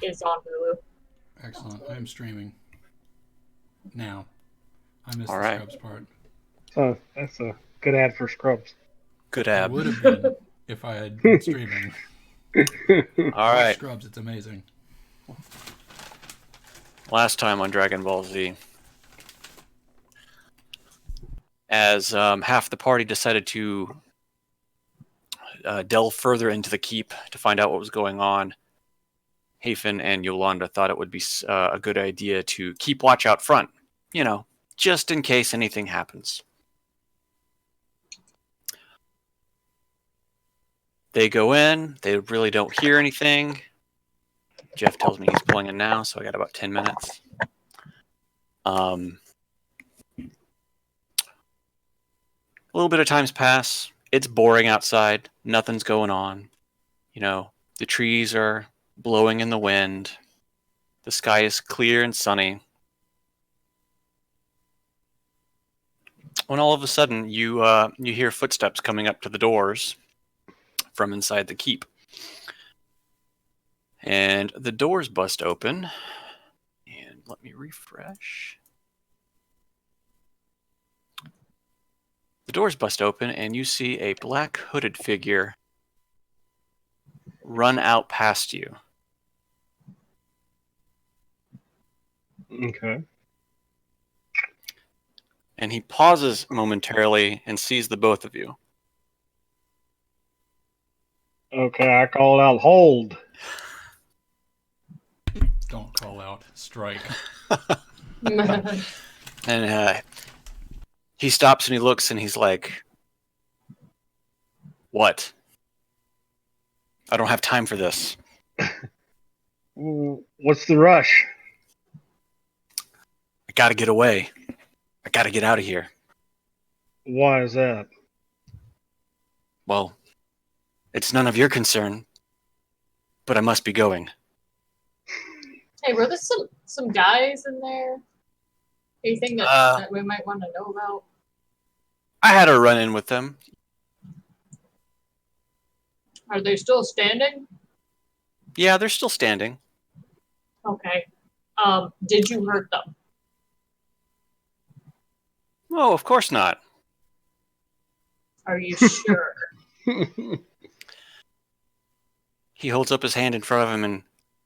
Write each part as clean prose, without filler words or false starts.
is on Hulu. Excellent. I am streaming now. I missed All the right. Scrubs part. So that's a good ad for Scrubs. Good It ab. would have been if I had been streaming. All Watch right. Scrubs. It's amazing. Last time on Dragon Ball Z, as half the party decided to delve further into the keep to find out what was going on, Hafen and Yolanda thought it would be a good idea to keep watch out front, just in case anything happens. They go in, they really don't hear anything. Jeff tells me he's pulling in now, so I got about 10 minutes. A little bit of times pass. It's boring outside. Nothing's going on. The trees are blowing in the wind. The sky is clear and sunny. When all of a sudden you hear footsteps coming up to the doors from inside the keep. And the doors bust open. And let me refresh. The doors bust open and you see a black hooded figure run out past you. Okay. And he pauses momentarily and sees the both of you. Okay, I called out hold. Don't call out. Strike. And he stops and he looks and he's like, "What? I don't have time for this. What's the rush? I gotta get away. I gotta get out of here." Why is that? "Well, it's none of your concern, but I must be going." Hey, were there some guys in there? Anything that we might want to know about? I had a run-in with them. Are they still standing? Yeah, they're still standing. Okay. Did you hurt them? Oh, of course not. Are you sure? He holds up his hand in front of him and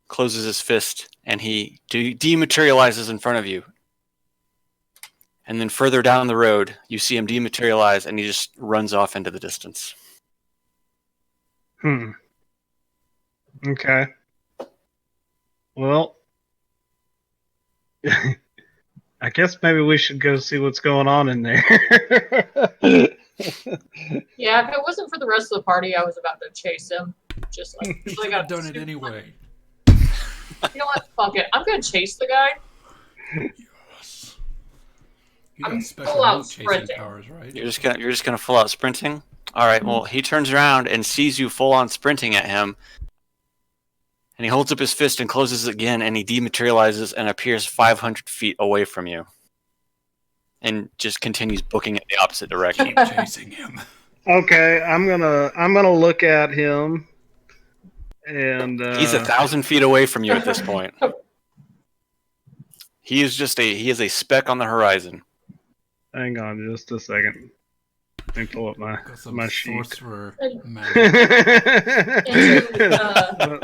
closes his fist, and he dematerializes in front of you. And then further down the road, you see him dematerialize, and he just runs off into the distance. Okay. Well, I guess maybe we should go see what's going on in there. Yeah, if it wasn't for the rest of the party, I was about to chase him. Just like You should have done it anyway. You know what? Fuck it. I'm gonna chase the guy. Yes. You I'm got special full out boot chasing sprinting. powers, right? You're just gonna full out sprinting? All right. Well, he turns around and sees you full on sprinting at him, and he holds up his fist and closes it again, and he dematerializes and appears 500 feet away from you, and just continues booking in the opposite direction. Keep chasing him. Okay, I'm gonna look at him, and He's 1,000 feet away from you at this point. He is a speck on the horizon. hang on just a second. Let me pull up my sheet. Sorcerer And- magic.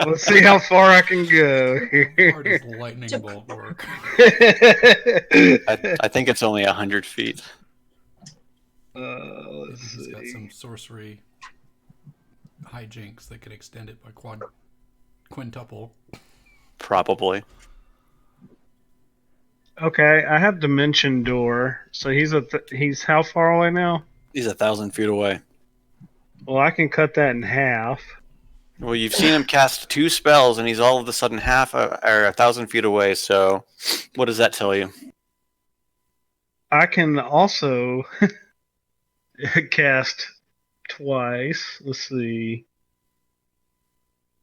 Let's see how far I can go Hard here. as lightning bolt work. I think it's only 100 feet. Let's He's got see. some sorcery hijinks that could extend it by quintuple. Probably. Okay, I have Dimension Door. So he's how far away now? He's 1,000 feet away. Well, I can cut that in half. Well, you've seen him cast 2 spells, and he's all of a sudden 1,000 feet away. So, what does that tell you? I can also cast twice. Let's see.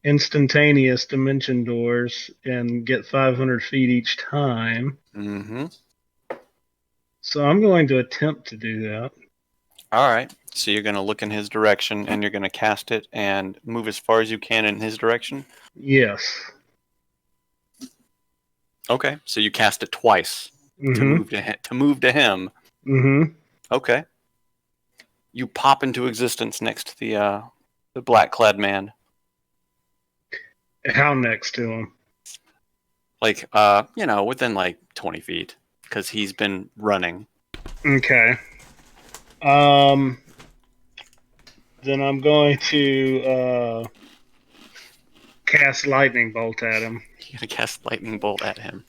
Instantaneous Dimension Doors and get 500 feet each time. Mm-hmm. So I'm going to attempt to do that. All right. So you're going to look in his direction, and you're going to cast it and move as far as you can in his direction? Yes. Okay, so you cast it twice to move to him. Mm-hmm. Okay. You pop into existence next to the black-clad man. How next to him? Like, within like 20 feet, because he's been running. Okay. Then I'm going to cast lightning bolt at him. You're gonna cast lightning bolt at him.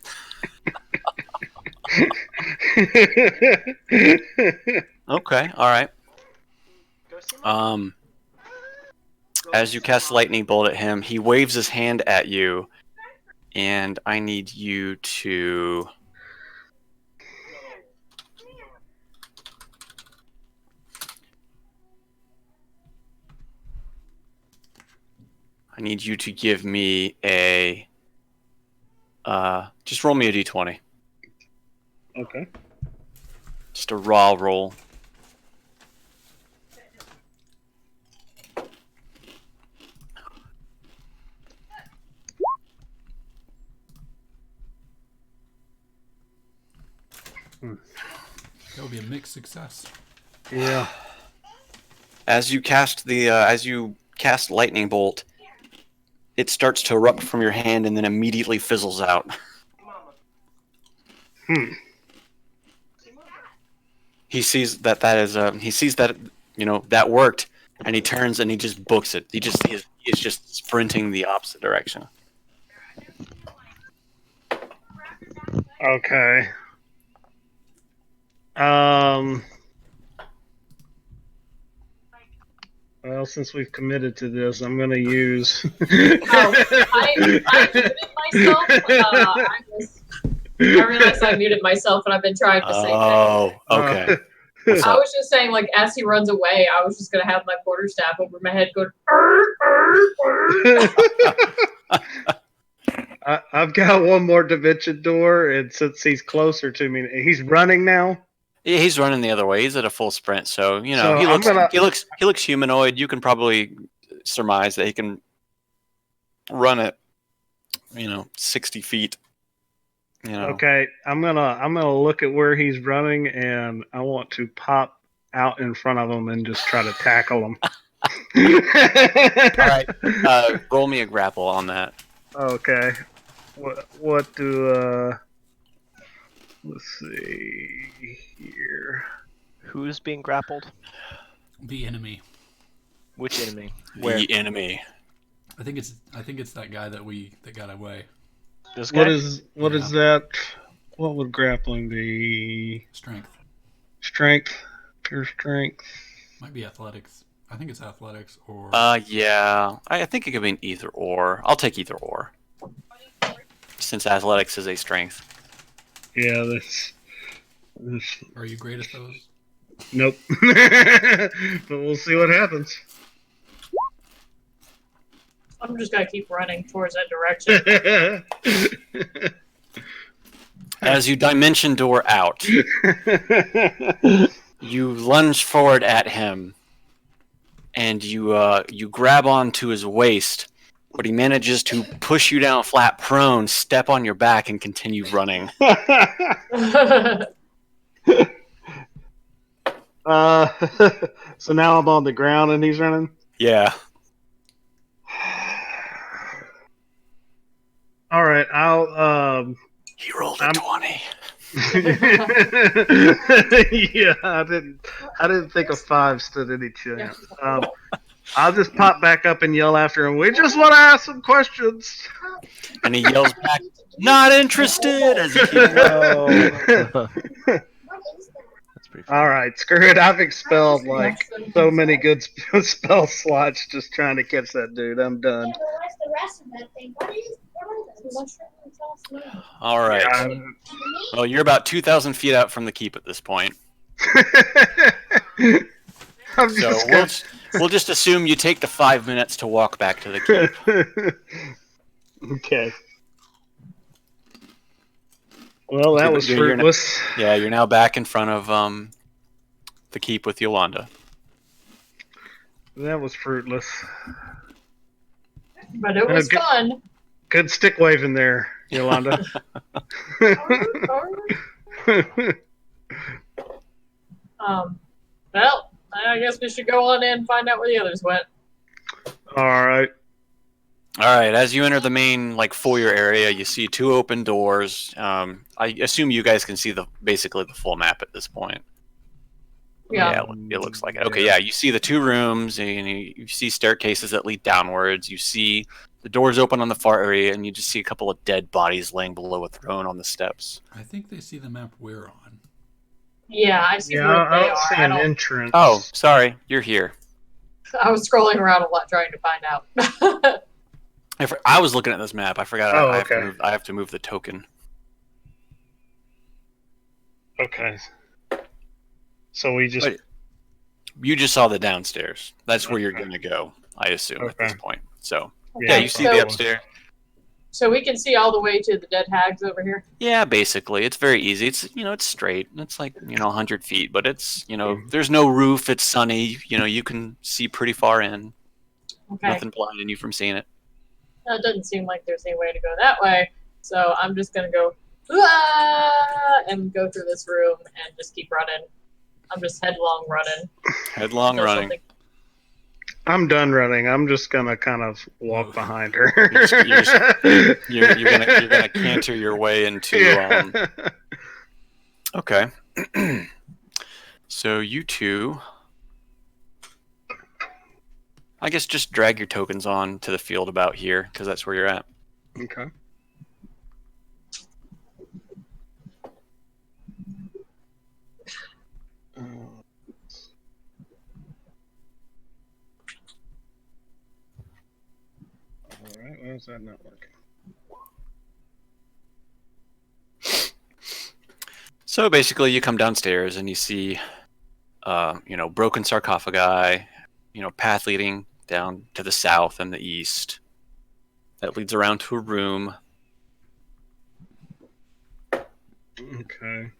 Okay, all right. As you cast lightning bolt at him, he waves his hand at you, and I need you to. I need you to give me a. Just roll me a d20. Okay. Just a raw roll. That would be a mixed success. Yeah. As you cast lightning bolt, it starts to erupt from your hand and then immediately fizzles out. He sees that that worked, and he turns and he just books it. He's just sprinting the opposite direction. Okay. Well, since we've committed to this, I'm going to use. I muted myself. I realized I muted myself, and I've been trying to say that. Oh, okay. What's I up? was just saying, like, as he runs away, I was just gonna have my quarterstaff over my head going. I've got one more dimension door, and since he's closer to me, he's running now. Yeah, he's running the other way. He's at a full sprint, so he looks humanoid. You can probably surmise that he can run at 60 feet. Okay, I'm gonna look at where he's running, and I want to pop out in front of him and just try to tackle him. All right, roll me a grapple on that. Okay, what do let's see here. Who's being grappled? The enemy. Which enemy? Where? The enemy. I think it's that guy that got away. This guy? What is that? What would grappling be? Strength. Strength. Pure strength. Might be athletics. I think it's athletics or. Yeah. I think it could be an either or. I'll take either or. Since athletics is a strength. Yeah, that's. Are you great at those? Nope. But we'll see what happens. I'm just gonna keep running towards that direction. As you dimension door out, you lunge forward at him, and you grab onto his waist, but he manages to push you down flat prone, step on your back, and continue running. So now I'm on the ground and he's running? Yeah. All right, I'll He rolled a 20. Yeah, I didn't think a 5 stood any chance. I'll just pop back up and yell after him. We just want to ask some questions. And he yells back, "Not interested!" As he keeps That's pretty funny. All right, screw it. I've expelled like so many good spell slots just trying to catch that dude. I'm done. Yeah, but what's the rest of that thing? What is All right. Well, you're about 2,000 feet out from the keep at this point. So we'll just assume you take the 5 minutes to walk back to the keep. Okay. Well, that was fruitless. Yeah, you're now back in front of the keep with Yolanda. That was fruitless. But it was fun. Good stick waving there. Yolanda. Well, I guess we should go on in and find out where the others went. All right. All right. As you enter the main foyer area, you see 2 open doors. I assume you guys can see basically the full map at this point. Yeah. It looks like it. Okay, yeah, you see the 2 rooms, and you see staircases that lead downwards. You see the doors open on the far area, and you just see a couple of dead bodies laying below a throne on the steps. I think they see the map we're on. Yeah, I see Yeah, where I they don't are. see an entrance. Oh, sorry, you're here. I was scrolling around a lot trying to find out. I was looking at this map. I forgot. Oh, I have to move the token. Okay. So we just... Wait. You just saw the downstairs. That's where you're going to go, I assume, at this point. So, yeah, you see the upstairs. So we can see all the way to the dead hags over here? Yeah, basically. It's very easy. It's straight. It's 100 feet, but it's, there's no roof. It's sunny. You can see pretty far in. Okay. Nothing blinding you from seeing it. It doesn't seem like there's any way to go that way. So I'm just going to go and go through this room and just keep running. I'm just headlong running. Headlong running. Something. I'm done running. I'm just gonna kind of walk behind her. You're gonna canter your way into. Yeah. Okay. So you 2, I guess, just drag your tokens on to the field about here, because that's where you're at. Okay. Alright, why is that not working? So basically, you come downstairs and you see, broken sarcophagi, path leading down to the south and the east. That leads around to a room. Okay.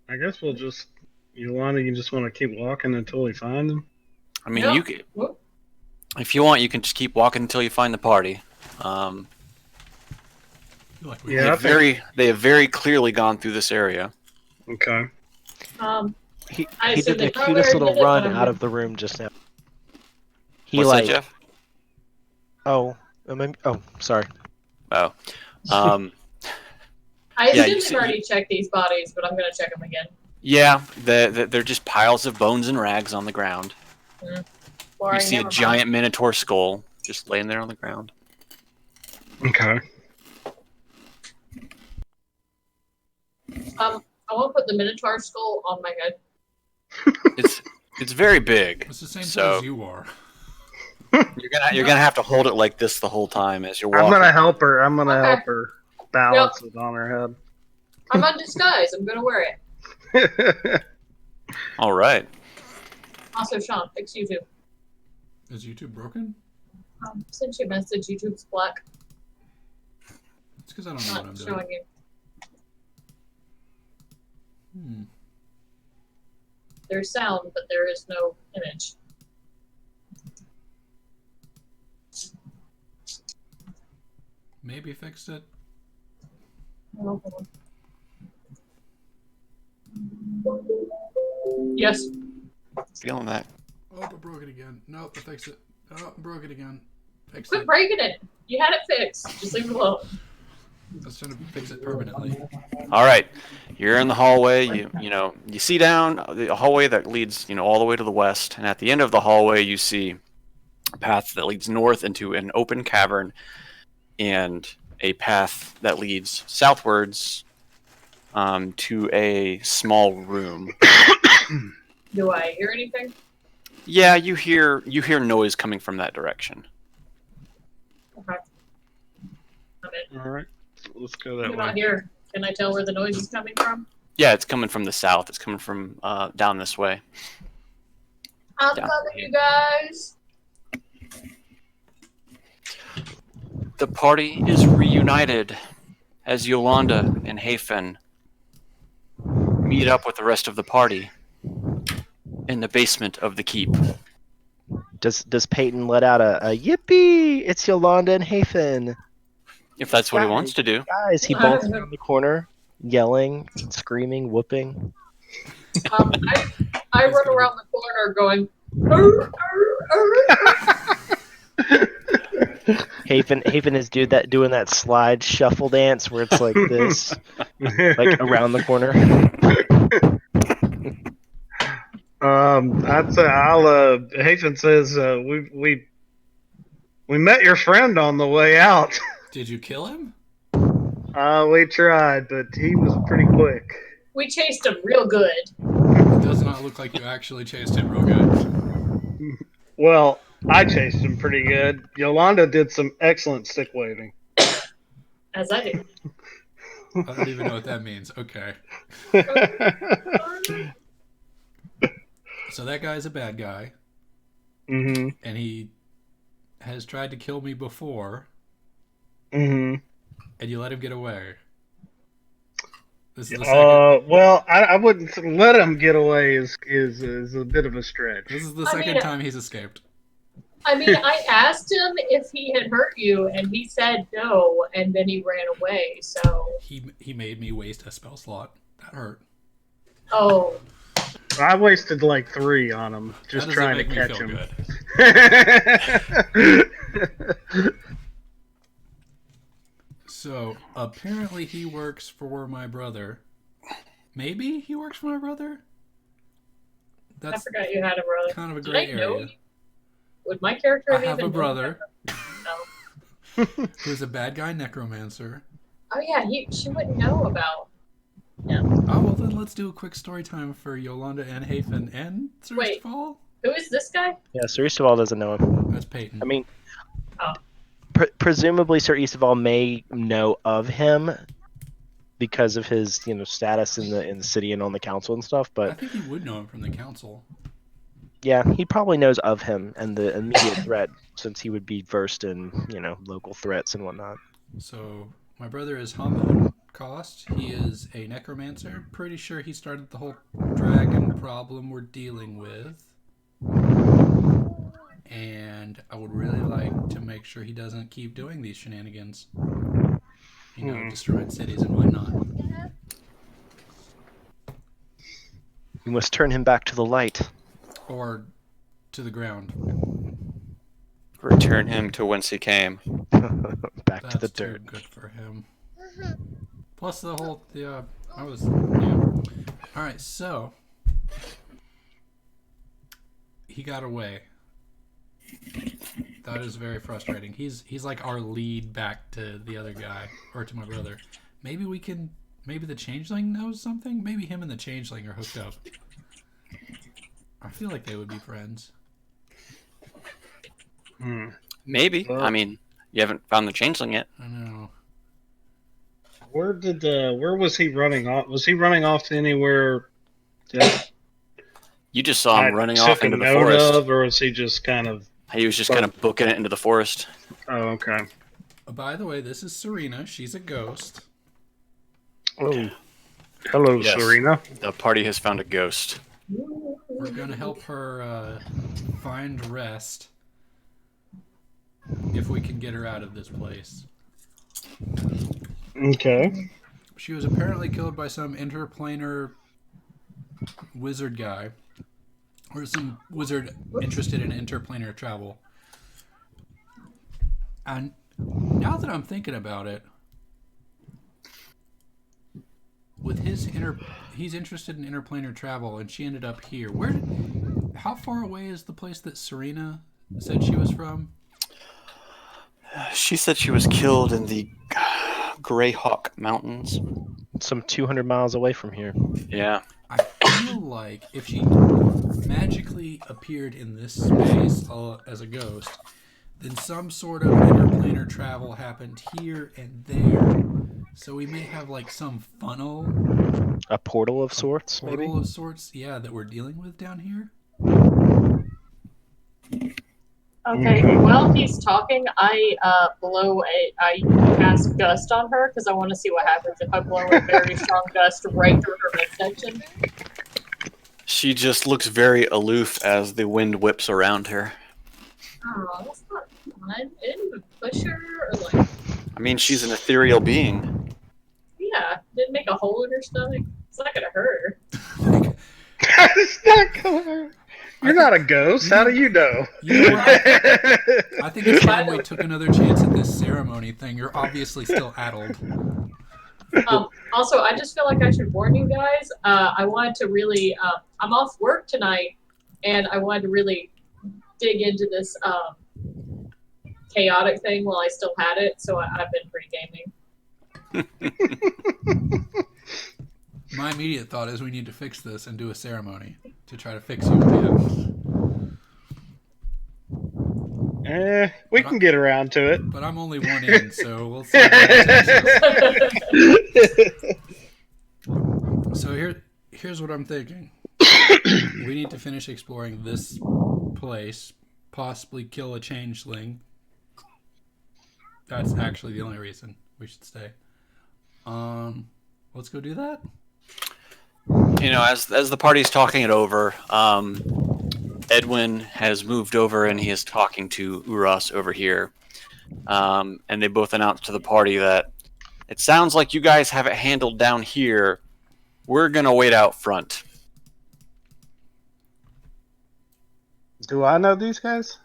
I guess we'll just... Yolanda, you just want to keep walking until we find them? I mean, you could, if you want, you can just keep walking until you find the party. They have very clearly gone through this area. Okay. He did the cutest little run out of the room just now. What's that, Jeff? Sorry. Oh. I assume they've already checked these bodies, but I'm going to check them again. Yeah, they're just piles of bones and rags on the ground. You see a giant minotaur skull just laying there on the ground. Okay. I won't put the minotaur skull on my head. It's very big. It's the same size you are. You're gonna have to hold it like this the whole time as you're walking. I'm gonna help her. Help her balance it on her head. I'm on disguise. I'm gonna wear it. All right. Also, Sean, fix YouTube. Is YouTube broken? Sent you a message. YouTube's black. It's because I don't know what I'm doing. Showing you. There's sound, but there is no image. Maybe fixed it. Yes. Feeling that. Oh, I broke it again. Nope, I fixed it. Oh, I broke it again. Fixed Quit it. breaking it. You had it fixed. Just leave it alone. I was trying to fix it permanently. All right, you're in the hallway. You see down the hallway that leads all the way to the west, and at the end of the hallway you see a path that leads north into an open cavern, and a path that leads southwards to a small room. Do I hear anything? Yeah, you hear noise coming from that direction. Okay. I'm in. All right. Let's go that I'm way. not here. Can I tell where the noise is coming from? Yeah, it's coming from the south. It's coming from down this way. I'm coming, you guys. The party is reunited as Yolanda and Hafen meet up with the rest of the party in the basement of the keep. Does Peyton let out a yippee? It's Yolanda and Hafen. If that's what he wants to do. Guys, he bolts around the corner, yelling, screaming, whooping. I run around the corner going. "Arr, arr, arr." Haven is doing that slide shuffle dance where it's like this, like around the corner. I'd say Hafen says we met your friend on the way out. Did you kill him? We tried, but he was pretty quick. We chased him real good. It does not look like you actually chased him real good. Well, I chased him pretty good. Yolanda did some excellent stick waving. As I do. I don't even know what that means. Okay. So that guy's a bad guy. Mm-hmm. And he has tried to kill me before. Mm-hmm. And you let him get away. This is the second. Well, I wouldn't let him get away is a bit of a stretch. This is the second time he's escaped. I mean, I asked him if he had hurt you, and he said no, and then he ran away. So he made me waste a spell slot. That hurt. oh, I wasted like 3 on him just trying to catch him. So apparently he works for my brother. Maybe he works for my brother. I forgot you had a brother. Kind of a Did gray I know area. you? Would my character I have have even a brother No. who's a bad guy necromancer. Oh yeah, she wouldn't know about. Yeah. Oh well, then let's do a quick story time for Yolanda and Hafen and Sir Wait. Eastfall. Who is this guy? Yeah, Sir Eastval doesn't know him. That's Peyton. I mean, Oh. presumably Sir Eastval may know of him because of his, status in the city and on the council and stuff. I But think he would know him from the council. yeah, he probably knows of him and the immediate threat, since he would be versed in, local threats and whatnot. So my brother is Hamon Cost. He is a necromancer. Pretty sure he started the whole dragon problem we're dealing with. And I would really like to make sure he doesn't keep doing these shenanigans. Destroying cities and whatnot. You must turn him back to the light. Or to the ground. Return him to whence he came. Back That's to the too dirt. good for him. Plus the whole, All right, so he got away. That is very frustrating. He's like our lead back to the other guy, or to my brother. Maybe the changeling knows something? Maybe him and the changeling are hooked up. I feel like they would be friends. Maybe. I mean, you haven't found the changeling yet. I know. Where was he running off? Was he running off to anywhere that You just saw him running took off a into the note forest. of, or was he just kind of? He was just kind of booking it into the forest. Oh, okay. By the way, this is Serena. She's a ghost. Oh, hello, Yes. Serena. The party has found a ghost. We're going to help her find rest if we can get her out of this place. Okay. She was apparently killed by some interplanar wizard guy, or some wizard interested in interplanar travel. And now that I'm thinking about it, with he's interested in interplanar travel, and she ended up here. How far away is the place that Serena said she was from? She said she was killed in the Greyhawk Mountains. Some 200 miles away from here. Yeah. I feel like if she magically appeared in this space as a ghost, then some sort of interplanar travel happened here and there. So we may have like some funnel. A portal of sorts, Portal maybe? of sorts, yeah, that we're dealing with down here. Okay, while he's talking, I cast gust on her because I want to see what happens if I blow a very strong gust right through her midsection. She just looks very aloof as the wind whips around her. Oh, that's not fun. I didn't even push her or like. I mean, she's an ethereal being. Yeah, didn't make a hole in her stomach. It's not gonna hurt her. It's not gonna. You're not a ghost. How do you know? You know what? I think it's time we took another chance at this ceremony thing. You're obviously still addled. Also, I just feel like I should warn you guys. I wanted to really. I'm off work tonight, and I wanted to really dig into this chaotic thing while I still had it. So I've been pre-gaming. My immediate thought is we need to fix this and do a ceremony to try to fix you again. We can get around to it. But I'm only one in, so we'll see. So here's what I'm thinking. We need to finish exploring this place, possibly kill a changeling. That's actually the only reason we should stay. Let's go do that. You know, as the party's talking it over, Edwin has moved over and he is talking to Uras over here. And they both announced to the party that it sounds like you guys have it handled down here. We're going to wait out front. Do I know these guys?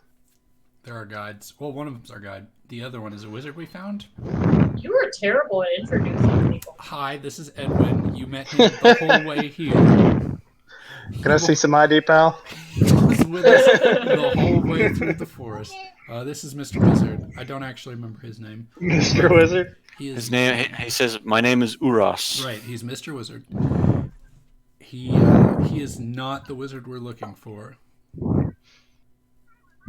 There are guides. Well, one of them's our guide. The other one is a wizard we found. You were terrible at introducing people. Hi, this is Edwin. You met him the whole way here. Can I see some ID, pal? He was with us the whole way through the forest. This is Mr. Wizard. I don't actually remember his name. Mr. Wizard? His name, he says, my name is Uras. Right, he's Mr. Wizard. He is not the wizard we're looking for.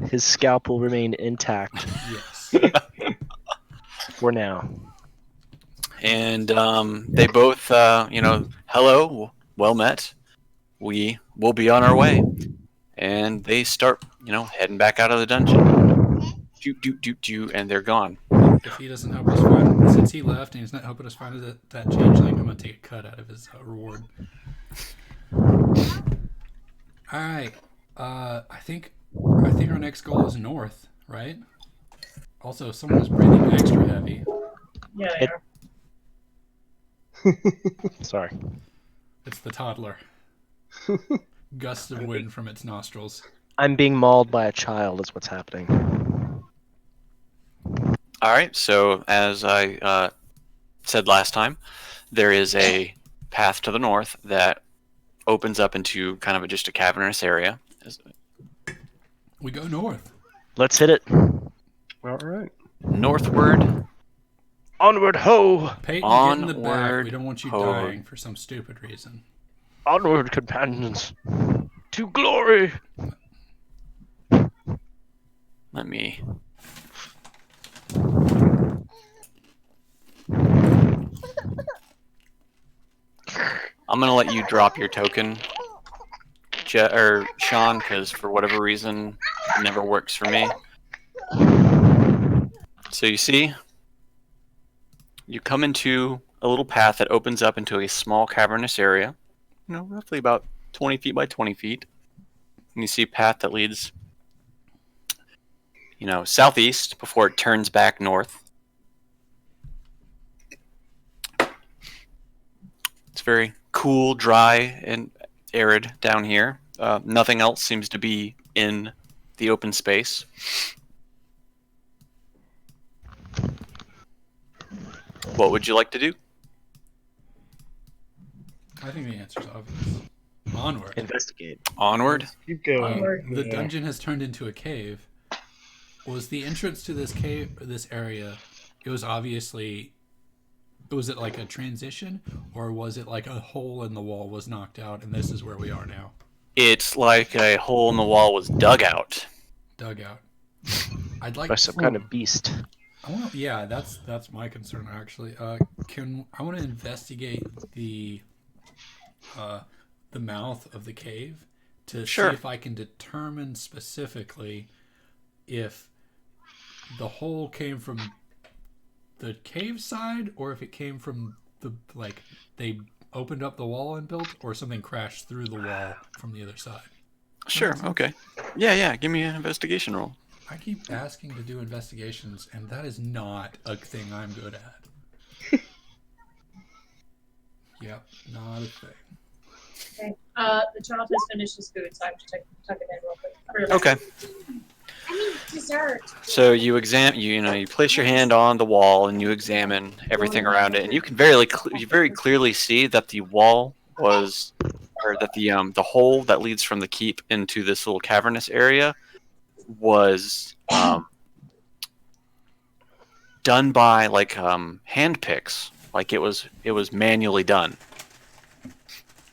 His scalp will remain intact Yes. for now. And they both, hello, well met. We will be on our way. And they start, heading back out of the dungeon. Do, and they're gone. If he doesn't help us find, since he left and he's not helping us find that changeling, I'm gonna take a cut out of his reward. All right. I think our next goal is north, right? Also, someone is breathing extra heavy. Yeah, they are. Sorry. It's the toddler. Gusts of wind from its nostrils. I'm being mauled by a child is what's happening. All right, so as I said last time, there is a path to the north that opens up into kind of just a cavernous area. We go north. Let's hit it. All right. Northward. Onward ho! Peyton, get in the back. Onward, We don't want you ho. dying for some stupid reason. Onward, companions. To glory! Let me. I'm gonna let you drop your token, Sean, because for whatever reason, it never works for me. So you see, you come into a little path that opens up into a small cavernous area, roughly about 20 feet by 20 feet. And you see a path that leads, southeast before it turns back north. It's very cool, dry, and arid down here. Nothing else seems to be in the open space. What would you like to do? I think the answer's obvious. Onward. Investigate. Onward? Keep going. The dungeon has turned into a cave. Was the entrance to this cave, this area, was it like a transition, or was it like a hole in the wall was knocked out and this is where we are now? It's like a hole in the wall was dug out. Dug out. I'd like By some kind of beast. Yeah, that's my concern actually. I want to investigate the mouth of the cave to Sure. see if I can determine specifically if the hole came from the cave side or if it came from they opened up the wall and built, or something crashed through the wall from the other side. Sure, okay. Yeah, give me an investigation roll. I keep asking to do investigations, and that is not a thing I'm good at. Yep, not a thing. Okay. The child has finished his food, so I'm just tuck it in real quick. Okay. I mean, dessert. So you you place your hand on the wall and you examine everything around it, and you can very clearly see that the wall was, or that the hole that leads from the keep into this little cavernous area was done by like hand picks, like it was manually done.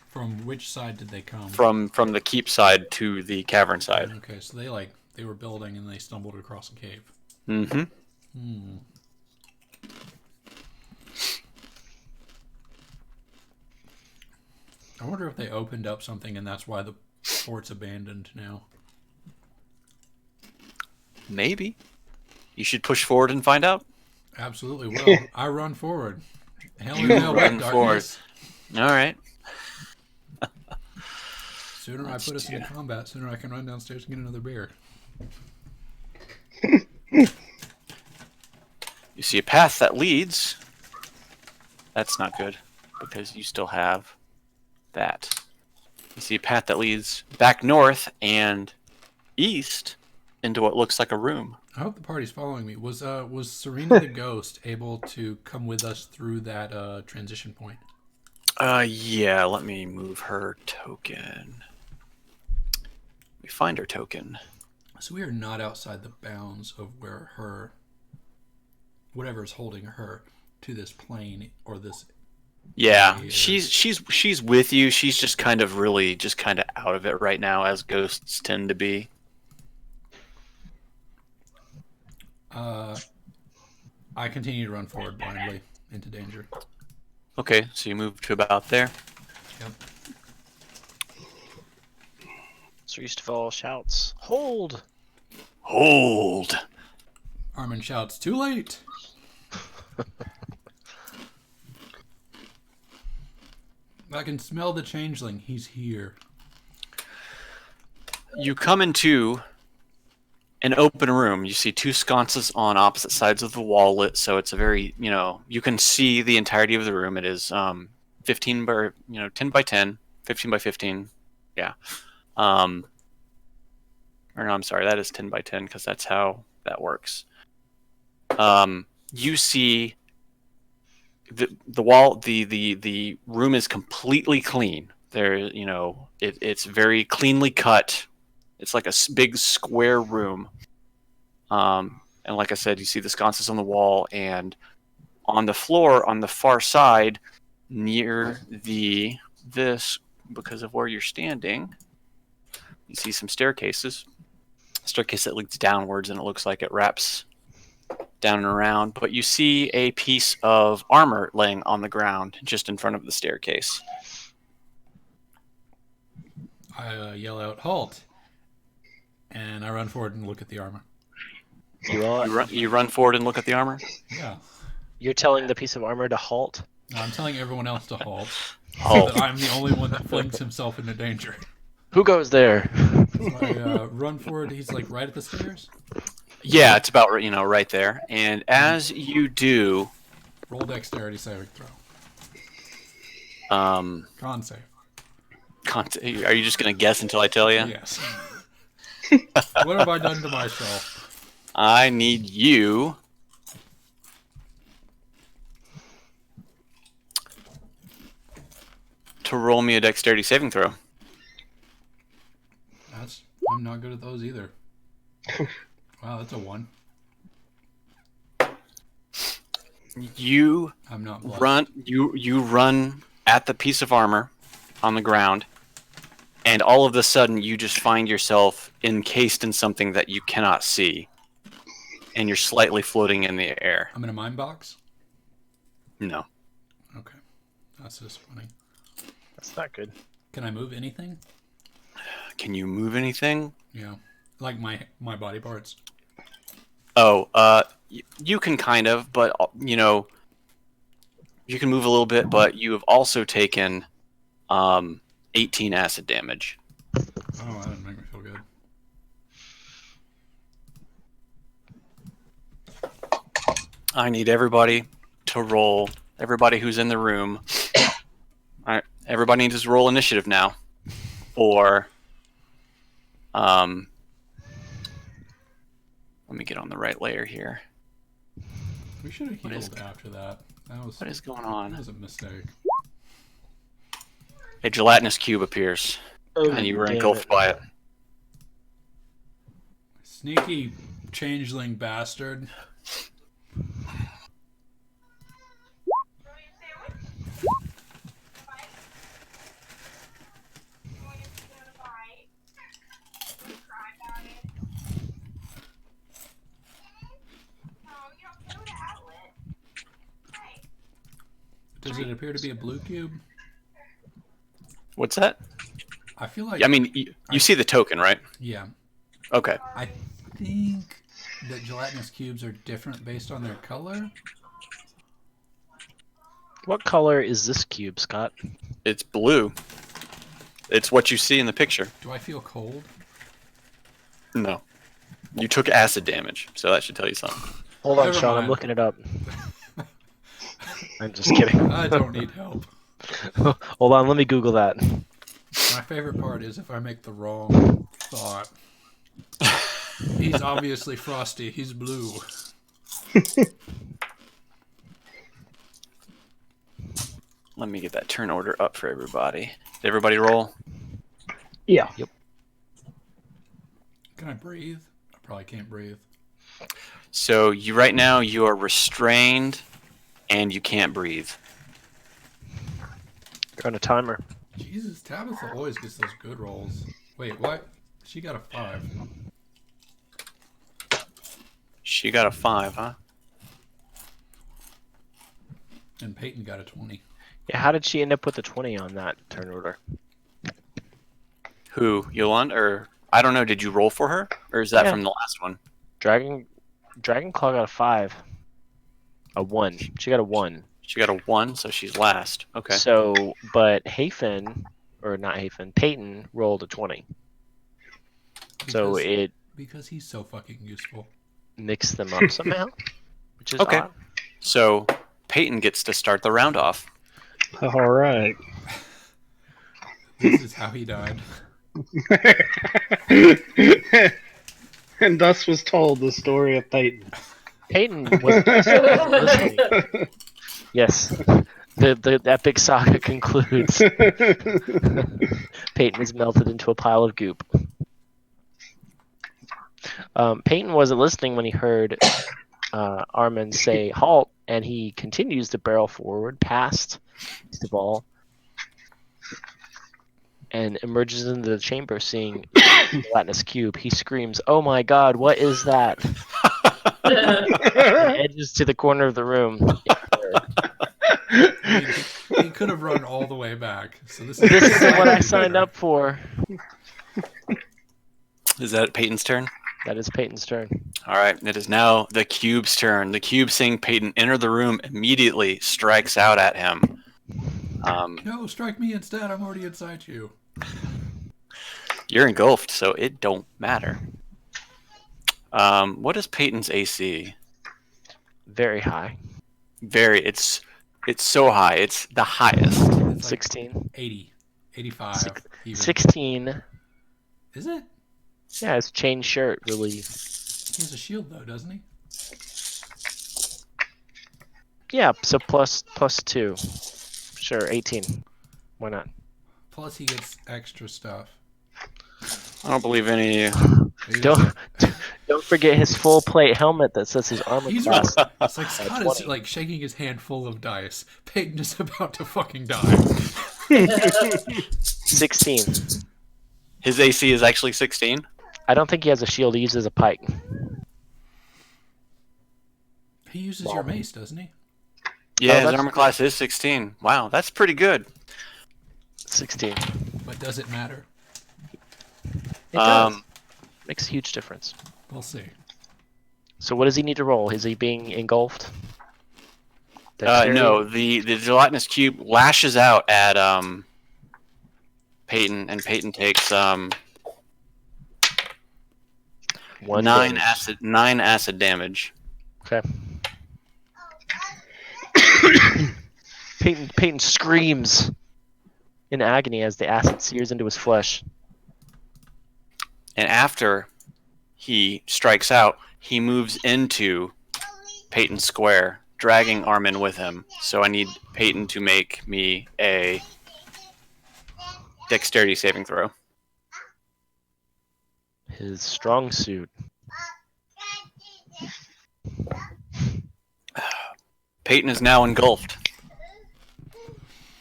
From which side did they come? From the keep side to the cavern side. Okay, so they were building and they stumbled across a cave. Mm-hmm. Hmm. I wonder if they opened up something and that's why the fort's abandoned now. Maybe. You should push forward and find out. Absolutely will. I run forward. Hell in hell run with forward. darkness. All right. Sooner I put us into combat, sooner I can run downstairs and get another beer. You see a path that leads. That's not good, because you still have that. You see a path that leads back north and east into what looks like a room. I hope the party's following me. Was Serena the ghost able to come with us through that transition point? Yeah, let me move her token. We find her token. So we are not outside the bounds of where whatever is holding her to this plane or this. Yeah, area. she's with you. She's just kind of out of it right now, as ghosts tend to be. I continue to run forward blindly into danger. Okay, so you move to about there. Yep. Sir Easterfall shouts, "Hold!" Hold! Armin shouts, "Too late!" I can smell the changeling. He's here. You come into an open room. You see two sconces on opposite sides of the wall lit, so it's a very, you can see the entirety of the room. It is 15 by, 10 by 10, 15 by 15. Yeah. Or no, I'm sorry, that is 10 by 10 because that's how that works. You see the wall, the room is completely clean. There, it's very cleanly cut. It's like a big square room. And like I said, you see the sconces on the wall, and on the floor on the far side, near this, because of where you're standing, you see some staircases. A staircase that leads downwards, and it looks like it wraps down and around. But you see a piece of armor laying on the ground just in front of the staircase. I yell out, "Halt!" And I run forward and look at the armor. You run forward and look at the armor? Yeah. You're telling the piece of armor to halt? No, I'm telling everyone else to halt. Halt. So that I'm the only one that flings himself into danger. Who goes there? So I run forward. He's like right at the stairs. Yeah, it's about right there. And as you do, Roll dexterity saving throw. Con save. Are you just gonna guess until I tell you? Yes. What have I done to myself? I need you to roll me a dexterity saving throw. I'm not good at those either. Wow, that's a 1. You I'm not blessed. run. You run at the piece of armor on the ground, and all of a sudden you just find yourself encased in something that you cannot see, and you're slightly floating in the air. I'm in a mine box? No. Okay. That's just funny. That's not good. Can I move anything? Can you move anything? Yeah. Like my body parts. Oh, you can kind of, but you can move a little bit, but you have also taken 18 acid damage. Oh, that didn't make me feel good. I need everybody to roll. Everybody who's in the room. All right, everybody needs to roll initiative now. For let me get on the right layer here. We should have What is- healed after that. What is going That on? was a mistake. A gelatinous cube appears, and you were damn engulfed it. by it. Sneaky changeling bastard. Does it appear to be a blue cube? What's that? I feel like. I mean, you see the token, right? Yeah. Okay. I think that gelatinous cubes are different based on their color. What color is this cube, Scott? It's blue. It's what you see in the picture. Do I feel cold? No. You took acid damage, so that should tell you something. Hold on, Never Sean. I'm mind. looking it up. I'm just kidding. I don't need help. Hold on. Let me Google that. My favorite part is if I make the wrong thought. He's obviously frosty. He's blue. Let me get that turn order up for everybody. Did everybody roll? Yeah. Yep. Can I breathe? I probably can't breathe. So right now you are restrained, and you can't breathe. You're on a timer. Jesus, Tabitha always gets those good rolls. Wait, what? She got a 5. She got a 5, huh? And Peyton got a 20. Yeah. How did she end up with a 20 on that turn order? Who, Yolanda? Or I don't know. Did you roll for her, or is that Yeah. from the last one? Dragon Claw got a 5. A 1. She got a 1. She got a 1, so she's last. Okay. So, but Peyton rolled a 20. So Because- it Because he's so fucking useful. mixed them up somehow, which is Okay. odd. So Peyton gets to start the round off. All right. This is how he died. And thus was told the story of Peyton. Peyton was listening. Yes, the epic saga concludes. Peyton is melted into a pile of goop. Peyton wasn't listening when he heard Armin say halt, and he continues to barrel forward past the ball and emerges into the chamber, seeing the gelatinous cube. He screams, "Oh my god, what is that?" and edges to the corner of the room. I mean, he could have run all the way back. So this This is what I slightly signed better. up for. Is that Peyton's turn? That is Peyton's turn. All right. It is now the cube's turn. The cube, seeing Peyton enter the room, immediately strikes out at him. No, strike me instead. I'm already inside you. You're engulfed, so it don't matter. What is Peyton's AC? Very high. It's so high. It's the highest. It's like 16. 80. 85. Six- even. 16. Is it? Yeah, his chain shirt really. He has a shield, though, doesn't he? Yeah, so plus 2. Sure, 18. Why not? Plus, he gets extra stuff. I don't believe any. Maybe Don't forget his full plate helmet that says his armor He's class. It's like Scott is 20. like shaking his hand full of dice. Peyton is about to fucking die. 16. His AC is actually 16. I don't think he has a shield. He uses a pike. He uses your mace, doesn't he? Yeah, his that's- armor class is 16. Wow, that's pretty good. 16. But does it matter? It does. Makes a huge difference. We'll see. So what does he need to roll? Is he being engulfed? No, the gelatinous cube lashes out at Peyton, and Peyton takes One nine damage. acid damage. Okay. Peyton screams in agony as the acid sears into his flesh. And after he strikes out, he moves into Peyton Square, dragging Armin with him. So I need Peyton to make me a dexterity saving throw. His strong suit. Peyton is now engulfed.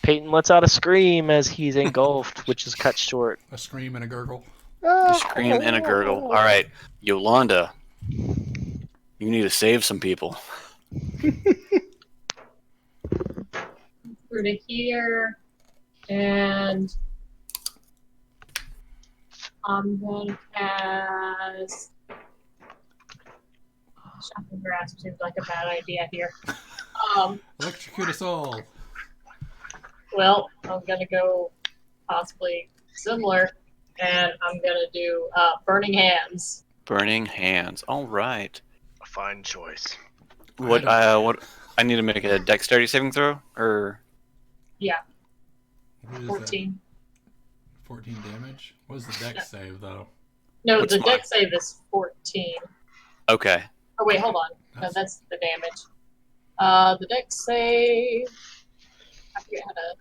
Peyton lets out a scream as he's engulfed, which is cut short. A scream and a gurgle. A scream and a gurgle. All right, Yolanda, you need to save some people. Through to here, and I'm gonna cast. Shocking grasp seems like a bad idea here. Electrocute us all. Well, I'm gonna go possibly similar, and I'm gonna do burning hands. Burning hands. All right. A fine choice. What I need to make a dexterity saving throw, or Yeah, What is 14. that? 14 damage? What is the dex save, though? No, What's the mine? dex save is 14. okay. Oh wait, hold on. No, that's the damage. The dex save. I forget how to.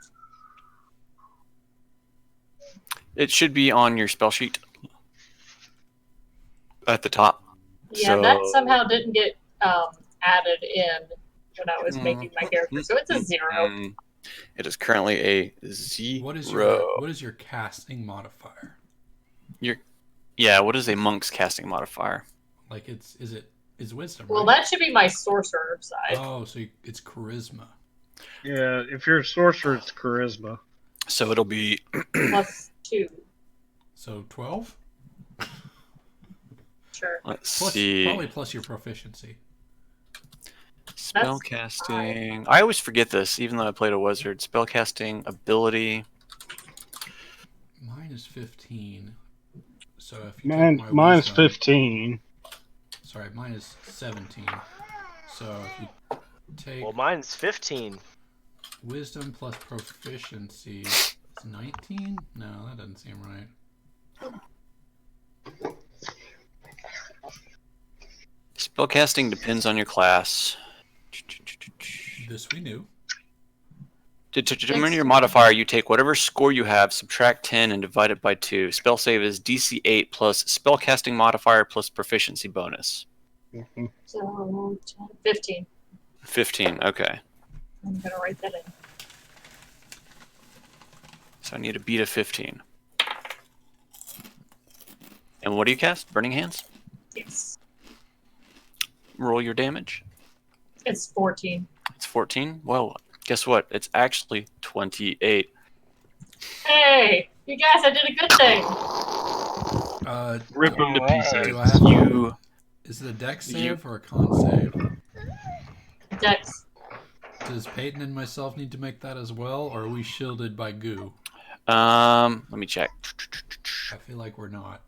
It should be on your spell sheet at the top. Yeah, So- that somehow didn't get added in when I was making my character, so it's a 0. Mm, it is currently a 0. What is your casting modifier? Yeah, what is a monk's casting modifier? Like it's wisdom, Well, right? that should be my sorcerer side. Oh, so it's charisma. Yeah, if you're a sorcerer, it's charisma. So it'll be Plus 2. So 12? Sure. let's Plus, see. probably plus your proficiency. Spellcasting. I always forget this, even though I played a wizard. Spellcasting ability. Mine is 15. So if you Man, take my mine's wisdom, 15. Sorry, mine is 17. So if you take Well, mine's 15. wisdom plus proficiency, it's 19? No, that doesn't seem right. Spellcasting depends on your class. This we knew. To determine your modifier, you take whatever score you have, subtract 10, and divide it by 2. Spell save is DC 8 plus spellcasting modifier plus proficiency bonus. Mhm. So 15. 15, okay. I'm gonna write that in. So I need to beat a 15. And what do you cast? Burning Hands? Yes. Roll your damage. It's 14. It's 14? Well, guess what? It's actually 28. Hey, you guys, I did a good thing. Rip him to pieces. Do I have You... Is it a dex You- save or a con save? Dex. Does Peyton and myself need to make that as well, or are we shielded by goo? Let me check. I feel like we're not.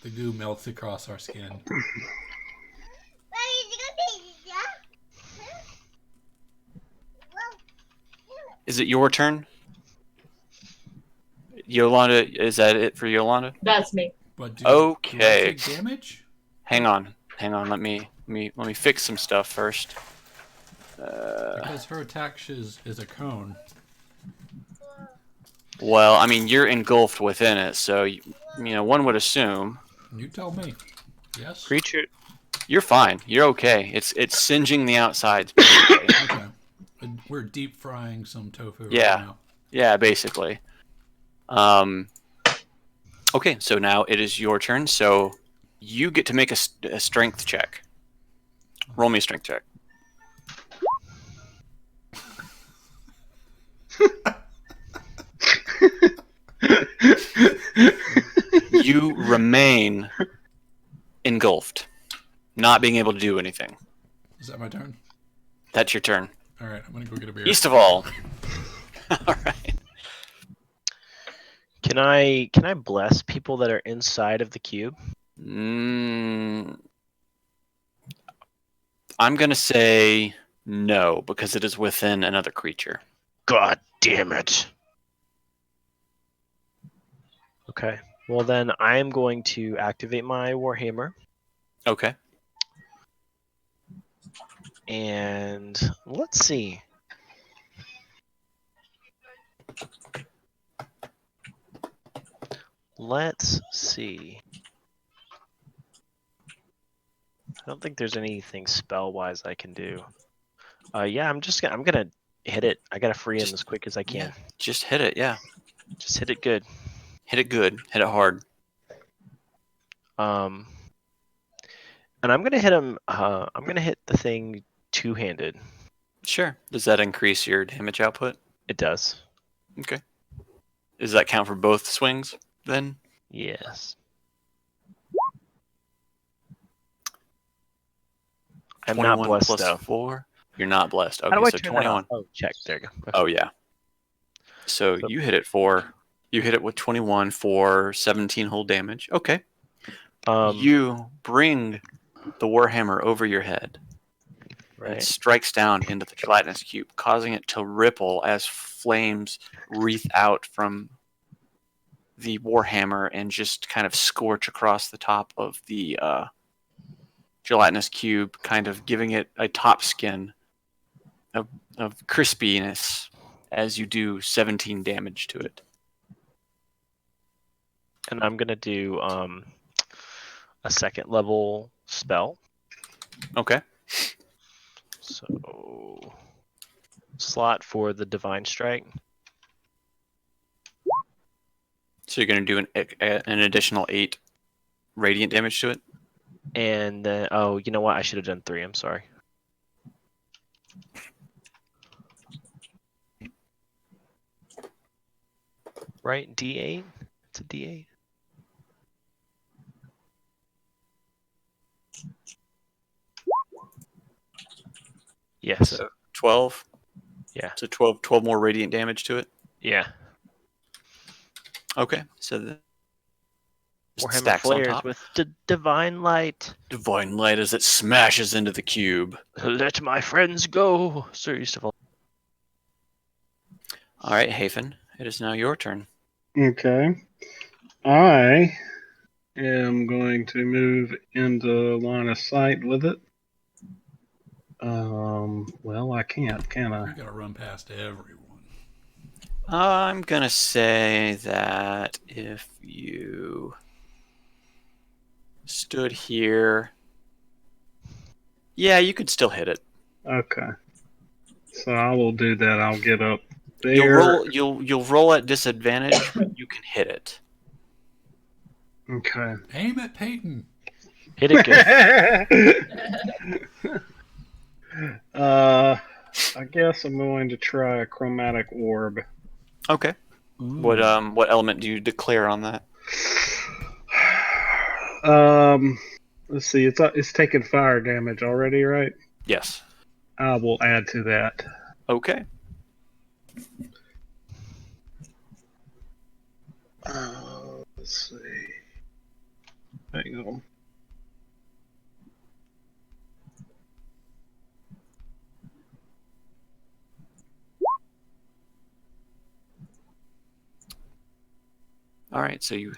The goo melts across our skin. Is it your turn? Yolanda, is that it for Yolanda? That's me. But do Okay. I take damage? Hang on. Let me fix some stuff first. Because her attack is a cone. Well, I mean, you're engulfed within it, so one would assume You tell me. Yes? creature. You're fine. You're okay. It's singeing the outsides. Okay. We're deep frying some tofu Yeah. right now. Yeah, basically. Okay, so now it is your turn. So you get to make a strength check. Roll me a strength check. You remain engulfed, not being able to do anything. Is that my turn? That's your turn. All right, I'm gonna go get a beer. East of all. All right. Can I bless people that are inside of the cube? I'm gonna say No, because it is within another creature. God damn it. Okay. Well, then I am going to activate my Warhammer. Okay. And let's see. Let's see. I don't think there's anything spell-wise I can do. Yeah, I'm gonna hit it. I gotta free him as quick as I can. Yeah, just hit it. Yeah, Just hit it good. hit it good. Hit it hard. And I'm gonna hit him. I'm gonna hit the thing two-handed. Sure. Does that increase your damage output? It does. Okay. Does that count for both swings then? Yes. I'm not 21 blessed plus though. 4. You're not blessed. How do Okay, I so turn that 21. on? Oh, check. There you go. Okay. Oh yeah. So you hit it with 21 for 17 whole damage. Okay. You bring the Warhammer over your head. Right. It strikes down into the gelatinous cube, causing it to ripple as flames wreath out from the Warhammer and just kind of scorch across the top of the gelatinous cube, kind of giving it a top skin of crispiness as you do 17 damage to it. And I'm gonna do a second level spell. Okay. So slot for the divine strike. So you're going to do an additional 8 radiant damage to it? And then oh, you know what? I should have done 3. I'm sorry. Right, D8. It's a D8. Yes. So 12? Yeah. So 12 more radiant damage to it? Yeah. Okay. So the Warhammer stacks on flares top. with divine light. Divine light as it smashes into the cube. Let my friends go, Sir Easterfall. All right, Hafen, it is now your turn. Okay. I am going to move into line of sight with it. Well, I can't, can I? You gotta run past everyone. I'm going to say that if you stood here, yeah, you could still hit it. Okay. So I will do that. I'll get up there. You'll roll at disadvantage, but you can hit it. Okay. Aim at Peyton. Hit it good. I guess I'm going to try a chromatic orb. Okay. What element do you declare on that? Let's see. It's taken fire damage already, right? Yes. I will add to that. Okay. Let's see. Hang on. All right. So you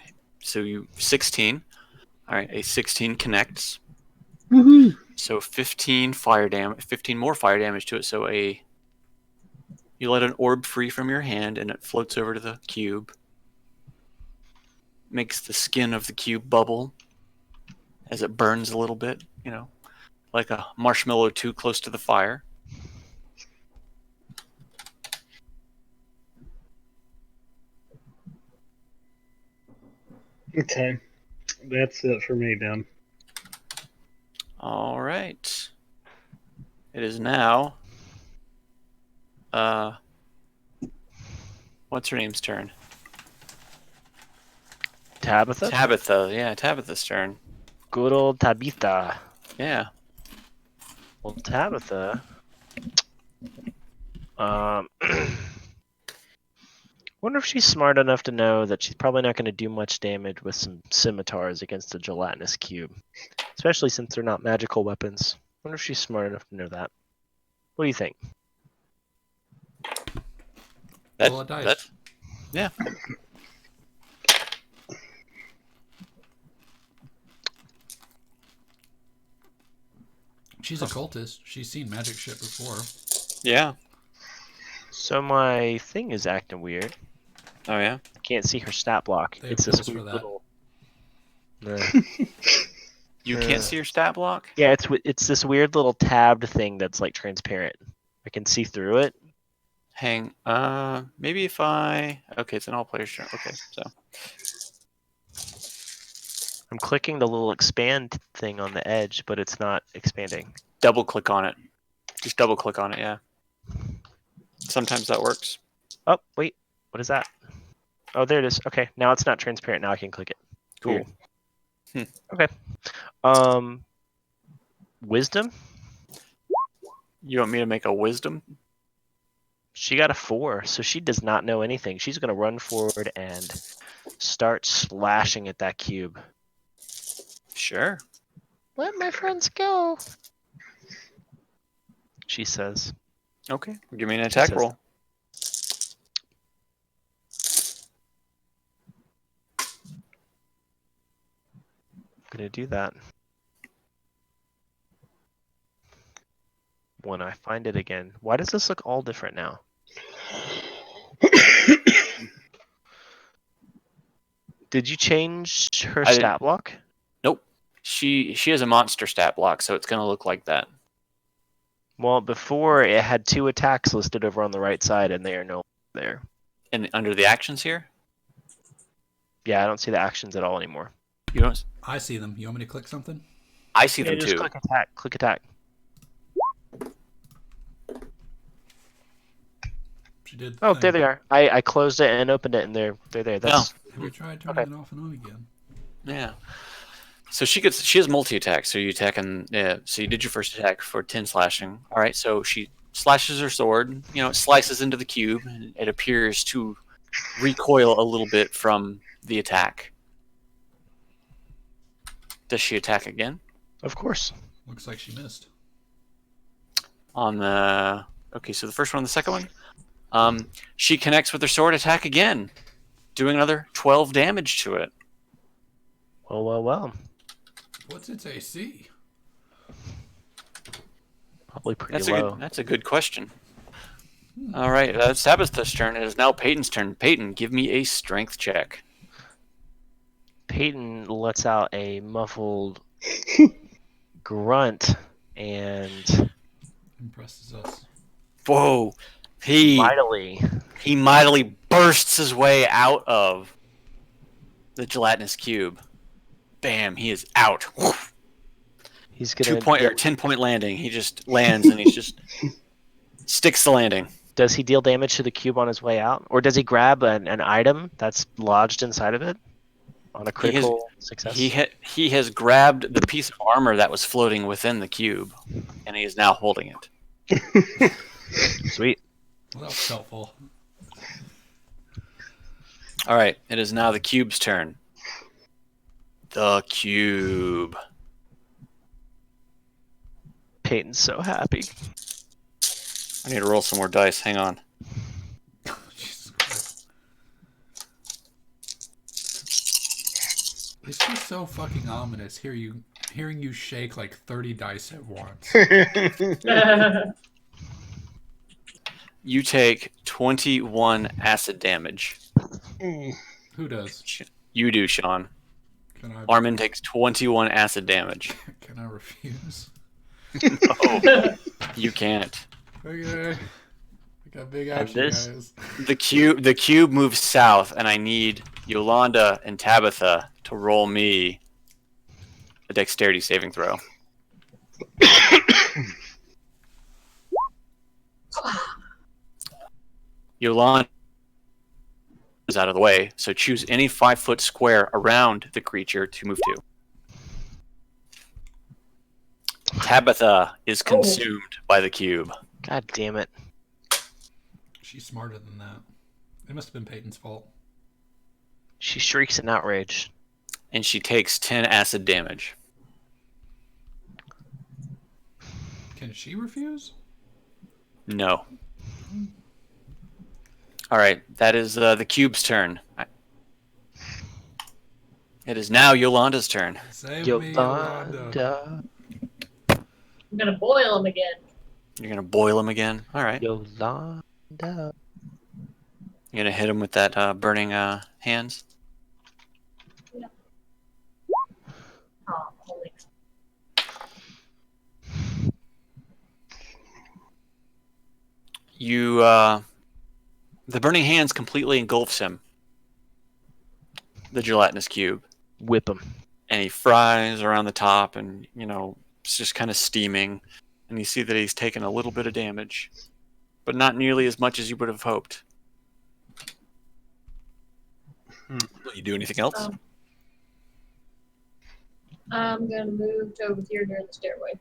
16. All right. A 16 connects. Woohoo! So 15 fire damage. 15 more fire damage to it. So you let an orb free from your hand, and it floats over to the cube. Makes the skin of the cube bubble as it burns a little bit, like a marshmallow too close to the fire. Okay. That's it for me, then. All right. It is now. What's her name's turn? Tabitha? Tabitha. Yeah, Tabitha's turn. Good old Tabitha. Yeah. Well, Tabitha. Wonder if she's smart enough to know that she's probably not going to do much damage with some scimitars against a gelatinous cube, especially since they're not magical weapons. Wonder if she's smart enough to know that. What do you think? Roll a dice. That's yeah. She's a cultist. She's seen magic shit before. Yeah. So my thing is acting weird. Oh yeah. I can't see her stat block. They have It's this tools for weird that. little. You can't see your stat block? Yeah, it's this weird little tabbed thing that's like transparent. I can see through it. Maybe if I okay, it's an all players turn. Okay, so I'm clicking the little expand thing on the edge, but it's not expanding. double click on it. Just double click on it, yeah. Sometimes that works. Oh, wait. What is that? Oh, there it is. Okay, now it's not transparent. Now I can click it. Cool. Weird. Okay. Wisdom? You want me to make a wisdom? She got a 4, so she does not know anything. She's going to run forward and start slashing at that cube. Sure. Let my friends go, she says. Okay. Give me an attack says- roll. I'm going to do that. When I find it again. Why does this look all different now? Did you change her I didn't- stat block? Nope. She has a monster stat block, so it's gonna look like that. Well, before it had 2 attacks listed over on the right side, and they are no longer there. And under the actions here, Yeah, I don't see the actions at all anymore. you don't. I see them. You want me to click something? I see Yeah, them just too. click attack. Click attack. She did. Oh, the there thing. they are. I closed it and opened it, and they're there. That's Have you tried turning Okay. it off and on again? Yeah. So she has multi attack. So you attack and so you did your first attack for 10 slashing. All right. So she slashes her sword. You know, it slices into the cube, and it appears to recoil a little bit from the attack. Does she attack again? of course. Looks like she missed. On the okay, so the first one, and the second one. She connects with her sword attack again, doing another 12 damage to it. Well. What's its AC? Probably pretty That's low. that's a good question. All right, that's Tabitha's turn. It is now Peyton's turn. Peyton, give me a strength check. Peyton lets out a muffled grunt and Impresses us. Whoa, he mightily bursts his way out of the gelatinous cube. Bam, he is out. he's gonna 10-point landing. He just lands and he just sticks the landing. Does he deal damage to the cube on his way out, or does he grab an item that's lodged inside of it on a critical success? He has grabbed the piece of armor that was floating within the cube, and he is now holding it. Sweet. Well, that was helpful. All right, it is now the cube's turn. The cube. Peyton's so happy. I need to roll some more dice. Hang on. Jesus Christ. It's just so fucking ominous hearing you shake like 30 dice at once. You take 21 acid damage. Who does? You do, Sean. Can I Armin takes 21 acid damage. can I refuse? No, you can't. Okay. I got big And action, this- guys. The cube moves south, and I need Yolanda and Tabitha to roll me a dexterity saving throw. Yolanda is out of the way, so choose any 5-foot square around the creature to move to. Tabitha is consumed by the cube. God damn it. She's smarter than that. It must have been Peyton's fault. She shrieks in outrage. And she takes 10 acid damage. Can she refuse? No. All right, that is the cube's turn. It is now Yolanda's turn. Save me, Yolanda. Yolanda. I'm gonna boil him again. You're gonna boil him again. All right. Yolanda. You're gonna hit him with that burning hands. Oh, holy. You the burning hands completely engulfs him. The gelatinous cube. Whip him. And he fries around the top, and it's just kind of steaming, and you see that he's taken a little bit of damage, but not nearly as much as you would have hoped. Will you do anything else? I'm gonna move to over here near the stairway.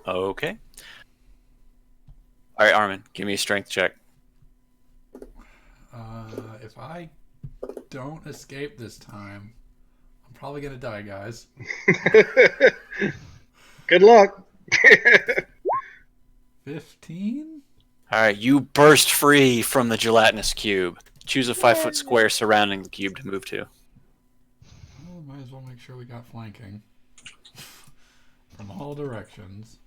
Okay. All right, Armin, give me a strength check. If I don't escape this time, I'm probably gonna die, guys. Good luck. 15? All right, you burst free from the gelatinous cube. Choose a 5-foot square surrounding the cube to move to. Well, might as well make sure we got flanking from all directions.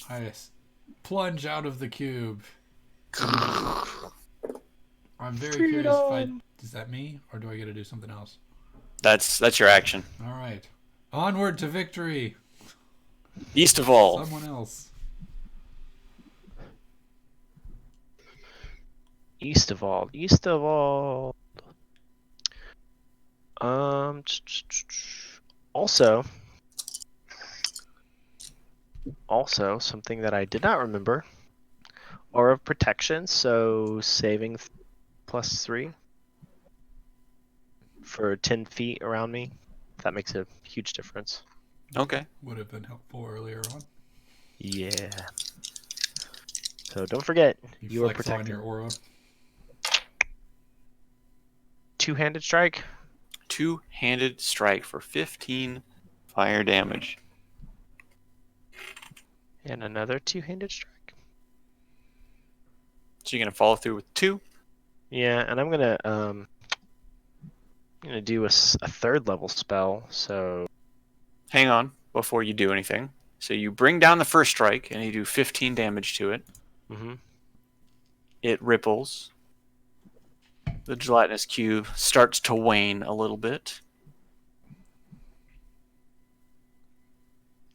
I plunge out of the cube. I'm very curious if is that me, or do I get to do something else? That's your action. All right. Onward to victory. East of all. Someone else. East of all. East of all. Also, something that I did not remember. Aura of protection, so saving +3 for 10 feet around me. That makes a huge difference. Okay. Would have been helpful earlier on. Yeah. So don't forget, you are flex protected. on your aura. Two-handed strike. Two-handed strike for 15 fire damage. And another two-handed strike. So you're gonna follow through with 2. Yeah, and I'm gonna do a third level spell. So Hang on before you do anything. So you bring down the first strike, and you do 15 damage to it. It ripples. The gelatinous cube starts to wane a little bit.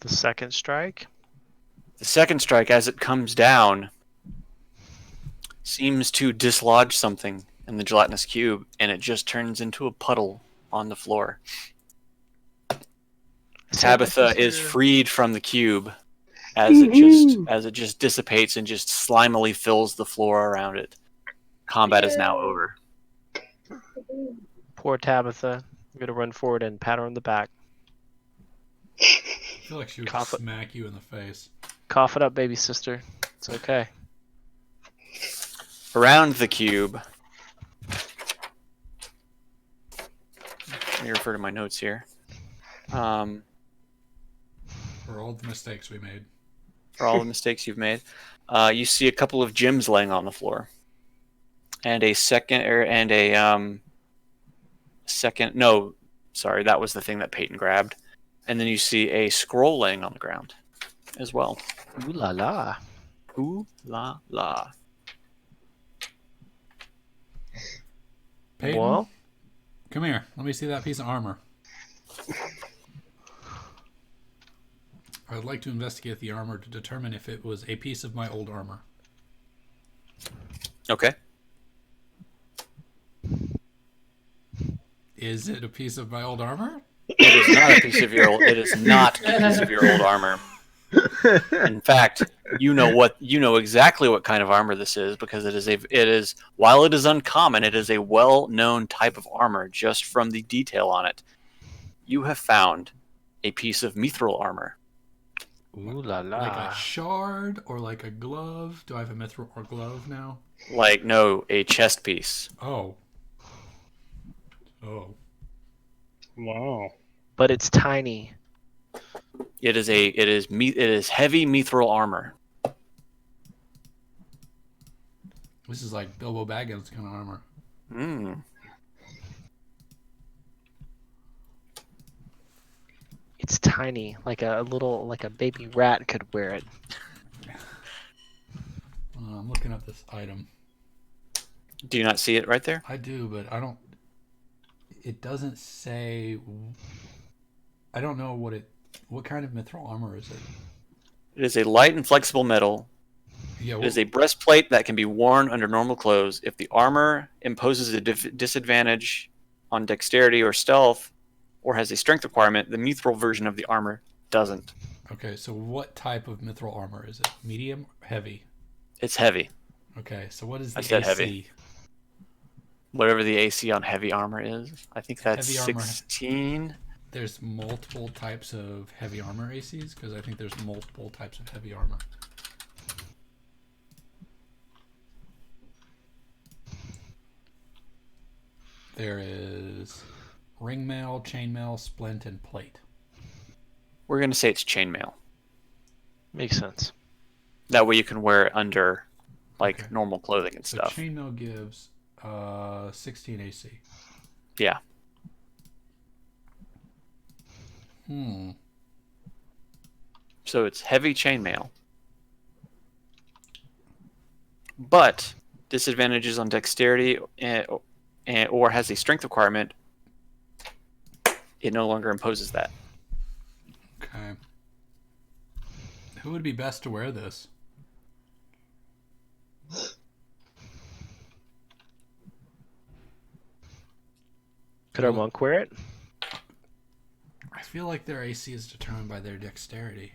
the second strike. The second strike, as it comes down, seems to dislodge something in the gelatinous cube, and it just turns into a puddle on the floor. Tabitha is freed from the cube as it just dissipates and just slimily fills the floor around it. Combat is now over. Poor Tabitha. I'm gonna run forward and pat her on the back. I feel like she would Cough it. smack you in the face. Cough it up, baby sister. It's okay. Around the cube. Let me refer to my notes here. For all the mistakes we made. For all the mistakes you've made. You see a couple of gems laying on the floor. And a no, sorry, that was the thing that Peyton grabbed. And then you see a scroll laying on the ground as well. Ooh la la. Ooh la la. Peyton, Well, come here. Let me see that piece of armor. I would like to investigate the armor to determine if it was a piece of my old armor. Okay. Is it a piece of my old armor? It is not a piece of your old. It is not a piece of your old armor. In fact, you know exactly what kind of armor this is because it is while it is uncommon, it is a well-known type of armor just from the detail on it. You have found a piece of mithril armor. ooh la la. Like a shard or like a glove? Do I have a mithril or glove now? Like no, a chest piece. Oh. Oh. Wow. But it's tiny. It is heavy mithril armor. This is like Bilbo Baggins kind of armor. Mm. It's tiny, like a baby rat could wear it. I'm looking up this item. Do you not see it right there? I do, but I don't. It doesn't say. I don't know what kind of mithril armor is it? It is a light and flexible metal. Yeah, It is a breastplate that can be worn under normal clothes. If the armor imposes a disadvantage on dexterity or stealth, or has a strength requirement, the mithril version of the armor doesn't. Okay, so what type of mithril armor is it? Medium or heavy? It's heavy. Okay, so what is the I said AC? heavy. Whatever the AC on heavy armor is. I think that's Heavy armor. 16. There's multiple types of heavy armor ACs because I think there's multiple types of heavy armor. There is ringmail, chainmail, splint, and plate. We're going to say it's chainmail. Makes sense. That way you can wear it under Okay. normal clothing and So stuff. chainmail gives 16 AC. Yeah. So it's heavy chainmail. But disadvantages on dexterity or has a strength requirement, it no longer imposes that. Okay. Who would be best to wear this? Could our monk wear it? I feel like their AC is determined by their dexterity.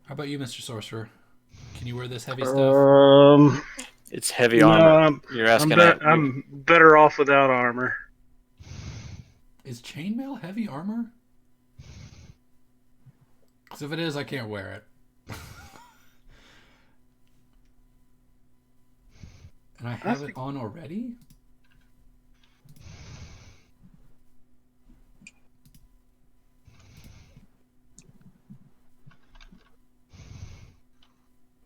How about you, Mr. Sorcerer? Can you wear this heavy stuff? It's heavy No, armor. You're asking I'm better off without armor. Is chainmail heavy armor? Because if it is, I can't wear it. And I have it on already?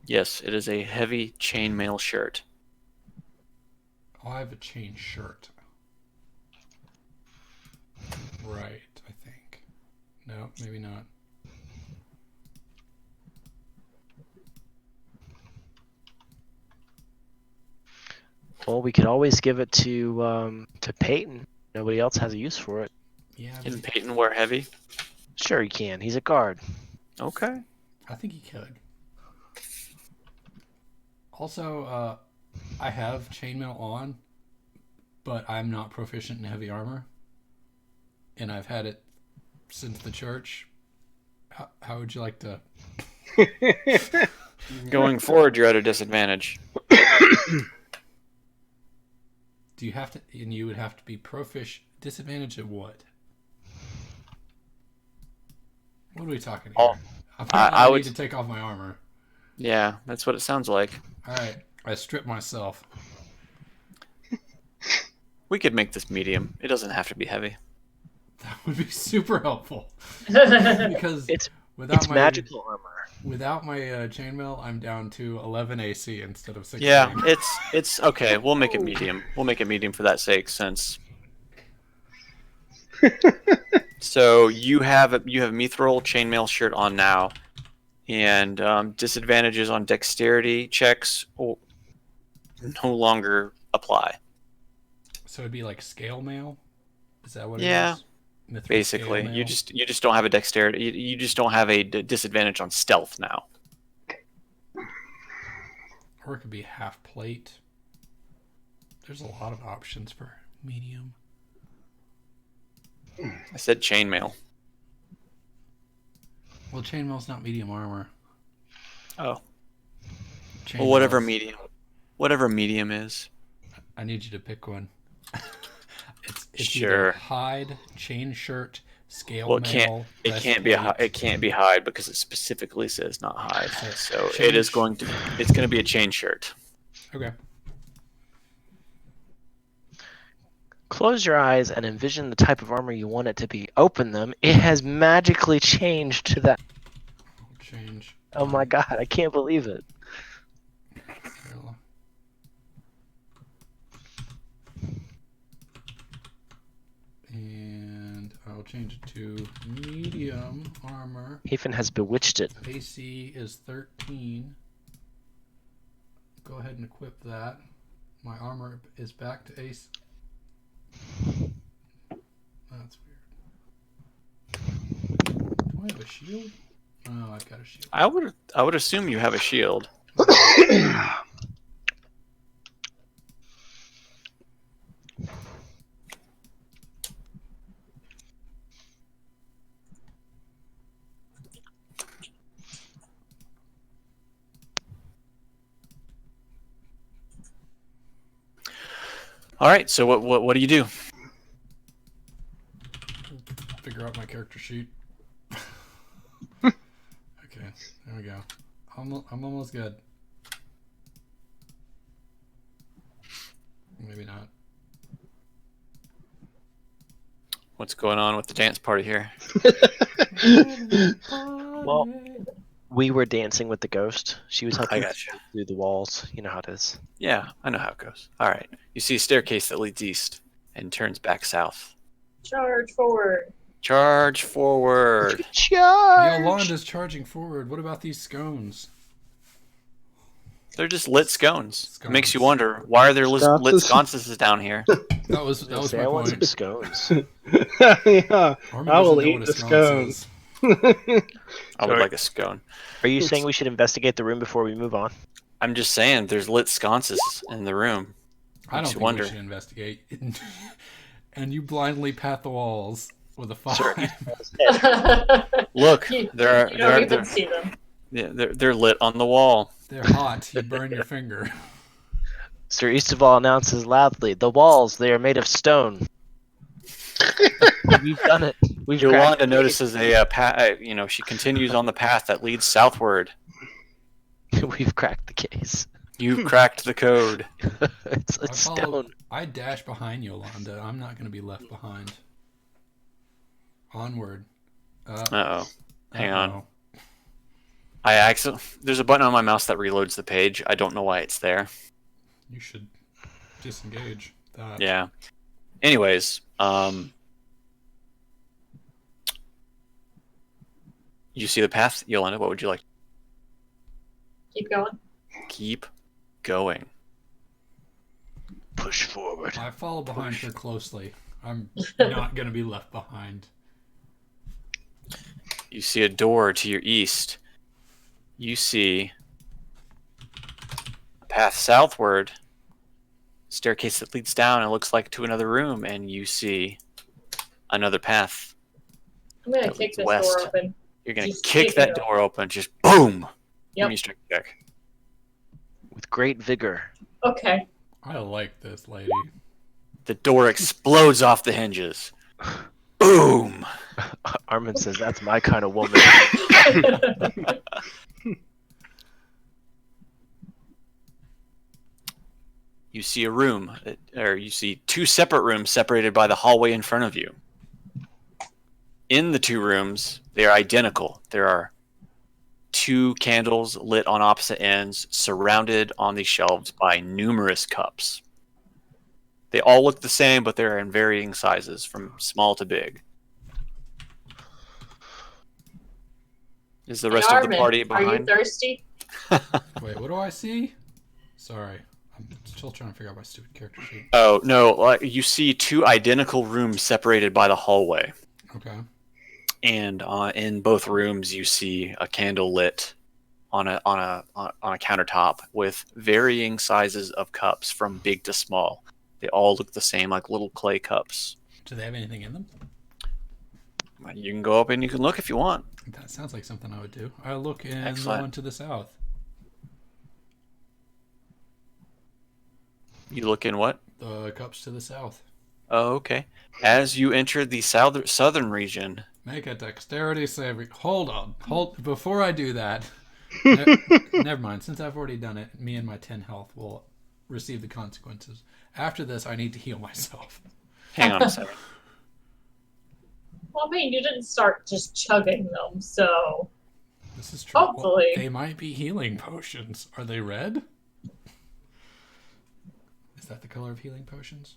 Yes, it is a heavy chainmail shirt. Oh, I have a chain shirt. Right, I think. No, maybe not. Well, we could always give it to Peyton. Nobody else has a use for it. Yeah, Can Peyton wear heavy? Sure, he can. He's a guard. Okay. I think he could. Also, I have chainmail on, but I'm not proficient in heavy armor. And I've had it since the church. How would you like to... Going forward, you're at a disadvantage. Do you have to... And you would have to be proficient... Disadvantage at what? What are we talking here? Oh, I would need to take off my armor. Yeah, that's what it sounds like. Alright, I strip myself. We could make this medium. It doesn't have to be heavy. That would be super helpful. Because It's without my magical armor. without my chainmail, I'm down to 11 AC instead of 16. Yeah, it's okay. We'll make it medium. We'll make it medium for that sake, since. So you have mithril chainmail shirt on now, and disadvantages on dexterity checks no longer apply. So it'd be like scale mail. Is that what it Yeah. is? Mithril Basically, scale you mail? just don't have a dexterity. You just don't have a disadvantage on stealth now. Or it could be half plate. There's a lot of options for medium. I said chainmail. Well, chainmail's not medium armor. Oh, Chainmail's, well, whatever medium is. I need you to pick one. it's Sure. either hide, chain shirt, scale Well, mail. it can't be breastplate. it can't be hide because it specifically says not hide. So Chain it's going to be a chain shirt. Okay. Close your eyes and envision the type of armor you want it to be. Open them. It has magically changed to that. I'll change. Oh my god, I can't believe it. And I'll change it to medium armor. Hafen has bewitched it. AC is 13. Go ahead and equip that. My armor is back to AC. That's weird. Do I have a shield? Oh, I've got a shield. I would assume you have a shield. All right. So what do you do? Figure out my character sheet. Okay, there we go. I'm almost good. Maybe not. What's going on with the dance party here? Well, we were dancing with the ghost. She was helping I us gotcha. through the walls. You know how it is. Yeah, I know how it goes. All right. You see a staircase that leads east and turns back south. Charge forward. Charge forward. Charge! Yolanda's charging forward. What about these scones? They're just lit scones. Scones. Makes you wonder, why are there lit Sconces? sconces down here? That was Say, my I want some point. scones. Yeah, Armin I will doesn't know eat what a the scone scones. is. I would like a scone. Are you saying we should investigate the room before we move on? I'm just saying, there's lit sconces in the room. I don't Makes you think wonder. we should investigate. And you blindly pat the walls with a 5. Look, you there don't are even see them. yeah, they're lit on the wall. They're hot. You burn your finger. Sir Easterval announces loudly, "The walls, they are made of stone." We've done it. We've cracked Yolanda the notices she continues on the path that leads southward. case. We've cracked the case. You've cracked the code. It's I follow- stone. I dash behind Yolanda. I'm not going to be left behind. Onward. Uh-oh. Hang on. Uh-oh. There's a button on my mouse that reloads the page. I don't know why it's there. You should disengage that. Yeah. Anyways, you see the path, Yolanda? What would you like? Keep going. Keep going. Push forward. I follow behind her closely. I'm not going to be left behind. You see a door to your east. You see a path southward, staircase that leads down, it looks like to another room, and you see another path. I'm gonna That kick leads this west. door open. You're going to Just kick kick that it door open, just boom! Give Yep. me a strength check. With great vigor. Okay. I like this lady. The door explodes off the hinges. Boom! Armin says, "That's my kind of woman." You see a room, or you see two separate rooms separated by the hallway in front of you. In the two rooms, they are identical. There are two candles lit on opposite ends, surrounded on these shelves by numerous cups. They all look the same, but they're in varying sizes, from small to big. Is the rest Hey, of the Armin, party Are you behind? thirsty? Wait, what do I see? Sorry. I'm still trying to figure out my stupid character sheet. Oh, no. You see two identical rooms separated by the hallway. Okay. And in both rooms, you see a candle lit on a countertop with varying sizes of cups from big to small. They all look the same, like little clay cups. Do they have anything in them? You can go up and you can look if you want. That sounds like something I would do. I look in Excellent. the one to the south. You look in what? The cups to the south. Oh, okay. As you enter the southern region, Make a dexterity saving. Hold on. Before I do that. Never mind. Since I've already done it, me and my 10 health will receive the consequences. After this, I need to heal myself. Hang on a second. Well, I mean, you didn't start just chugging them, so This is true. Hopefully. Well, they might be healing potions. Are they red? Is that the color of healing potions?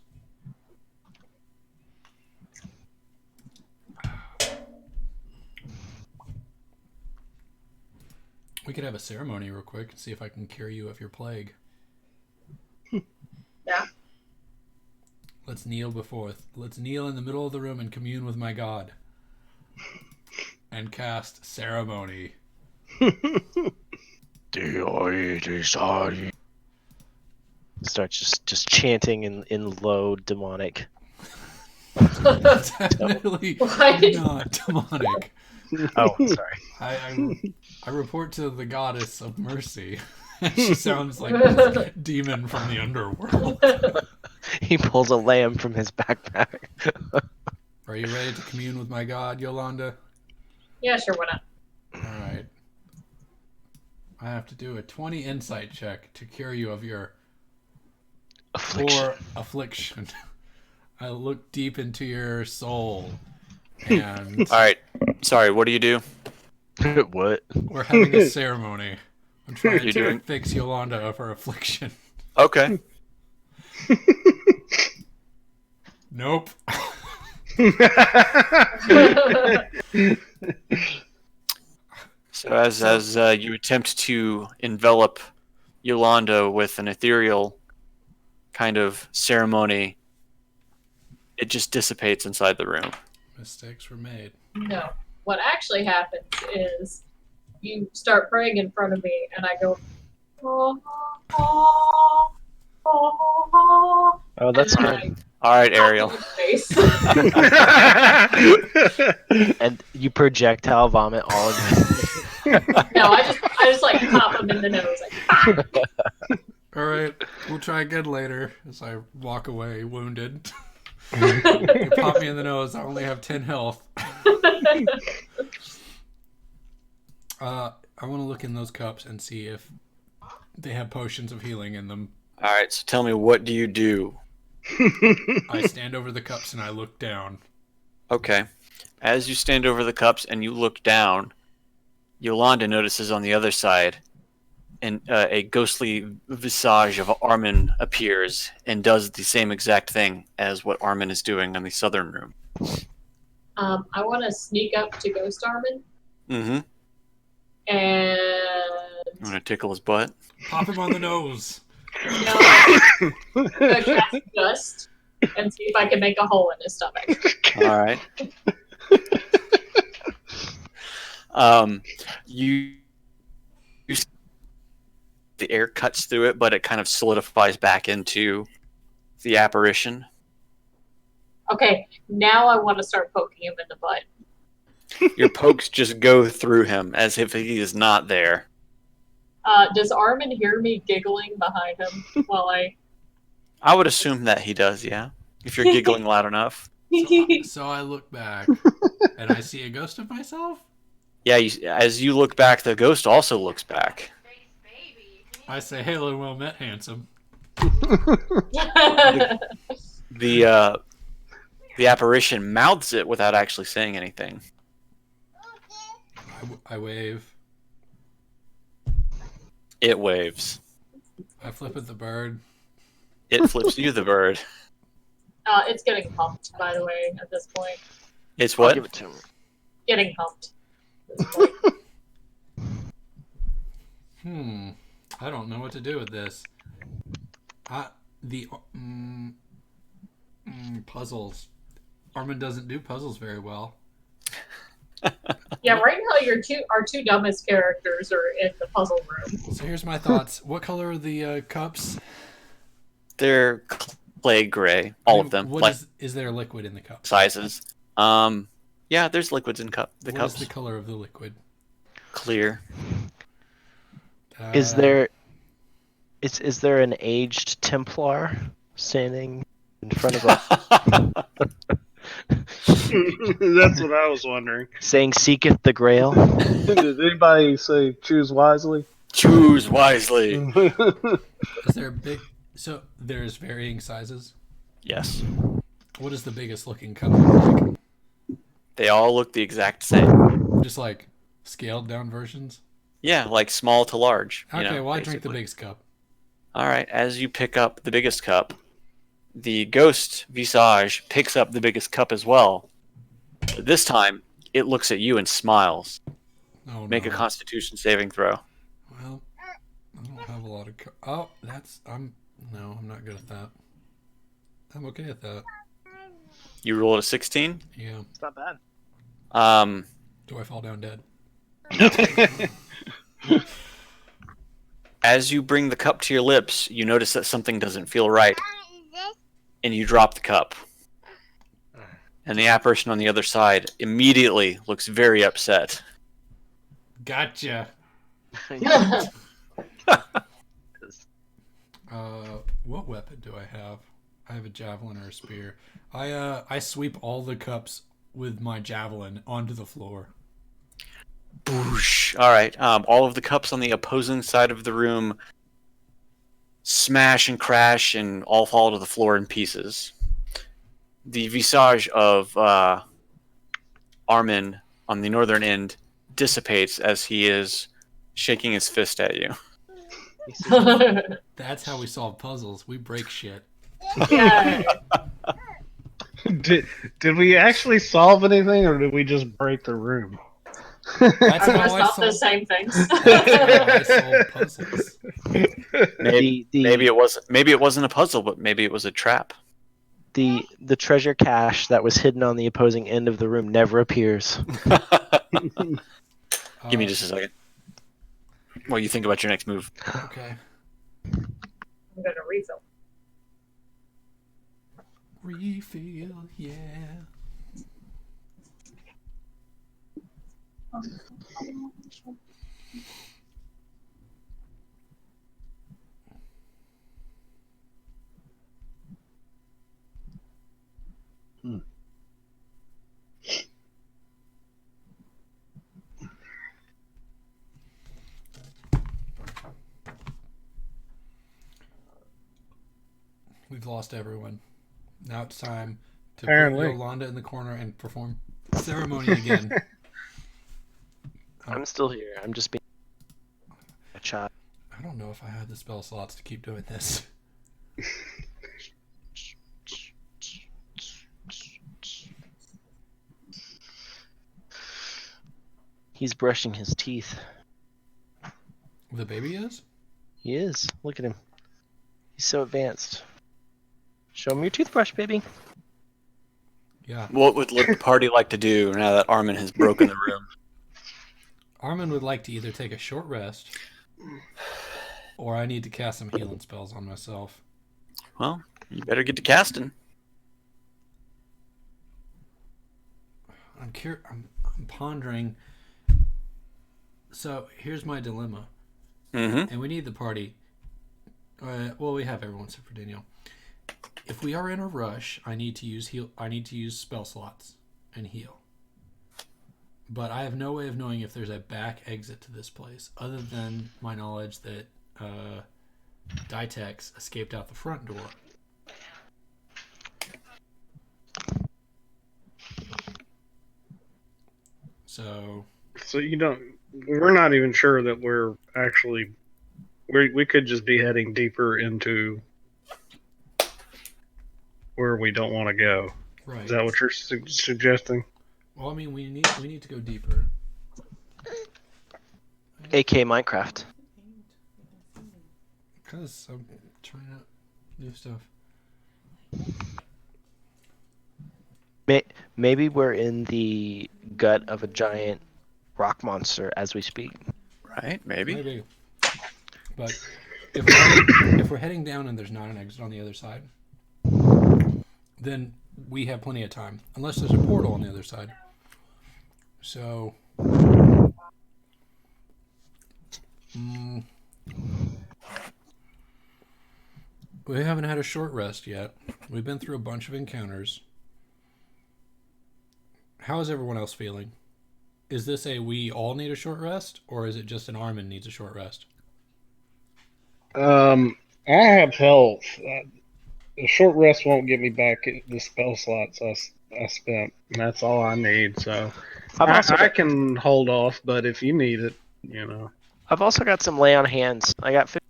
We could have a ceremony real quick and see if I can cure you of your plague. yeah. Let's kneel in the middle of the room and commune with my God. And cast ceremony. Start just chanting in low demonic. Definitely Why? not demonic. Oh, sorry. I report to the goddess of mercy. She sounds like this demon from the underworld. He pulls a lamb from his backpack. Are you ready to commune with my God, Yolanda? Yeah, sure, why not? Alright. I have to do a 20 insight check to cure you of your affliction. I look deep into your soul. And Alright. Sorry, what do you do? What? we're having a ceremony. I'm trying You're to doing- fix Yolanda of her affliction. Okay. Nope. So as you attempt to envelop Yolanda with an ethereal kind of ceremony, it just dissipates inside the room. Mistakes were made. No. What actually happens is you start praying in front of me, and I go, oh, oh, oh, oh, Oh, that's and good. then All right, I Ariel. pop in his face. And you projectile vomit all of it. No, I just like pop him in the nose, like, ah! Alright, we'll try again later as I walk away wounded. You pop me in the nose, I only have 10 health. I want to look in those cups and see if they have potions of healing in them. All right, so tell me, what do you do? I stand over the cups and I look down. Okay. As you stand over the cups and you look down, Yolanda notices on the other side and a ghostly visage of Armin appears and does the same exact thing as what Armin is doing in the southern room. I want to sneak up to Ghost Armin Mm-hmm. and I'm going to tickle his butt. Pop him on the nose. cast dust and see if I can make a hole in his stomach. All right. You the air cuts through it, but it kind of solidifies back into the apparition. Okay, now I want to start poking him in the butt. Your pokes just go through him as if he is not there. Does Armin hear me giggling behind him while I would assume that he does, yeah. If you're giggling loud enough. So I look back and I see a ghost of myself. Yeah, as you look back, the ghost also looks back. I say, "Hello, well met, handsome." The apparition mouths it without actually saying anything. I wave. It waves. I flip at the bird. It flips you the bird. It's getting humped, by the way, at this point. It's I'll what? give it to him. Getting humped. At this point. I don't know what to do with this. Puzzles. Armin doesn't do puzzles very well. Yeah, right now our two dumbest characters are in the puzzle room. So here's my thoughts. What color are the cups? They're clay gray, all of them, What like is there liquid in the cups? sizes. Yeah, there's liquids in the What cups. is the color of the liquid? Clear. Is there an aged Templar standing in front of us That's what I was wondering. saying "Seeketh the Grail"? Did anybody say choose wisely? Choose wisely. Is there big? So there's varying sizes. Yes. What does the biggest looking cup look like? They all look the exact same. Just like scaled down versions? Yeah, like small to large. Okay, well, I drink the basically. biggest cup. All right, as you pick up the biggest cup, the ghost visage picks up the biggest cup as well. But this time, it looks at you and smiles. Oh, Make a no. Constitution saving throw. Well, I don't have a lot of... Oh, that's... No, I'm not good at that. I'm okay at that. You roll a 16. Yeah. It's not bad. Do I fall down dead? As you bring the cup to your lips, you notice that something doesn't feel right, and you drop the cup. And the apparition on the other side immediately looks very upset. Gotcha. What weapon do I have? I have a javelin or a spear. I sweep all the cups with my javelin onto the floor. Boosh. All right. All of the cups on the opposing side of the room smash and crash and all fall to the floor in pieces. The visage of Armin on the northern end dissipates as he is shaking his fist at you. That's how we solve puzzles. We break shit. Yeah. Did we actually solve anything, or did we just break the room? That's Are how those I not the solve. same things? That's how I solve puzzles. Maybe it wasn't a puzzle, but maybe it was a trap. The treasure cache that was hidden on the opposing end of the room never appears. Give me just a second. While you think about your next move. Okay. I'm gonna refill. Refill, yeah. We've lost everyone. Now it's time to Apparently. put Yolanda in the corner and perform ceremony again. I'm still here. I'm just being a child. I don't know if I have the spell slots to keep doing this. He's brushing his teeth. The baby is? He is. Look at him. He's so advanced. Show him your toothbrush, baby. Yeah. What would the party like to do now that Armin has broken the room? Armin would like to either take a short rest, or I need to cast some healing spells on myself. Well, you better get to casting. I'm pondering. So here's my dilemma, Mm-hmm. and we need the party. Well, we have everyone except for Danielle. If we are in a rush, I need to use heal. I need to use spell slots and heal. But I have no way of knowing if there's a back exit to this place, other than my knowledge that Ditex escaped out the front door. So you don't. We're not even sure that we're actually. We could just be heading deeper into where we don't want to go. right. Is that what you're suggesting? Well, I mean, we need to go deeper. AK Minecraft. Because I'm trying out new stuff. Maybe we're in the gut of a giant rock monster as we speak. Right? Maybe. Maybe. But if we're heading down and there's not an exit on the other side, then we have plenty of time. Unless there's a portal on the other side. So... we haven't had a short rest yet. We've been through a bunch of encounters. How is everyone else feeling? Is this a we all need a short rest, or is it just an Armin needs a short rest? I have health. The short rest won't get me back the spell slots I spent. That's all I need. So I can hold off, but if you need it, I've also got some lay on hands. I got 50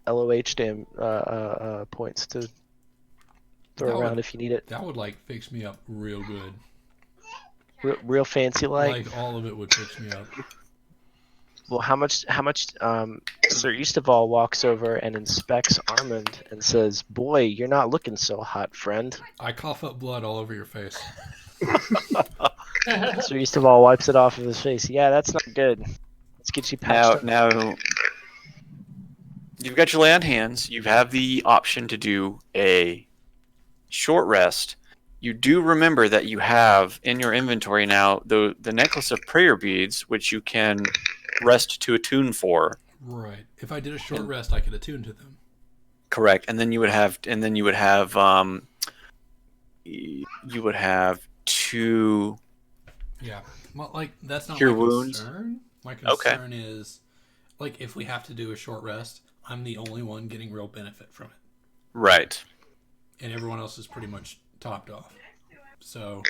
LOH points to throw around if you need it. That would like fix me up real good. Real fancy Like all of it would fix me up. Well, how much Sir Eastaval walks over and inspects Armand and says, "Boy, you're not looking so hot, friend." I cough up blood all over your face. Sir Eastaval wipes it off of his face. Yeah, that's not good. Let's get you patched up. Now, you've got your lay on hands. You have the option to do a short rest. You do remember that you have in your inventory now the necklace of prayer beads, which you can rest to attune for. Right. If I did a short rest, I could attune to them. Correct. And then you would have two. Yeah. Well, like that's not cure my wounds. concern. My concern is, like, if we have to do a short rest, I'm the only one getting real benefit from it. Right. And everyone else is pretty much topped off. So.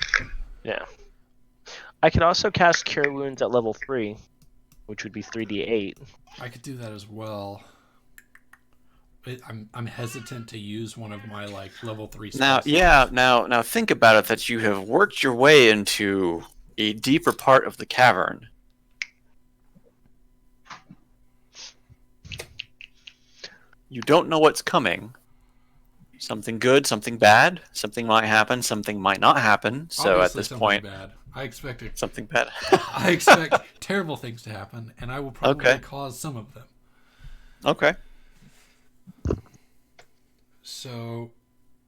Yeah. I could also cast Cure Wounds at level 3, which would be 3d8. I could do that as well. I'm hesitant to use one of my like level 3 spells. Now think about it that you have worked your way into a deeper part of the cavern. You don't know what's coming. Something good, something bad, something might happen, something might not happen. So Obviously at this point, bad. I expected something bad. I expect terrible things to happen, and I will probably cause some of them. Okay. So,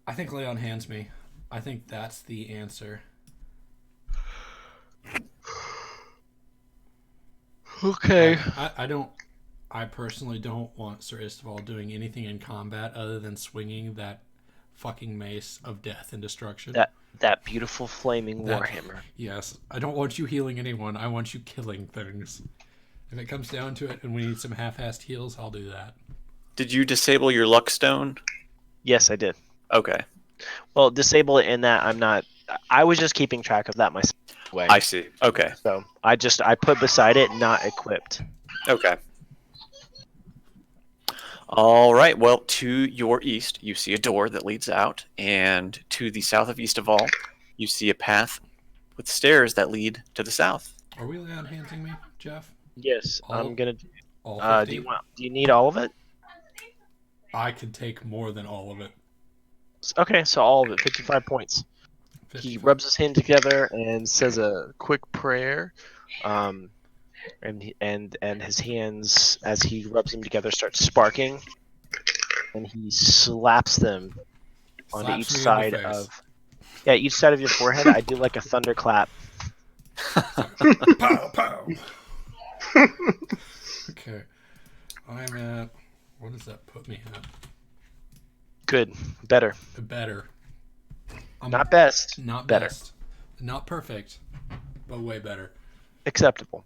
I think lay on hands me. I think that's the answer. Okay. I personally don't want Sir Isteval doing anything in combat other than swinging that fucking mace of death and destruction. That beautiful flaming warhammer. Yes. I don't want you healing anyone. I want you killing things. If it comes down to it and we need some half-assed heals, I'll do that. Did you disable your luck stone? Yes, I did. Okay. Well, disable it in that I was just keeping track of that myself. I see. Okay. So I put beside it not equipped. Okay. All right. Well, to your east, you see a door that leads out, and to the south of Eastaval, you see a path with stairs that lead to the south. Are we lay on handsing me, Jeff? Yes, I'm gonna. All 50? Do you need all of it? I can take more than all of it. Okay, so all of it, 55 points. 55. He rubs his hand together and says a quick prayer, and his hands, as he rubs them together, start sparking, and he slaps them onto each side of each side of your forehead. I do like a thunderclap. Pow pow. Okay, I'm at. What does that put me at? Good, better. Better. Not best. Not better. Best. Not perfect, but way better. Acceptable.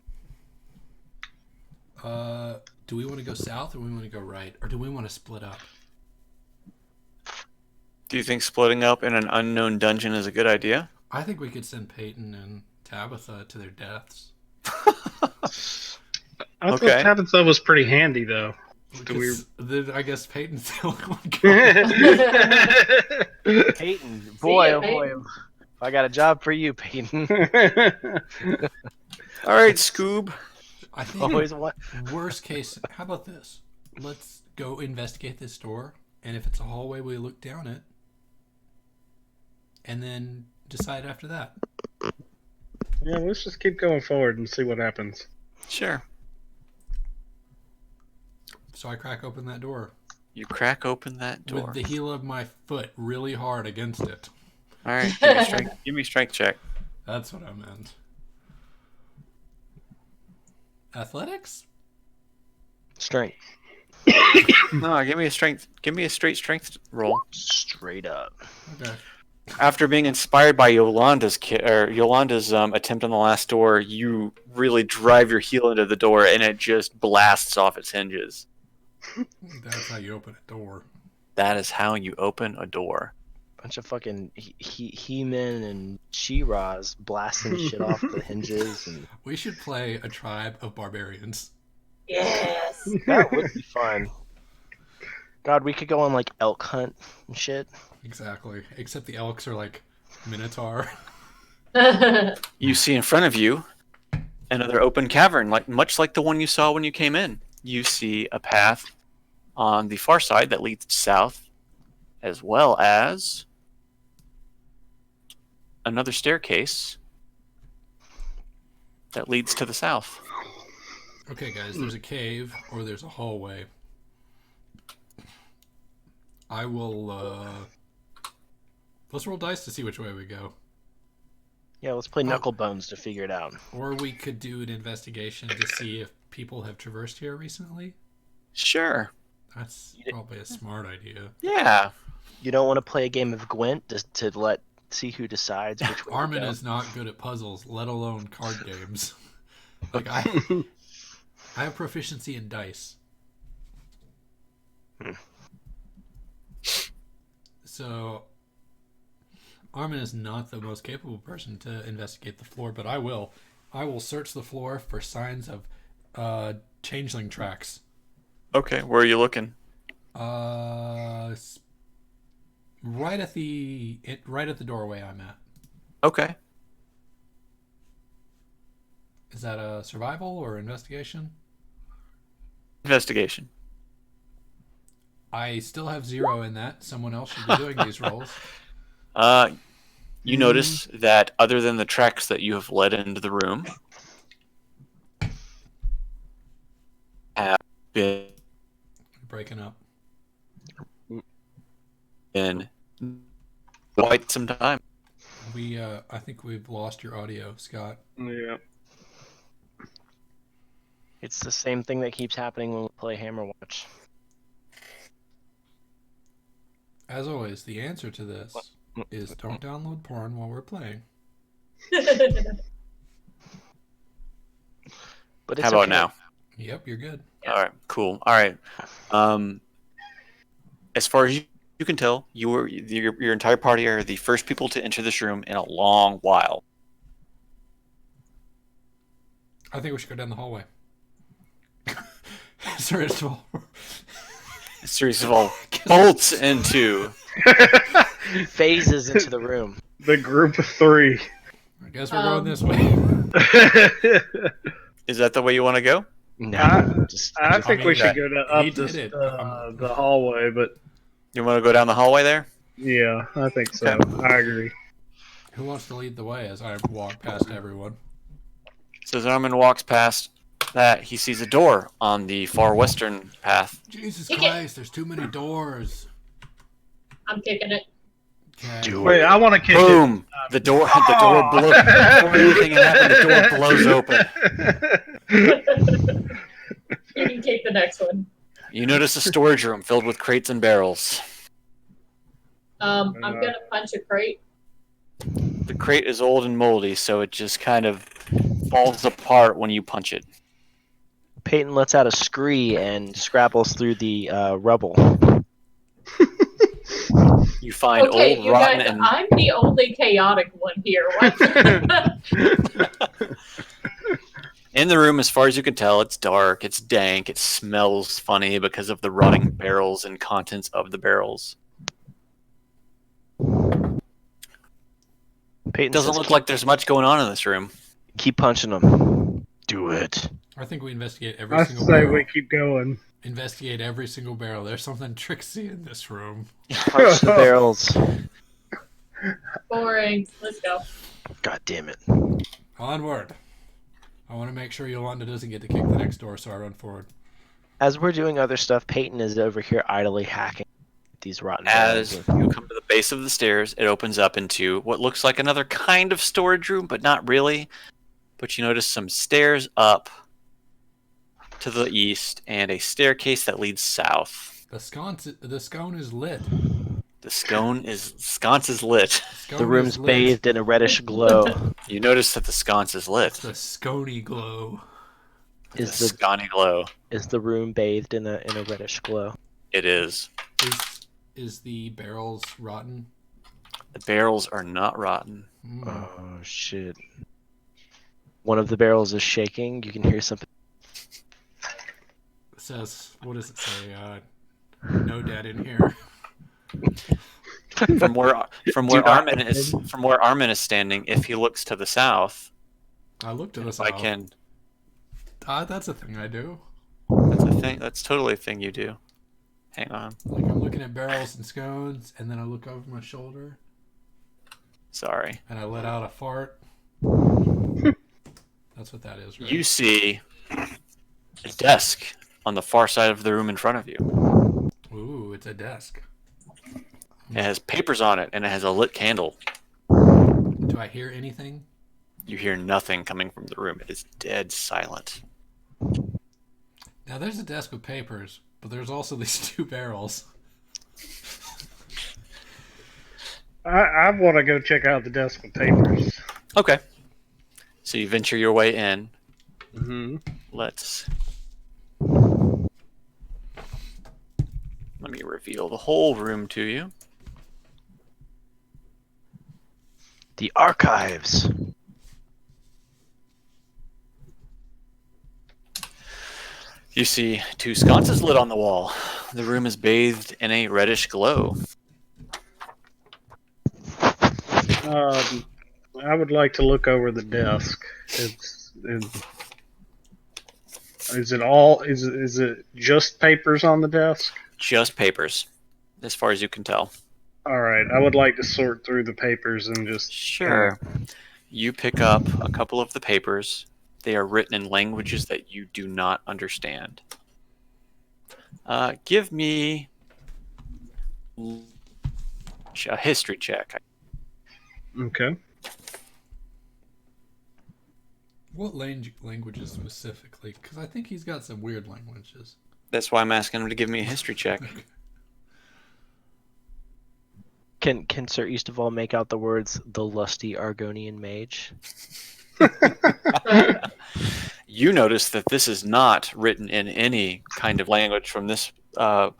Do we want to go south or we want to go right, or do we want to split up? Do you think splitting up in an unknown dungeon is a good idea? I think we could send Peyton and Tabitha to their deaths. I thought Tabitha was pretty handy, though. Then I guess Peyton's the only one going. Peyton, boy, oh boy. I got a job for you, Peyton. All right, Scoob. I think always what? Worst case, how about this? Let's go investigate this door, and if it's a hallway, we look down it, and then decide after that. Yeah, let's just keep going forward and see what happens. Sure. So I crack open that door. You crack open that door. With the heel of my foot really hard against it. All right, give me a strength check. That's what I meant. Athletics? Strength. No, give me a straight strength roll. Straight up. Okay. After being inspired by Yolanda's attempt on the last door, you really drive your heel into the door, and it just blasts off its hinges. That's how you open a door. That is how you open a door. Bunch of fucking He-Men and She-Ras blasting shit off the hinges, and We should play a tribe of barbarians. Yes. that would be fun. God, we could go on like elk hunt and shit. Exactly. Except the elks are like Minotaur. You see in front of you another open cavern, much like the one you saw when you came in. You see a path on the far side that leads south, as well as another staircase that leads to the south. Okay, guys, there's a cave or there's a hallway. I will, let's roll dice to see which way we go. Yeah, let's play Knuckle Bones to figure it out. Or we could do an investigation to see if people have traversed here recently. Sure. That's probably a smart idea. Yeah. You don't want to play a game of Gwent just to see who decides which way Armin to go. is not good at puzzles, let alone card games. Like I have proficiency in dice. So Armin is not the most capable person to investigate the floor, but I will. I will search the floor for signs of changeling tracks. Okay, where are you looking? Right at the doorway I'm at. Okay. Is that a survival or investigation? Investigation. I still have 0 in that. Someone else should be doing these rolls. You notice that other than the tracks that you have led into the room, have been Breaking up. in quite some time. I think we've lost your audio, Scott. Yeah. It's the same thing that keeps happening when we play Hammerwatch. As always, the answer to this is don't download porn while we're playing. But it's How about okay. now? Yep, you're good. All right, cool. All right. As far as you can tell, your entire party are the first people to enter this room in a long while. I think we should go down the hallway. Series of all bolts into. Phases into the room. The group of 3. I guess we're going this way. Is that the way you want to go? No, I think we should go up he did it. the hallway, but You want to go down the hallway there? yeah, I think so. Okay. I agree. Who wants to lead the way as I walk past everyone? So as Armin walks past that, he sees a door on the far western path. Jesus Kick it. Christ, there's too many doors. I'm kicking it. Okay. Wait, I want to kick Boom! The door blows. Before anything can happen, the door blows open. You can take the next one. You notice a storage room filled with crates and barrels. I'm gonna punch a crate. The crate is old and moldy, so it just kind of falls apart when you punch it. Peyton lets out a scree and scrapples through the rubble. You find Okay, old, you rotten, guys, and I'm the only chaotic one here. What? in the room, as far as you can tell, it's dark, it's dank, it smells funny because of the rotting barrels and contents of the barrels. Peyton Doesn't says, look like there's much going on in this room. keep punching them. Do it. I think we investigate every I single say barrel. we keep going. Investigate every single barrel. There's something tricksy in this room. Punch the barrels. Boring. Let's go. God damn it. Onward. I want to make sure Yolanda doesn't get to kick the next door, so I run forward. As we're doing other stuff, Peyton is over here idly hacking these rotten As barrels. you come to the base of the stairs, it opens up into what looks like another kind of storage room, but not really. But you notice some stairs up to the east and a staircase that leads south. The scone is lit. The sconce is lit. Scone The room's is lit. bathed in a reddish glow. You notice that the sconce is lit. It's the scony glow. Is The scony glow. the room bathed in a reddish glow? It is. Is the barrels rotten? The barrels are not rotten. Oh shit! One of the barrels is shaking. You can hear something. It says, what does it say? No dead in here. From where Do not Armin is standing, if he looks to the south, I looked to the if south. I can. That's a thing I do. That's a thing. That's totally a thing you do. Hang on. Like I'm looking at barrels and scones, and then I look over my shoulder, Sorry. and I let out a fart. That's what that is, right? You see a desk on the far side of the room in front of you. Ooh, it's a desk. It has papers on it, and it has a lit candle. Do I hear anything? You hear nothing coming from the room. It is dead silent. Now there's a desk with papers, but there's also these 2 barrels. I want to go check out the desk with papers. Okay. So you venture your way in. Mm-hmm. Let me reveal the whole room to you. the archives. You see 2 sconces lit on the wall. The room is bathed in a reddish glow. I would like to look over the desk. Is it just papers on the desk? Just papers, as far as you can tell. All right, I would like to sort through the papers and just. Sure. You pick up a couple of the papers. They are written in languages that you do not understand. Give me a history check. Okay. What languages specifically? Because I think he's got some weird languages. That's why I'm asking him to give me a history check. Can Sir Eastaval make out the words "the lusty Argonian mage"? You notice that this is not written in any kind of language from this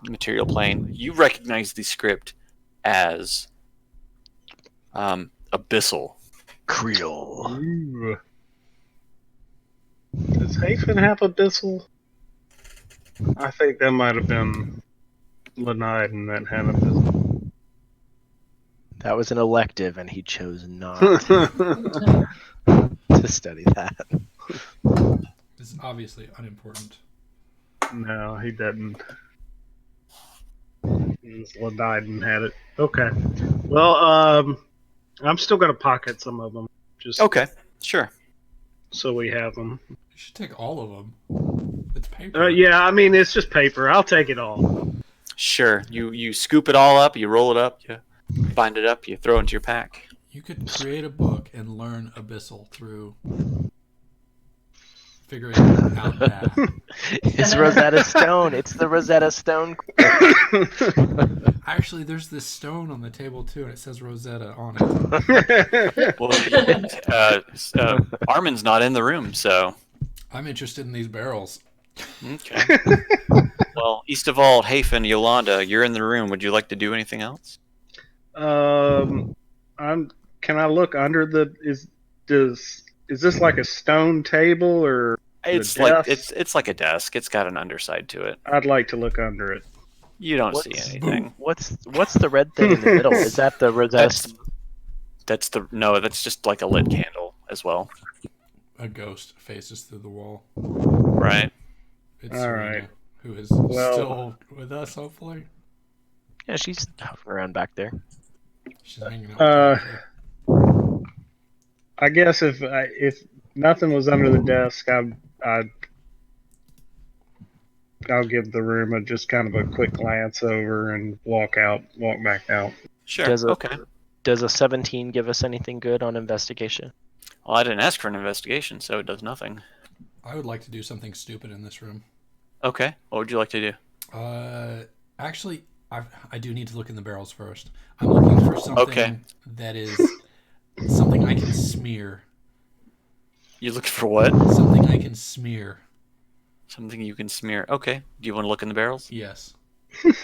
material plane. You recognize the script as abyssal. Creole. Ooh. Does Hafen have abyssal? I think that might have been Lenaiden that had abyssal. That was an elective, and he chose not to study that. This is obviously unimportant. No, he didn't. Lenaiden had it. Okay. Well, I'm still gonna pocket some of them. Just Okay, sure. so we have them. You should take all of them. It's paper. Yeah, I mean it's just paper. I'll take it all. Sure. You scoop it all up, you roll it up, you bind it up, you throw it into your pack. You could create a book and learn abyssal through figuring out that. It's Rosetta Stone. It's the Rosetta Stone. Actually, there's this stone on the table too, and it says Rosetta on it. Well, Armin's not in the room, so. I'm interested in these barrels. Okay. Well, Eastaval, Hafen, Yolanda, you're in the room. Would you like to do anything else? Can I look under the is this like a stone table or It's the like desk? it's like a desk. It's got an underside to it. I'd like to look under it. You don't see What's- anything. What's the red thing in the middle? Is that the Rosetta? That's that's just like a lit candle as well. A ghost faces through the wall. Right. It's All Serena, right. who is Well- still with us, hopefully. Yeah, she's hovering around back there. She's hanging out. Uh, I guess if nothing was under the desk, I'll give the room just kind of a quick glance over and walk back out. Sure. Does a- Okay. Does a 17 give us anything good on investigation? Well, I didn't ask for an investigation, so it does nothing. I would like to do something stupid in this room. Okay. What would you like to do? Actually, I do need to look in the barrels first. I'm looking for something that is something I can smear. You looking for what? Something I can smear. Something you can smear. Okay. Do you want to look in the barrels? Yes.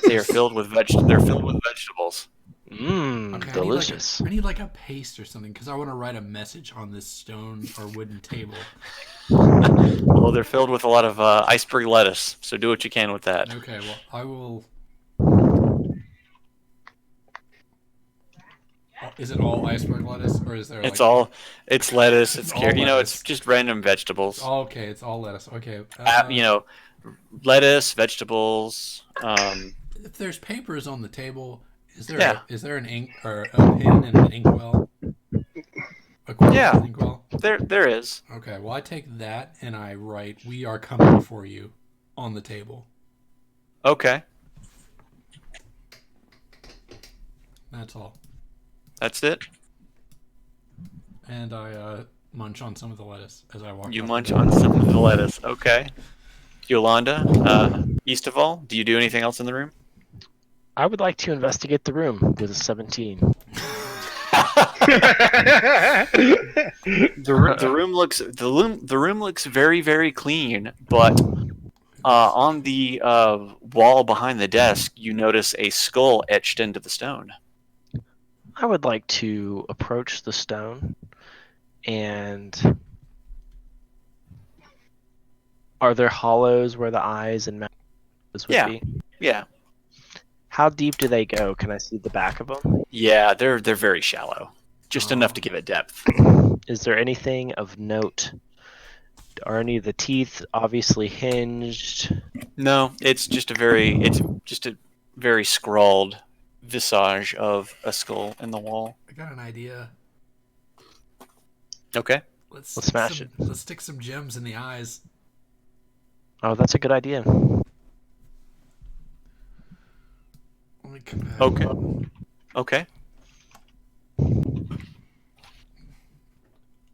They are filled with They're filled with vegetables. Mmm, Okay, delicious. I need like a paste or something because I want to write a message on this stone or wooden table. Well, they're filled with a lot of iceberg lettuce. So do what you can with that. Okay, well, I will. Is it all iceberg lettuce, or is there It's like? all. It's lettuce. It's It's all carrot. You know, lettuce. it's just random vegetables. Oh, okay, it's all lettuce. Okay. You know, lettuce, vegetables. If there's papers on the table, Yeah. is there an ink or a pen and an inkwell? A quill Yeah. and an inkwell? There is. Okay, well I take that and I write "We are coming for you" on the table. Okay. That's all. That's it. And I munch on some of the lettuce as I walk. You out munch the door. on some of the lettuce. Okay. Yolanda, east of all, do you do anything else in the room? I would like to investigate the room with a 17. The room looks very, very clean, but on the wall behind the desk, you notice a skull etched into the stone. I would like to approach the stone and are there hollows where the eyes and mouth would Yeah. be? Yeah, How deep do they go? Can I see the back of them? yeah, they're very shallow, just enough to give it depth. Is there anything of note? Are any of the teeth obviously hinged? No, it's just a very scrawled visage of a skull in the wall. I got an idea. Okay. Let's smash it. Let's stick some gems in the eyes. Oh, that's a good idea. Let me come back. Okay. Okay.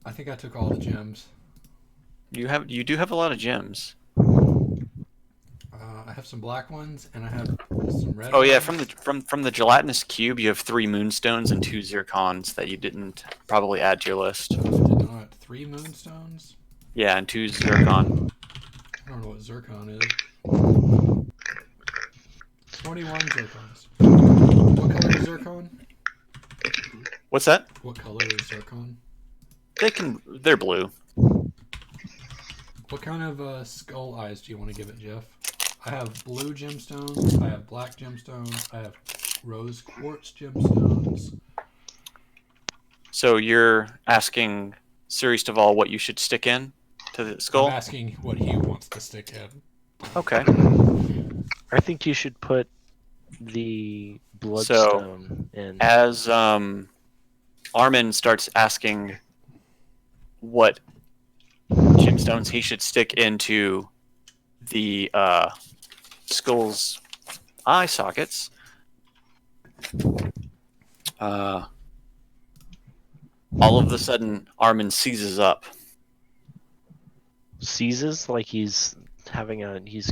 I think I took all the gems. You do have a lot of gems. I have some black ones and I have some red. Oh yeah, ones. from the gelatinous cube, you have 3 moonstones and 2 zircons that you didn't probably add to your list. I did not. 3 moonstones. Yeah, and 2 zircon. I don't know what zircon is. 21 zircons. What color is zircon? What's that? What color is zircon? They're blue. What kind of skull eyes do you want to give it, Jeff? I have blue gemstones. I have black gemstones. I have rose quartz gemstones. So you're asking Sirius Duval what you should stick in to the skull? I'm asking what he wants to stick in. Okay. I think you should put the bloodstone in. As Armin starts asking what gemstones he should stick into the skull's eye sockets, all of a sudden Armin seizes up. Seizes like he's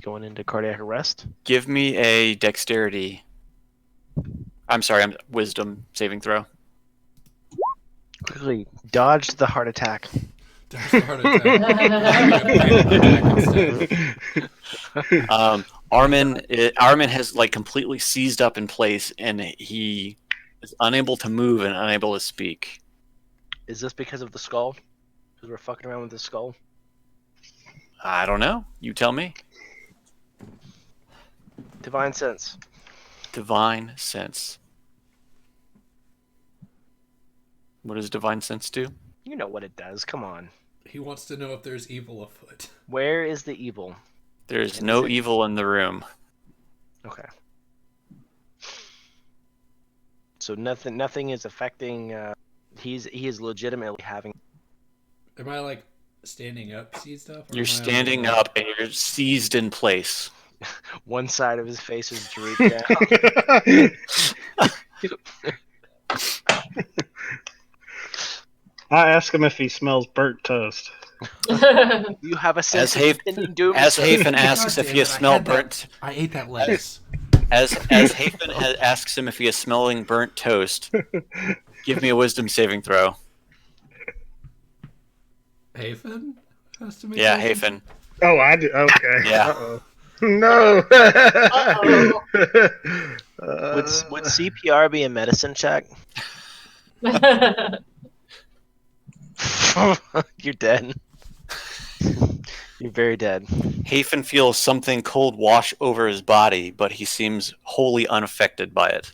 going into cardiac arrest. Give me a dexterity. Wisdom saving throw. Quickly dodge the heart attack. That's the heart attack. Armin has like completely seized up in place, and he is unable to move and unable to speak. Is this because of the skull? Because we're fucking around with the skull? I don't know. You tell me. Divine sense. Divine sense. What does divine sense do? You know what it does. Come on. He wants to know if there's evil afoot. Where is the evil? There's no evil in the room. Okay. So nothing is affecting. He is legitimately having. Am I like standing up, seized up? You're standing up and you're seized in place. One side of his face is drooped down. I ask him if he smells burnt toast. You have a sense of As impending doom. Hafen asks if he has smelled burnt. I ate that lettuce. As Hafen asks him if he is smelling burnt toast. Give me a wisdom saving throw. Hafen has to make. Yeah, wisdom? Hafen. Oh, I do. Okay. Yeah. Uh-oh. No. Uh-oh. Would CPR be a medicine check? You're dead. You're very dead. Hafen feels something cold wash over his body, but he seems wholly unaffected by it.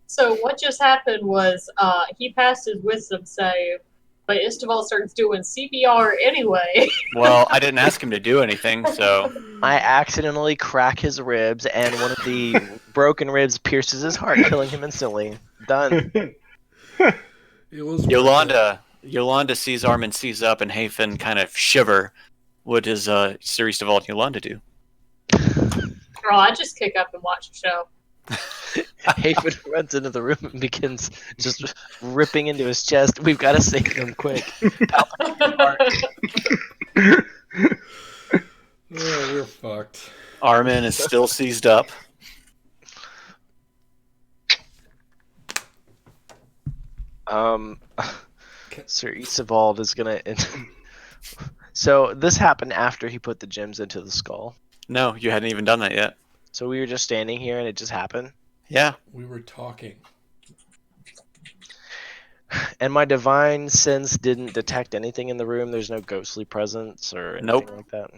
So what just happened was he passed his wisdom save, but Isteval starts doing CPR anyway. Well, I didn't ask him to do anything, so I accidentally crack his ribs, and one of the broken ribs pierces his heart, killing him instantly. Done. It was Yolanda sees Armin seize up and Hafen kind of shiver. What does Sir Easterval and Yolanda do? Girl, I just kick up and watch the show. Haven runs into the room and begins just ripping into his chest. We've got to save him quick. Oh, we're fucked. Armin is still seized up. Sir Eastavold is gonna. So this happened after he put the gems into the skull. No, you hadn't even done that yet. So we were just standing here and it just happened. Yeah. We were talking. And my divine sense didn't detect anything in the room. There's no ghostly presence or anything Nope. like that.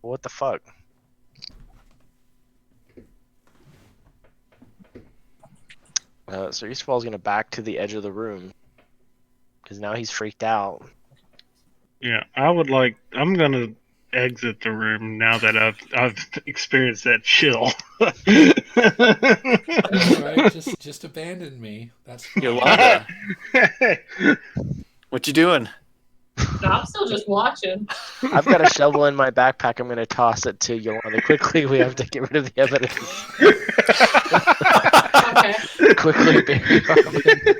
What the fuck? So Eastfall's gonna back to the edge of the room because now he's freaked out. Yeah, I'm gonna exit the room now that I've experienced that chill. All right, just abandon me. That's fine. Yolanda, what you doing? No, I'm still just watching. I've got a shovel in my backpack. I'm gonna toss it to Yolanda quickly. We have to get rid of the evidence. Okay. Quickly, baby.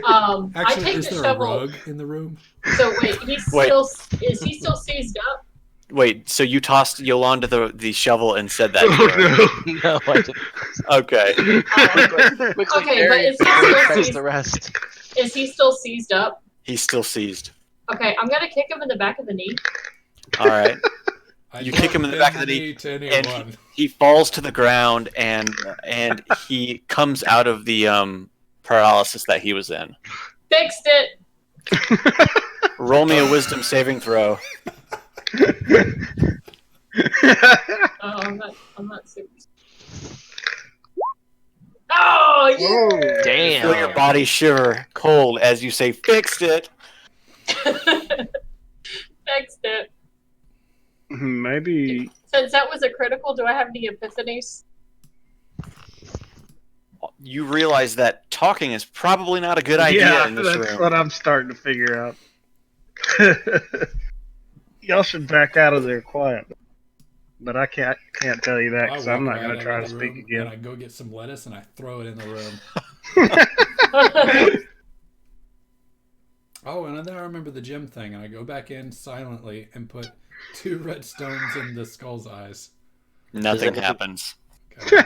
I Actually, take is the there shovel. a rug in the room? So wait, is he still seized up? Wait, so you tossed Yolanda the shovel and said that to her? No, I didn't. Okay. Quickly, Okay, Barry, but is he Barry still cuts seized? the rest. Is he still seized up? He's still seized. Okay, I'm gonna kick him in the back of the knee. All right. I You don't kick him in the back of the bend knee, to and anyone. he falls to the ground, and he comes out of the paralysis that he was in. Fixed it. Roll me a wisdom saving throw. I'm not super. Oh, yeah. Feel Damn. your body shiver cold as you say, "Fixed it." Fixed it. Maybe. Since that was a critical, do I have any epiphanies? You realize that talking is probably not a good idea Yeah, in this that's room. what I'm starting to figure out. Y'all should back out of there quietly. But I can't tell you that I because walk I'm not right going to out try of to the speak room, again. And I go get some lettuce and I throw it in the room. Oh, and then I remember the gem thing, and I go back in silently and put 2 red stones in the skull's eyes. Nothing anything- happens. Okay.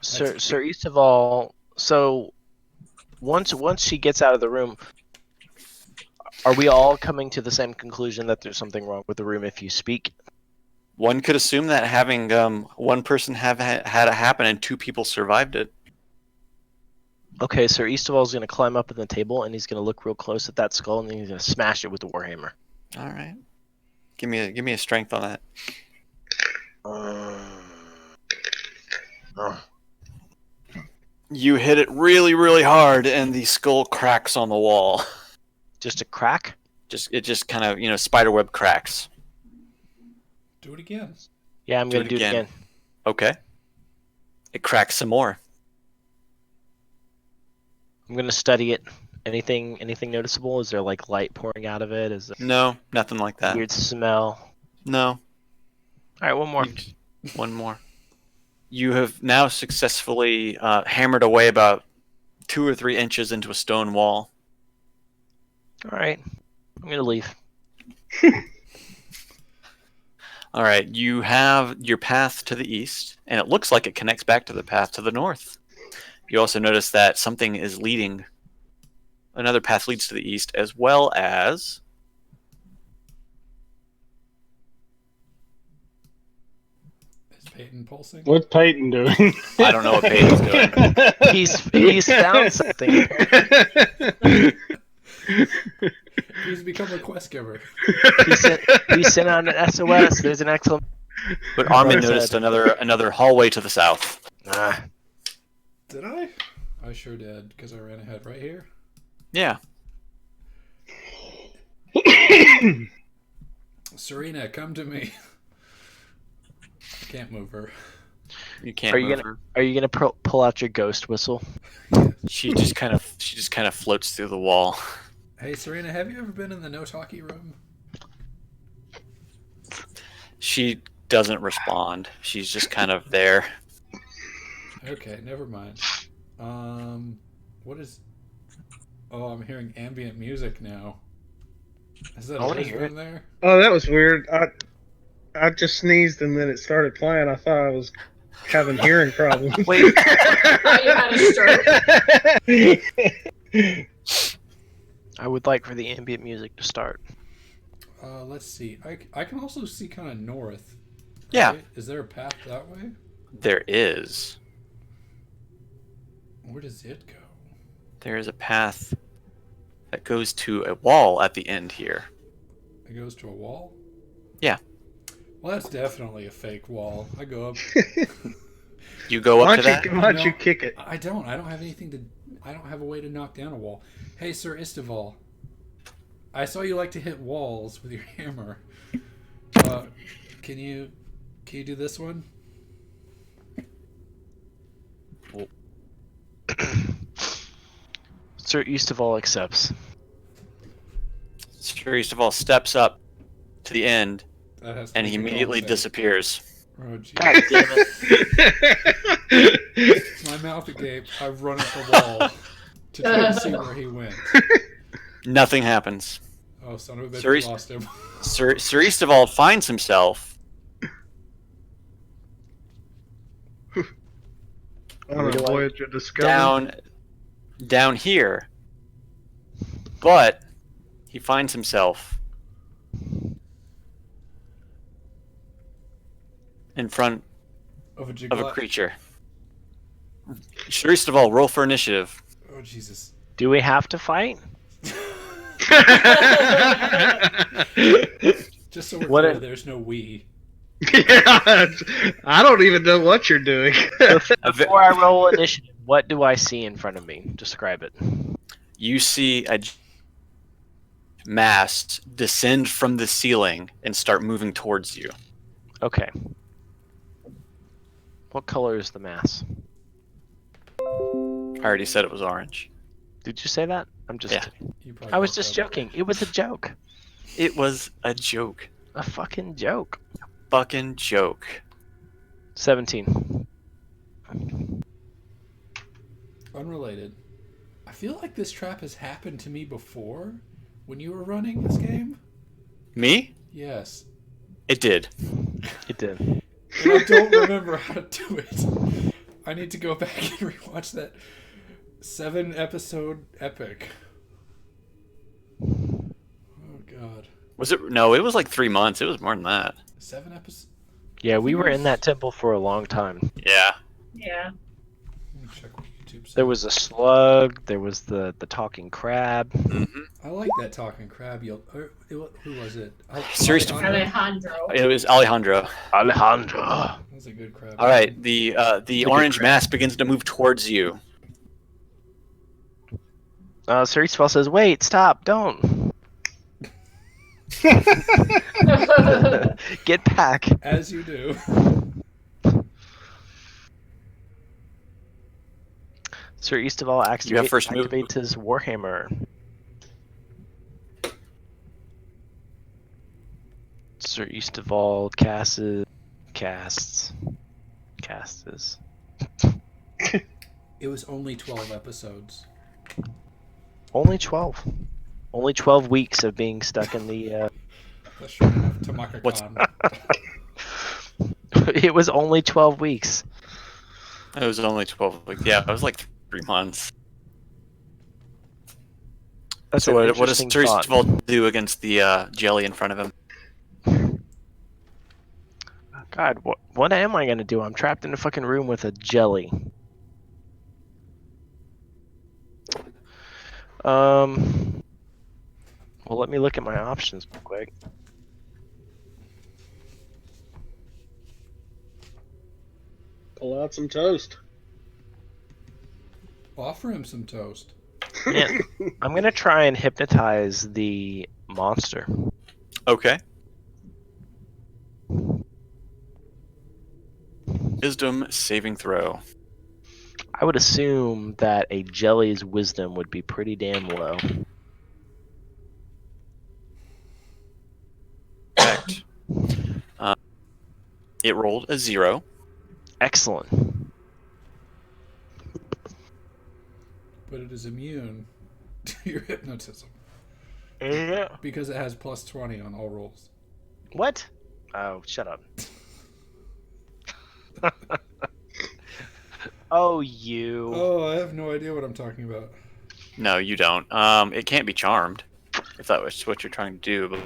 Sir Eastavold. So once she gets out of the room, are we all coming to the same conclusion that there's something wrong with the room if you speak? One could assume that having one person had it happen and 2 people survived it. Okay, Sir Eastavold's gonna climb up on the table and he's gonna look real close at that skull and then he's gonna smash it with the warhammer. All right. Give me a strength on that. You hit it really, really hard, and the skull cracks on the wall. Just a crack? It just kind of spiderweb cracks. Do it again. Yeah, I'm Do gonna it do it again. again. Okay. It cracks some more. I'm gonna study it. Anything noticeable? Is there like light pouring out of it? Is there No, nothing like a that. weird smell? No. Alright, one more. One more. You have now successfully hammered away about 2 or 3 inches into a stone wall. Alright. I'm gonna leave. All right, you have your path to the east, and it looks like it connects back to the path to the north. You also notice that something is leading. Another path leads to the east, as well as Peyton pulsing? What's Peyton doing? I don't know what Peyton's doing. He's found something. He's become a quest giver. He sent out an SOS. There's an excellent. But Armin Said. noticed another hallway to the south. Did I? I sure did, because I ran ahead right here. Yeah. Serena, come to me. I can't move her. You can't Are you move gonna her. Are you gonna pull out your ghost whistle? She just kind of floats through the wall. Hey, Serena, have you ever been in the no-talkie room? She doesn't respond. She's just kind of there. Okay, never mind. What is... Oh, I'm hearing ambient music now. Is that I wanna always hear been it. there? Oh, that was weird. I just sneezed and then it started playing. I thought I was having hearing problems. Wait. thought you had a stroke. I would like for the ambient music to start. Let's see. I can also see kind of north. Yeah. Right? Is there a path that way? There is. Where does it go? There is a path that goes to a wall at the end here. It goes to a wall? Yeah. Well, that's definitely a fake wall. I go up. You go up to that? Why don't you No, kick it? I don't. I don't have anything to... I don't have a way to knock down a wall. Hey, Sir Istival. I saw you like to hit walls with your hammer. Can you do this one? Sir Eastaval accepts. Sir Eastaval steps up to the end, That has to and be he a immediately save. disappears. Oh, jeez. God damn it. My mouth agape. I run up the wall to try to see where he went. Nothing happens. Oh, son of a bitch, Sir we East- lost him. Sir Eastaval finds himself On a voyage of discovery. down here, but he finds himself in front Of a of a jiggle. creature. Sir Eastaval, roll for initiative. Oh, Jesus. Do we have to fight? Just so we're What clear, a- there's no we. Yeah, I don't even know what you're doing. Before I roll initiative, what do I see in front of me? Describe it. You see a mast descend from the ceiling and start moving towards you. Okay. What color is the mass? I already said it was orange. Did you say that? I'm just Yeah. kidding. You probably I was fucked just up. joking. It was a joke. It was a joke. A fucking joke. Fucking joke. 17. Unrelated. I feel like this trap has happened to me before when you were running this game. Me? Yes. It did. It did. And I don't remember how to do it. I need to go back and rewatch that 7-episode epic. Oh god. Was it? No, it was like 3 months. It was more than that. 7 episodes? Yeah, we were in that temple for a long time. Yeah. Yeah. Let me check what YouTube said. There was a slug. There was the talking crab. Mm-hmm. I like that talking crab. Who was it? Seriously? Alejandro. It was Alejandro. Alejandro. That was a good crab. All right. The good orange crap. mass begins to move towards you. Sir Eastfall says, "Wait, stop, don't get back." As you do. Sir Eastaval You have first move. activates his warhammer. Sir Eastaval casts. It was only 12 episodes. Only 12. Only 12 weeks of being stuck in the. That's sure enough. Tamaka What's- Khan. It was only 12 weeks. It was only 12. Yeah, it was like 3 months. That's So an what does interesting Sir thought. Eastaval do against the jelly in front of him? Oh God, what am I gonna do? I'm trapped in a fucking room with a jelly. Well, let me look at my options real quick. Pull out some toast. Offer him some toast. Yeah. I'm gonna try and hypnotize the monster. Okay. Wisdom saving throw. I would assume that a jelly's wisdom would be pretty damn low. Correct. It rolled a 0. Excellent. But it is immune to your hypnotism. Yeah. Because it has plus 20 on all rolls. What? Oh, shut up. Oh, you. Oh, I have no idea what I'm talking about. No, you don't. It can't be charmed, if that was what you're trying to do. But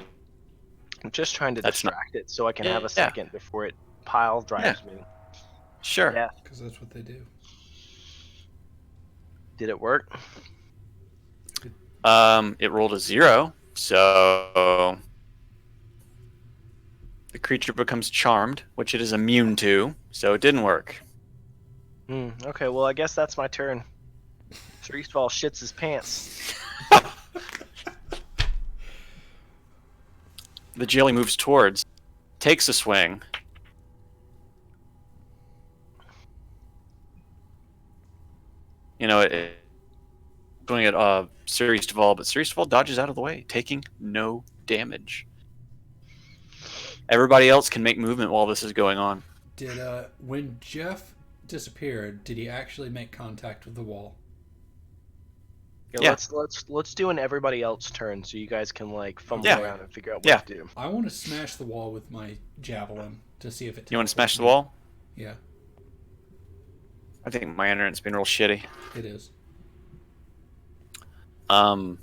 I'm just trying to That's not- distract it so I can have a Yeah. second before it pile drives me. sure. Yeah. Because that's what they do. Did it work? It rolled a 0, so the creature becomes charmed, which it is immune to. So it didn't work. Okay, well, I guess that's my turn. Threefall shits his pants. The jelly moves towards, takes a swing. You know, it going at Serious Duval, but Serious Duval dodges out of the way, taking no damage. Everybody else can make movement while this is going on. Did when Jeff disappeared, did he actually make contact with the wall? Yeah. Let's do an everybody else turn so you guys can like fumble Yeah. around and figure out what Yeah. to do. I want to smash the wall with my javelin to see if it. You want to smash the teleports wall? me. Yeah, I think my internet's been real shitty. it is. So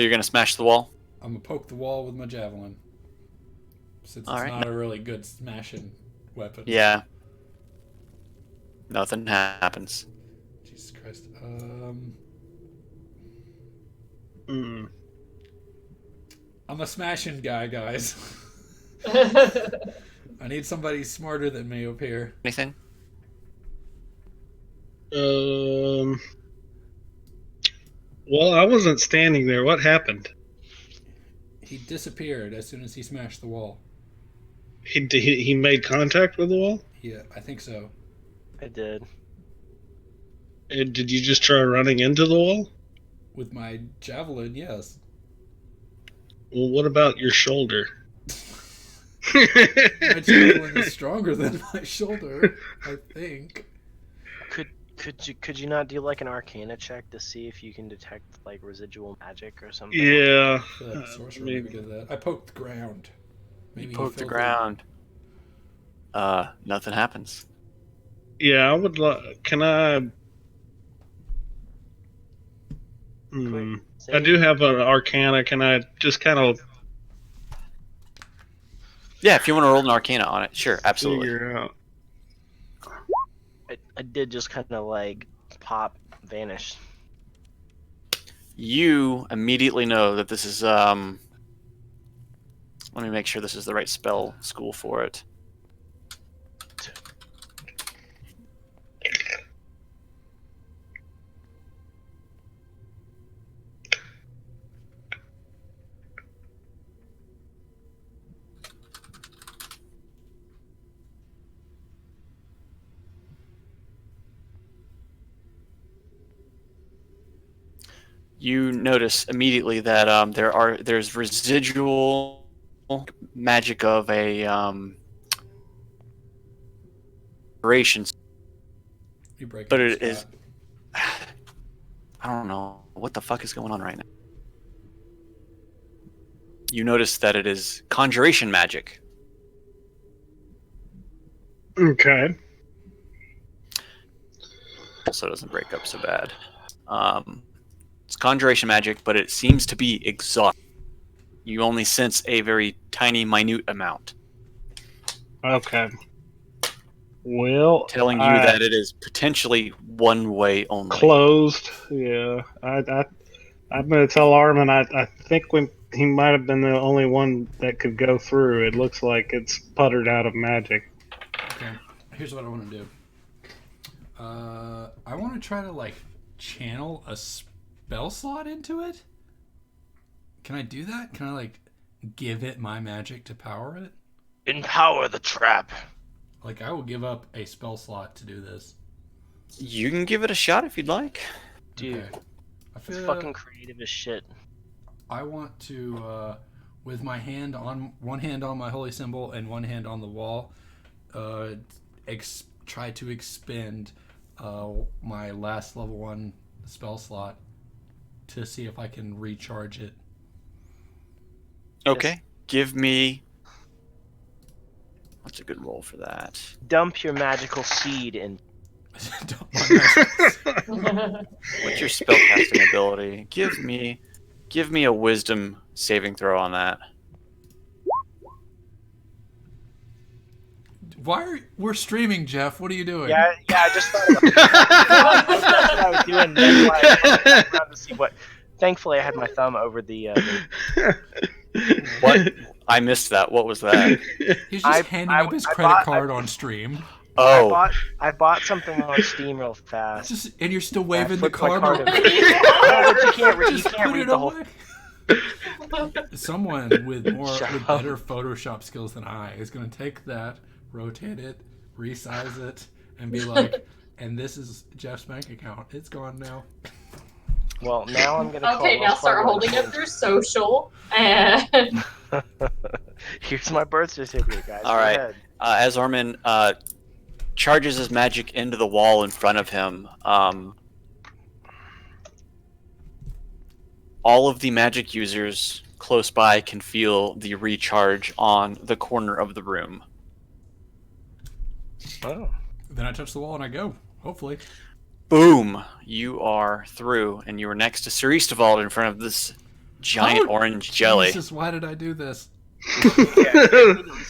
you're gonna smash the wall? I'm gonna poke the wall with my javelin. Since it's All right. not a really good smashing weapon. Yeah. Nothing happens. Jesus Christ. Hmm. I'm a smashing guy, guys. I need somebody smarter than me up here. Anything? Well, I wasn't standing there. What happened? He disappeared as soon as he smashed the wall. He made contact with the wall? Yeah, I think so. I did. And did you just try running into the wall? With my javelin, yes. Well, what about your shoulder? My javelin is stronger than my shoulder, I think. Could you not do like an Arcana check to see if you can detect like residual magic or something? Yeah. I feel like the sorcerer maybe did that. I poked the ground. Maybe he Poke the filled ground. Nothing happens. Yeah, I would can I... Hmm. I do have an Arcana. Can I just kind of Yeah, if you want to roll an Arcana on it, sure, absolutely. figure out? I did just kind of like pop, vanish. You immediately know that this is let me make sure this is the right spell school for it. You notice immediately that there's residual magic of a duration, You break but up it the is. spot. I don't know what the fuck is going on right now. You notice that it is conjuration magic. Okay. So it doesn't break up so bad. It's conjuration magic, but it seems to be exhausted. You only sense a very tiny, minute amount. Okay. Well, telling you I that it is potentially one way only. closed. Yeah, I'm gonna tell Armin. I think he might have been the only one that could go through. It looks like it's puttered out of magic. Okay. Here's what I want to do. I want to try to like channel a spell slot into it. Can I do that? Can I like give it my magic to power it? Empower the trap. Like I will give up a spell slot to do this. You can give it a shot if you'd like. Dude, Okay. I it's feel fucking creative as shit. I want to, with my hand on one hand on my holy symbol and one hand on the wall, try to expend my last level 1 spell slot to see if I can recharge it. Okay. Yes. Give me. What's a good roll for that? Dump your magical seed in. What's your spellcasting ability? Give me a wisdom saving throw on that. We're streaming, Jeff? What are you doing? Yeah, I just thought about that's what I was doing. That's why I was around to see what. Thankfully, I had my thumb over the. What? I missed that. What was that? He's just handing up his credit card on stream. Oh, I bought something on Steam real fast. And you're still waving the flipped my card. card over. No, but you can't Just put read it the whole. away. Someone with better Photoshop skills than I is going to take that, rotate it, resize it, and be like, "And this is Jeff's bank account. It's gone now." Well, now I'm gonna. Okay, call now start holding up your social and. Here's my birth certificate, guys. all Go right. ahead. As Armin charges his magic into the wall in front of him, all of the magic users close by can feel the recharge on the corner of the room. Oh. Then I touch the wall and I go. Hopefully. Boom! You are through, and you are next to Sir Eastavald in front of this giant orange jelly. Jesus, why did I do this?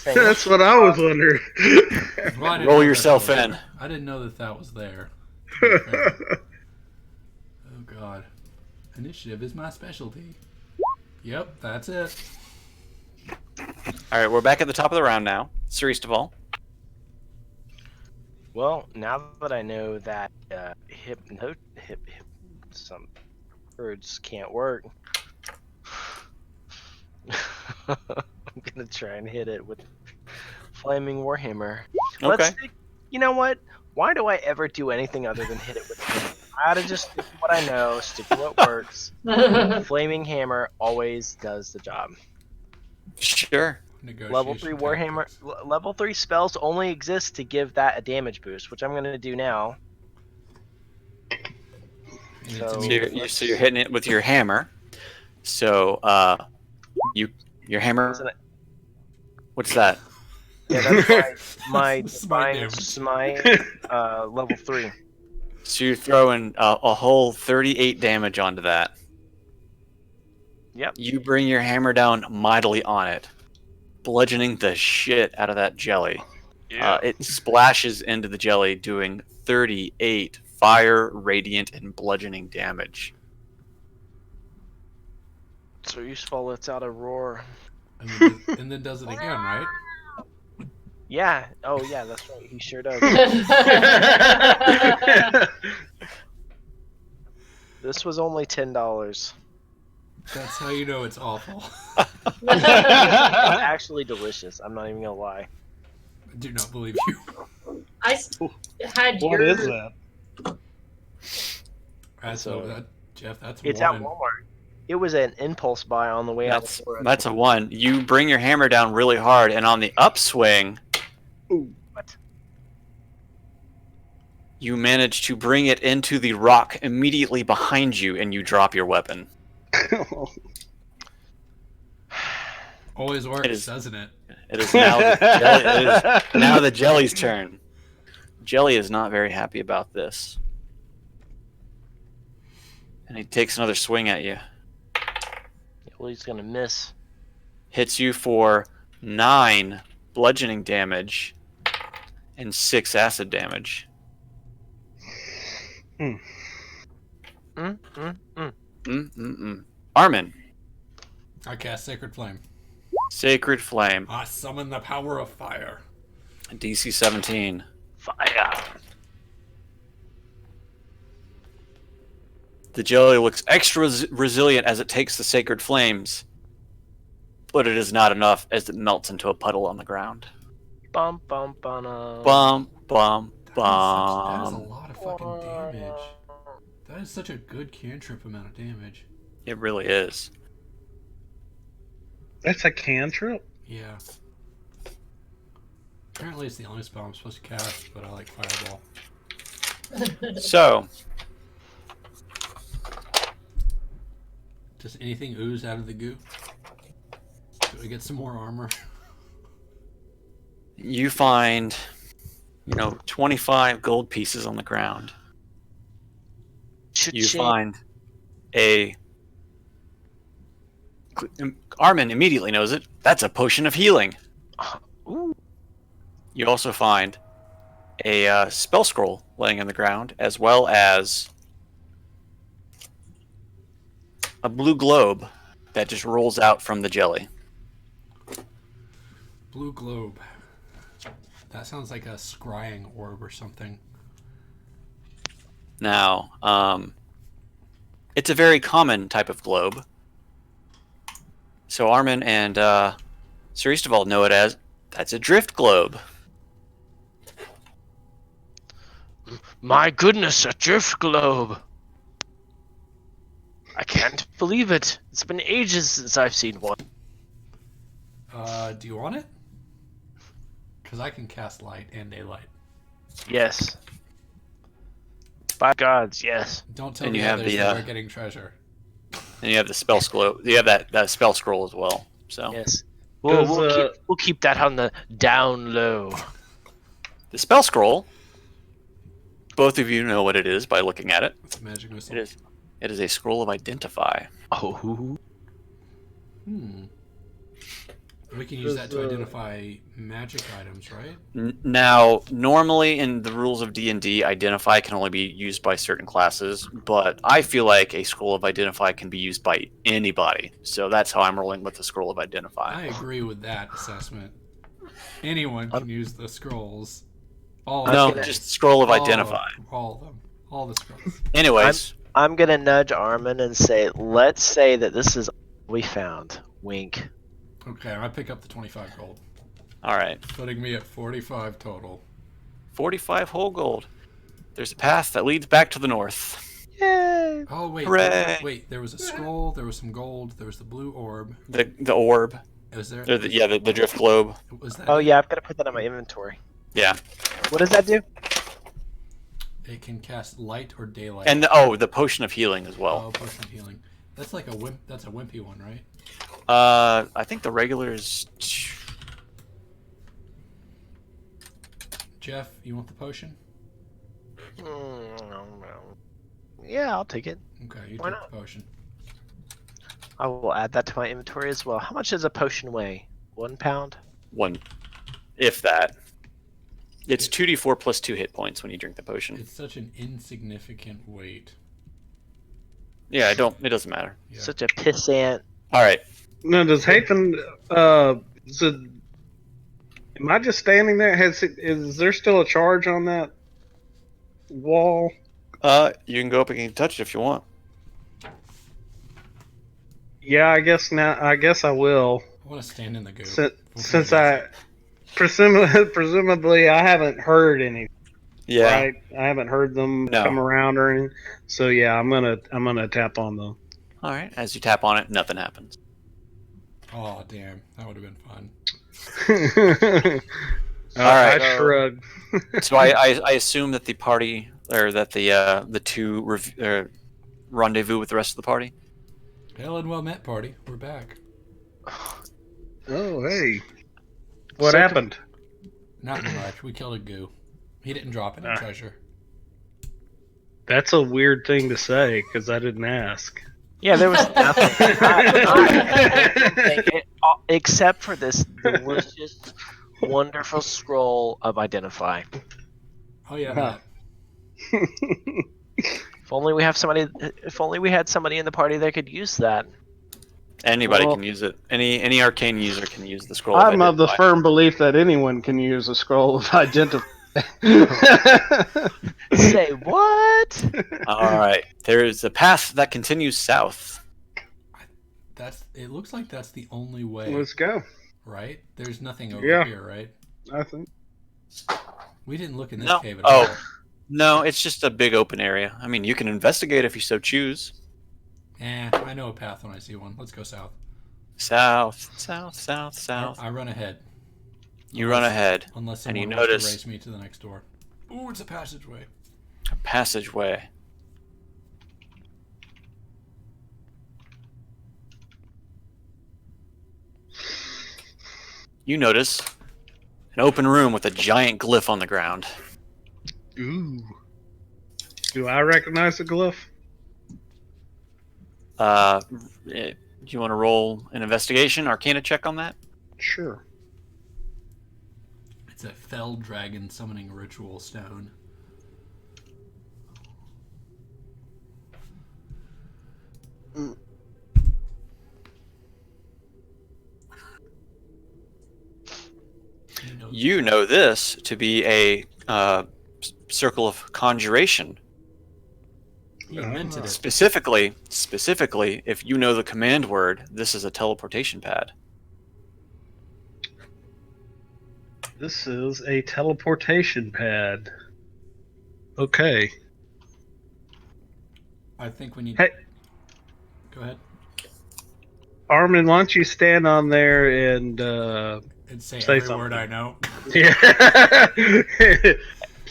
That's what I was wondering. Well, I didn't Roll know yourself that in. I didn't know that was there. Oh God. Initiative is my specialty. Yep, that's it. Alright, we're back at the top of the round now. Sir Eastavald. Well, now that I know that some words can't work, I'm gonna try and hit it with flaming warhammer. Okay. You know what? Why do I ever do anything other than hit it with hammer? I ought to just stick to what I know, stick to what works. Flaming hammer always does the job. Sure. Level 3 warhammer, level 3 spells only exist to give that a damage boost, which I'm gonna do now. So you're hitting it with your hammer. So your hammer. What's that? Yeah, that's my Smite divine damage. smite, level 3. So you're throwing a whole 38 damage onto that. Yep. You bring your hammer down mightily on it, bludgeoning the shit out of that jelly. Yeah. It splashes into the jelly, doing 38 fire, radiant, and bludgeoning damage. So useful. Lets out a roar. And then does it again, right? Yeah. Oh yeah, that's right. He sure does. This was only $10. That's how you know it's awful. It's actually delicious. I'm not even gonna lie. I do not believe you. I had What your. is that? That's So- that, Jeff. That's It's one. at Walmart. It was an impulse buy on the way out. That's a 1. You bring your hammer down really hard, and on the upswing, What? you manage to bring it into the rock immediately behind you, and you drop your weapon. Always works, It is- doesn't it? It is now the jelly's turn. Jelly is not very happy about this. And he takes another swing at you. Well, he's gonna miss. Hits you for 9 bludgeoning damage and 6 acid damage. Armin. I cast Sacred Flame. Sacred Flame. I summon the power of fire. DC 17. Fire. The jelly looks extra resilient as it takes the sacred flames, but it is not enough as it melts into a puddle on the ground. Bum bum bum. Bum, bum, That is a bum. lot of fucking damage. That is such a good cantrip amount of damage. It really is. That's a cantrip? Yeah. Apparently it's the only spell I'm supposed to cast, but I like Fireball. So, Does anything ooze out of the goo? Do we get some more armor? you find, 25 gold pieces on the ground. You find a... Armin immediately knows it. That's a potion of healing. Ooh. You also find a spell scroll laying on the ground, as well as a blue globe that just rolls out from the jelly. Blue globe. That sounds like a scrying orb or something. Now, it's a very common type of globe. So Armin and Sir Eastervald know it as, that's a drift globe. My goodness, a drift globe. I can't believe it. It's been ages since I've seen one. Do you want it? Because I can cast light and daylight. Yes. By gods, yes. Don't tell And the you have others the, that we're getting treasure. And you have the spell scroll. You have that spell scroll as well. So Yes. Does, We'll keep that on the down low. the spell scroll, both of you know what it is by looking at it. It's a magic missile. It is a scroll of identify. Oh. We can use that to identify magic items, right? Now, normally in the rules of D&D, identify can only be used by certain classes, but I feel like a scroll of identify can be used by anybody. So that's how I'm rolling with the scroll of identify. I agree with that assessment. Anyone can use the scrolls. All No, of them. just scroll of identify. All of them. All the scrolls. Anyways, I'm gonna nudge Armin and say, let's say that this is all we found. Wink. Okay, I pick up the 25 gold. all right. Putting me at 45 total. 45 whole gold. There's a path that leads back to the north. Yay! Oh, wait. Hooray. Wait, there was a scroll, there was some gold, there was the blue orb. The orb. Was there? The drift globe. Was that Oh it? yeah, I've got to put that in my inventory. Yeah. What does that do? It can cast light or daylight. And the potion of healing as well. Oh, potion of healing. That's like a wimp. That's a wimpy one, right? I think the regular is... Jeff, you want the potion? Yeah, I'll take it. Okay, you Why take not? the potion. I will add that to my inventory as well. How much does a potion weigh? 1 pound? 1, if that. It's 2d4 plus 2 hit points when you drink the potion. It's such an insignificant weight. Yeah, it doesn't matter. Yeah. Such a pissant. All right. Now, does Hafen, am I just standing there? Is there still a charge on that wall? You can go up and you can touch it if you want. Yeah, I guess I will. I want to stand in the goo. Since I presumably I haven't heard any. Yeah. Right? I haven't heard them No. come around or anything. So yeah, I'm gonna tap on them. All right. As you tap on it, nothing happens. Oh, damn. That would have been fun. All right. I shrug. So I assume that the party, or that the two rendezvous with the rest of the party. Hail and well met, party. We're back. Oh hey, what So happened? Not much. We killed a goo. He didn't drop any treasure. That's a weird thing to say because I didn't ask. Yeah, there was nothing. Except for this delicious wonderful scroll of identify. Oh yeah, Huh. that. If only we had somebody in the party that could use that. Anybody Well- can use it. Any arcane user can use the scroll. I'm of the Identify. firm belief that anyone can use a scroll of identify. Say what? All right. There is a path that continues south. It looks like that's the only way, Let's go. right? There's nothing over Yeah. here, right? I think. We didn't look in this No. cave at all. No, it's just a big open area. I mean, you can investigate if you so choose. I know a path when I see one. Let's go south. South, south, south, south. I run ahead. You run ahead. Unless and someone you wants notice- to race me to the next door. Ooh, it's a passageway. A passageway. You notice an open room with a giant glyph on the ground. Ooh. Do I recognize the glyph? Do you want to roll an investigation, arcana check on that? Sure. It's a fell dragon summoning ritual stone. You know this to be a circle of conjuration. He invented it. Specifically, if you know the command word, this is a teleportation pad. This is a teleportation pad. Okay. I think we need. Hey. Go ahead. Armin, why don't you stand on there and And say Say every something. word I know. yeah.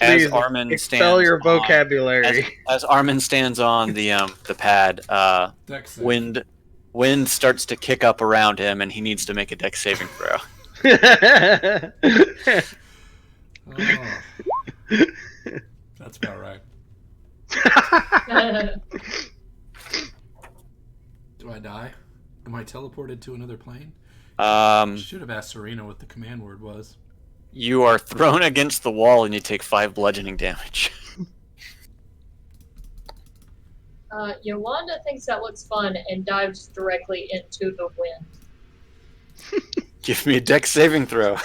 As Please Armin expel stands your on- vocabulary. As Armin stands on the pad, Dex save. wind starts to kick up around him, and he needs to make a dex saving throw. Oh. That's about right. Do I die? Am I teleported to another plane? Should have asked Serena what the command word was. You are thrown against the wall, and you take 5 bludgeoning damage. Yolanda thinks that looks fun and dives directly into the wind. Give me a dex saving throw.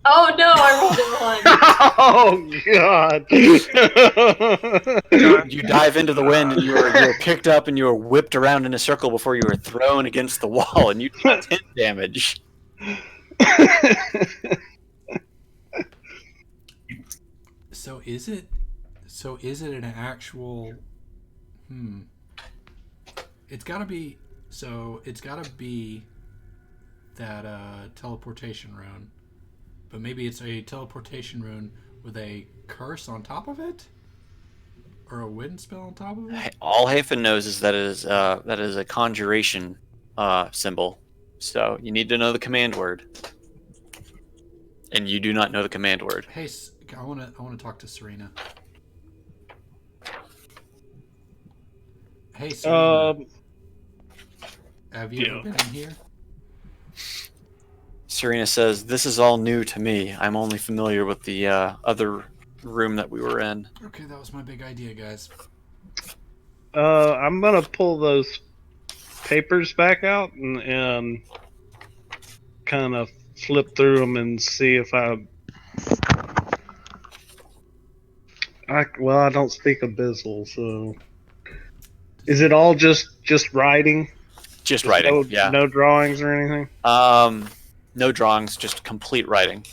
Oh no, I rolled a 1. Oh God! You dive into the wind, and you are picked up, and you are whipped around in a circle before you are thrown against the wall, and you take 10 damage. So is it an actual? It's gotta be. So it's gotta be that teleportation rune, but maybe it's a teleportation rune with a curse on top of it, or a wind spell on top of it. All Hafen knows is that it is a conjuration symbol. So you need to know the command word, and you do not know the command word. Hey, I wanna talk to Serena. Hey, Serena. Have you ever been in here? Serena says, "This is all new to me. I'm only familiar with the other room that we were in." Okay, that was my big idea, guys. I'm gonna pull those papers back out and kind of flip through them and see if I don't speak Abyssal, so is it all just writing? Just writing, no, yeah. No drawings or anything. No drawings, just complete writing.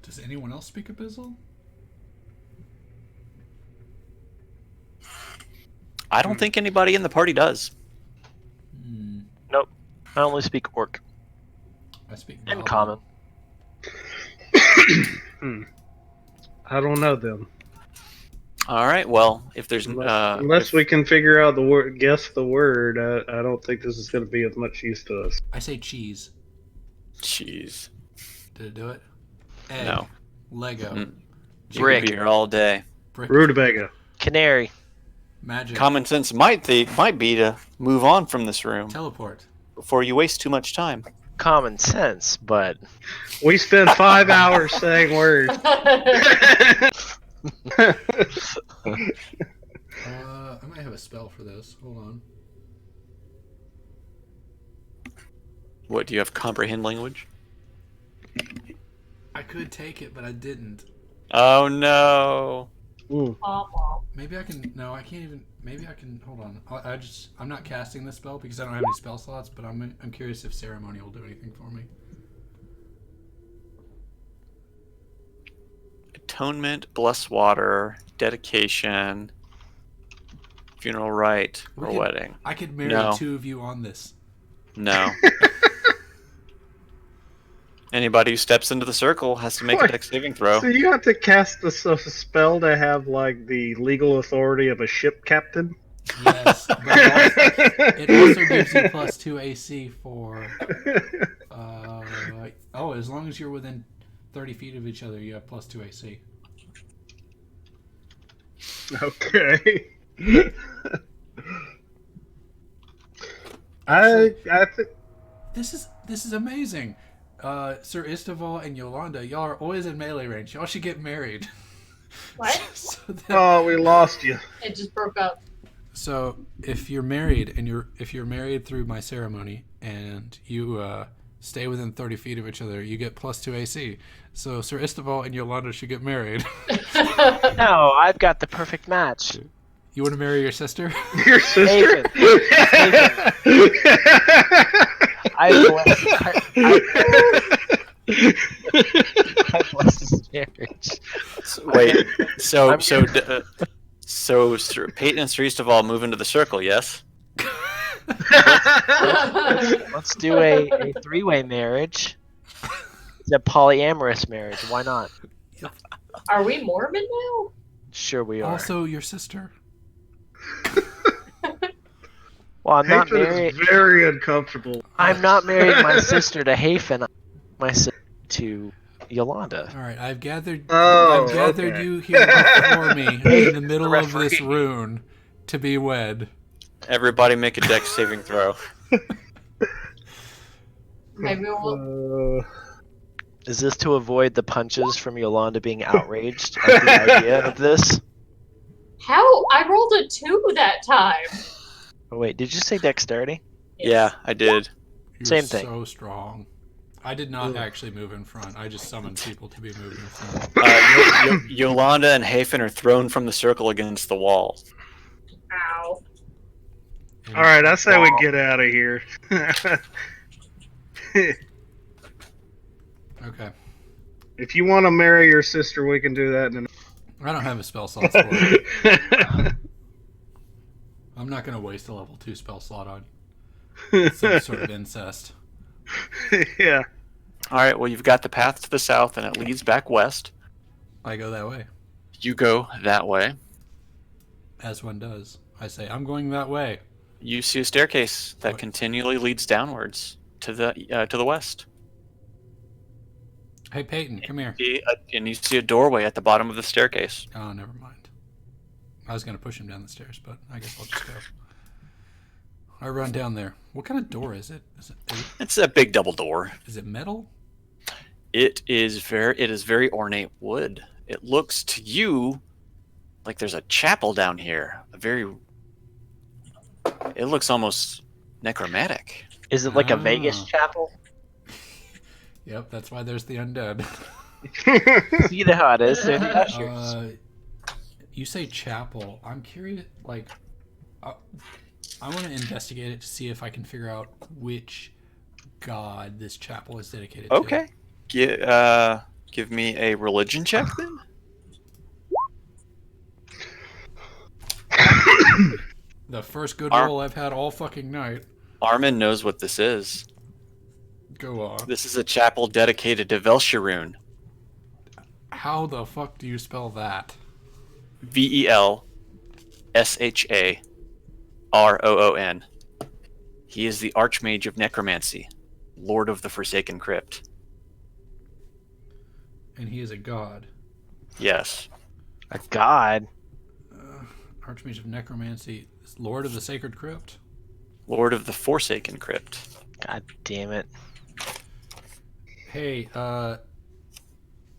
Does anyone else speak Abyssal? I don't think anybody in the party does. Nope. I only speak Orc I speak and Goblin. Common. I don't know them. All right. Well, if there's Unless we can figure out the word, guess the word, I don't think this is going to be of much use to us. I say cheese. Jeez. Did it do it? Egg. No. Lego. You Brick. could be here all day. Brick. Rutabaga. Canary. Magic. Common sense might be to move on from this room Teleport. before you waste too much time. Common sense, but We spend 5 hours saying words. I might have a spell for this. Hold on. What, do you have comprehend language? I could take it, but I didn't. Oh no. Maybe I can. No, I can't even. Maybe I can. Hold on. I'm not casting this spell because I don't have any spell slots. But I'm curious if ceremony will do anything for me. Atonement, bless water, dedication, funeral rite, or wedding. I could marry No. 2 of you on this. No. Anybody who steps into the circle has to make a dex saving throw. So you have to cast a spell to have like the legal authority of a ship captain? Yes, but it also gives you +2 AC for. As long as you're within 30 feet of each other, you have +2 AC. Okay. I think This is amazing. Sir Isteval and Yolanda, y'all are always in melee range. Y'all should get married. What? oh, we lost you. It just broke up. So if you're married and if you're married through my ceremony and you stay within 30 feet of each other, you get +2 AC. So Sir Isteval and Yolanda should get married. no, I've got the perfect match. You want to marry your sister? Your sister? I bless his marriage. Wait, so Peyton and Cerise of all move into the circle, yes? Let's do a 3-way marriage. It's a polyamorous marriage. Why not? Are we Mormon now? Sure, we are. Also, your sister. Well, I'm not Hafen married. is very uncomfortable. I'm not married my sister to Hafen. My sister to Yolanda. All right, I've gathered okay. you here before me in the middle of this rune to be wed. Everybody make a dex saving throw. Maybe we'll... Is this to avoid the punches from Yolanda being outraged at the idea of this? How? I rolled a 2 that time. Oh, wait, did you say dexterity? Yeah, I did. You're Same thing. So strong. I did not actually move in front. I just summoned people to be moved in front. Yolanda and Hafen are thrown from the circle against the wall. Ow. And All right, I say we get out of here. Okay. If you want to marry your sister, we can do that. I don't have a spell slot for it. I'm not going to waste a level 2 spell slot on some sort of incest. Yeah. All right, well, you've got the path to the south, and it leads back west. I go that way. You go that way. As one does. I say, I'm going that way. You see a staircase that What? continually leads downwards to the west. Hey, Peyton, come here. And you see a doorway at the bottom of the staircase. Oh, never mind. I was going to push him down the stairs, but I guess I'll just go. I run down there. What kind of door is it? It's a big double door. Is it metal? It is very ornate wood. It looks to you like there's a chapel down here. It looks almost necromantic. Is it like a Ah. Vegas chapel? Yep, that's why there's the undead. You know how it is. They're the ushers. You say chapel. I'm curious, like, I want to investigate it to see if I can figure out which god this chapel is dedicated to. Okay. Give me a religion check then. The first good roll I've had all fucking night. Armin knows what this is. Go on. This is a chapel dedicated to Velsharoon. How the fuck do you spell that? Velsharoon. He is the Archmage of Necromancy, Lord of the Forsaken Crypt. And he is a god. Yes. A god. Archmage of Necromancy, Lord of the Sacred Crypt. Lord of the Forsaken Crypt. God damn it. Hey,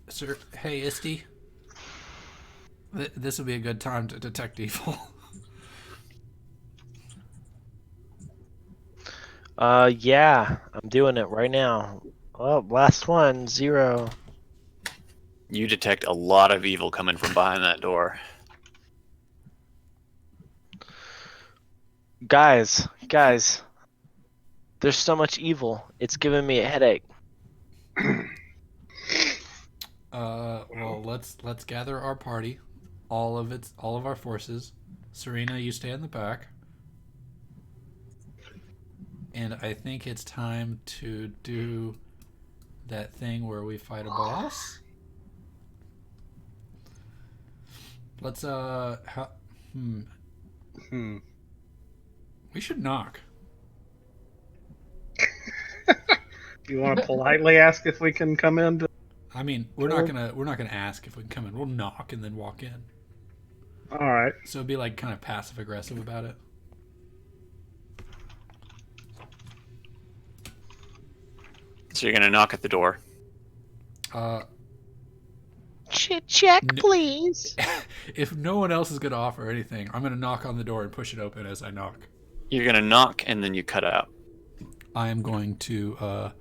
sir. Hey, Isty. This would be a good time to detect evil. Yeah, I'm doing it right now. Oh, last one, 0. You detect a lot of evil coming from behind that door. Guys, there's so much evil. It's giving me a headache. Well, let's gather our party, all of our forces. Serena, you stay in the back. And I think it's time to do that thing where we fight a boss. Let's we should knock. You want to politely ask if we can come in? I mean, we're not gonna ask if we can come in. We'll knock and then walk in. All right. So be like kind of passive aggressive about it. So you're gonna knock at the door. Check, please. If no one else is gonna offer anything, I'm gonna knock on the door and push it open as I knock. You're gonna knock and then you cut out. I am going to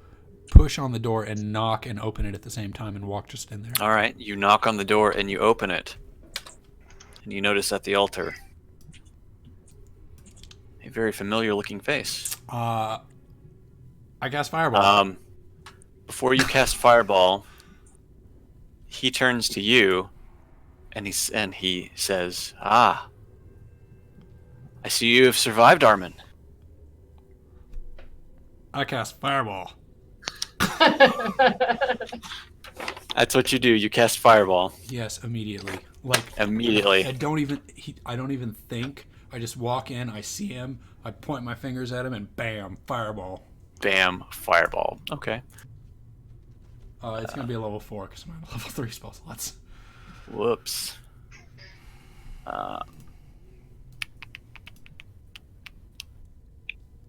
push on the door and knock and open it at the same time and walk just in there. All right, you knock on the door and you open it, and you notice at the altar a very familiar-looking face. I cast Fireball. Before you cast Fireball, he turns to you, and he says, "Ah, I see you have survived, Armin." I cast Fireball. That's what you do. You cast Fireball Yes, immediately. Like immediately. I don't even think. I just walk in. I see him. I point my fingers at him, and bam, Fireball. Bam, Fireball. Okay. It's gonna be a level 4 because I'm at level 3 spell slots. Whoops. Let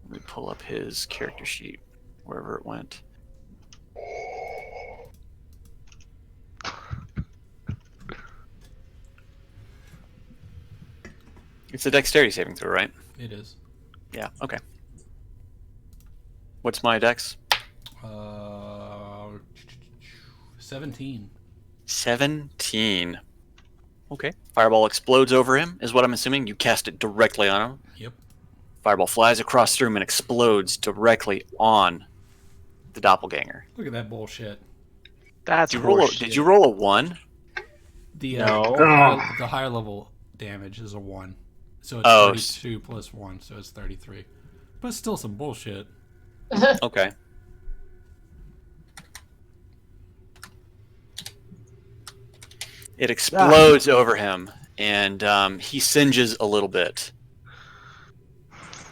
me pull up his character sheet, wherever it went. It's a dexterity saving throw, right? It is. Yeah, okay. What's my dex? 17. 17. Okay. Fireball explodes over him, is what I'm assuming. You cast it directly on him. Yep. Fireball flies across the room and explodes directly on the doppelganger. Look at that bullshit. That's Did horseshit. you roll a 1? The No. the higher level damage is a 1, so it's 32 plus 1, so it's 33. But it's still some bullshit. Okay. It explodes over him, and he singes a little bit.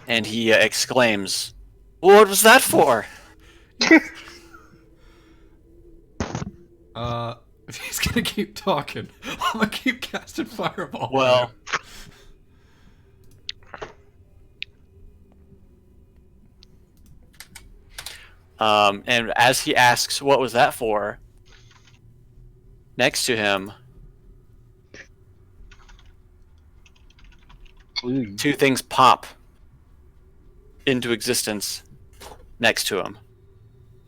And he exclaims, "What was that for?" If he's gonna keep talking, I'm gonna keep casting Fireball. Well, and as he asks, "What was that for?" next to him, two things pop into existence next to him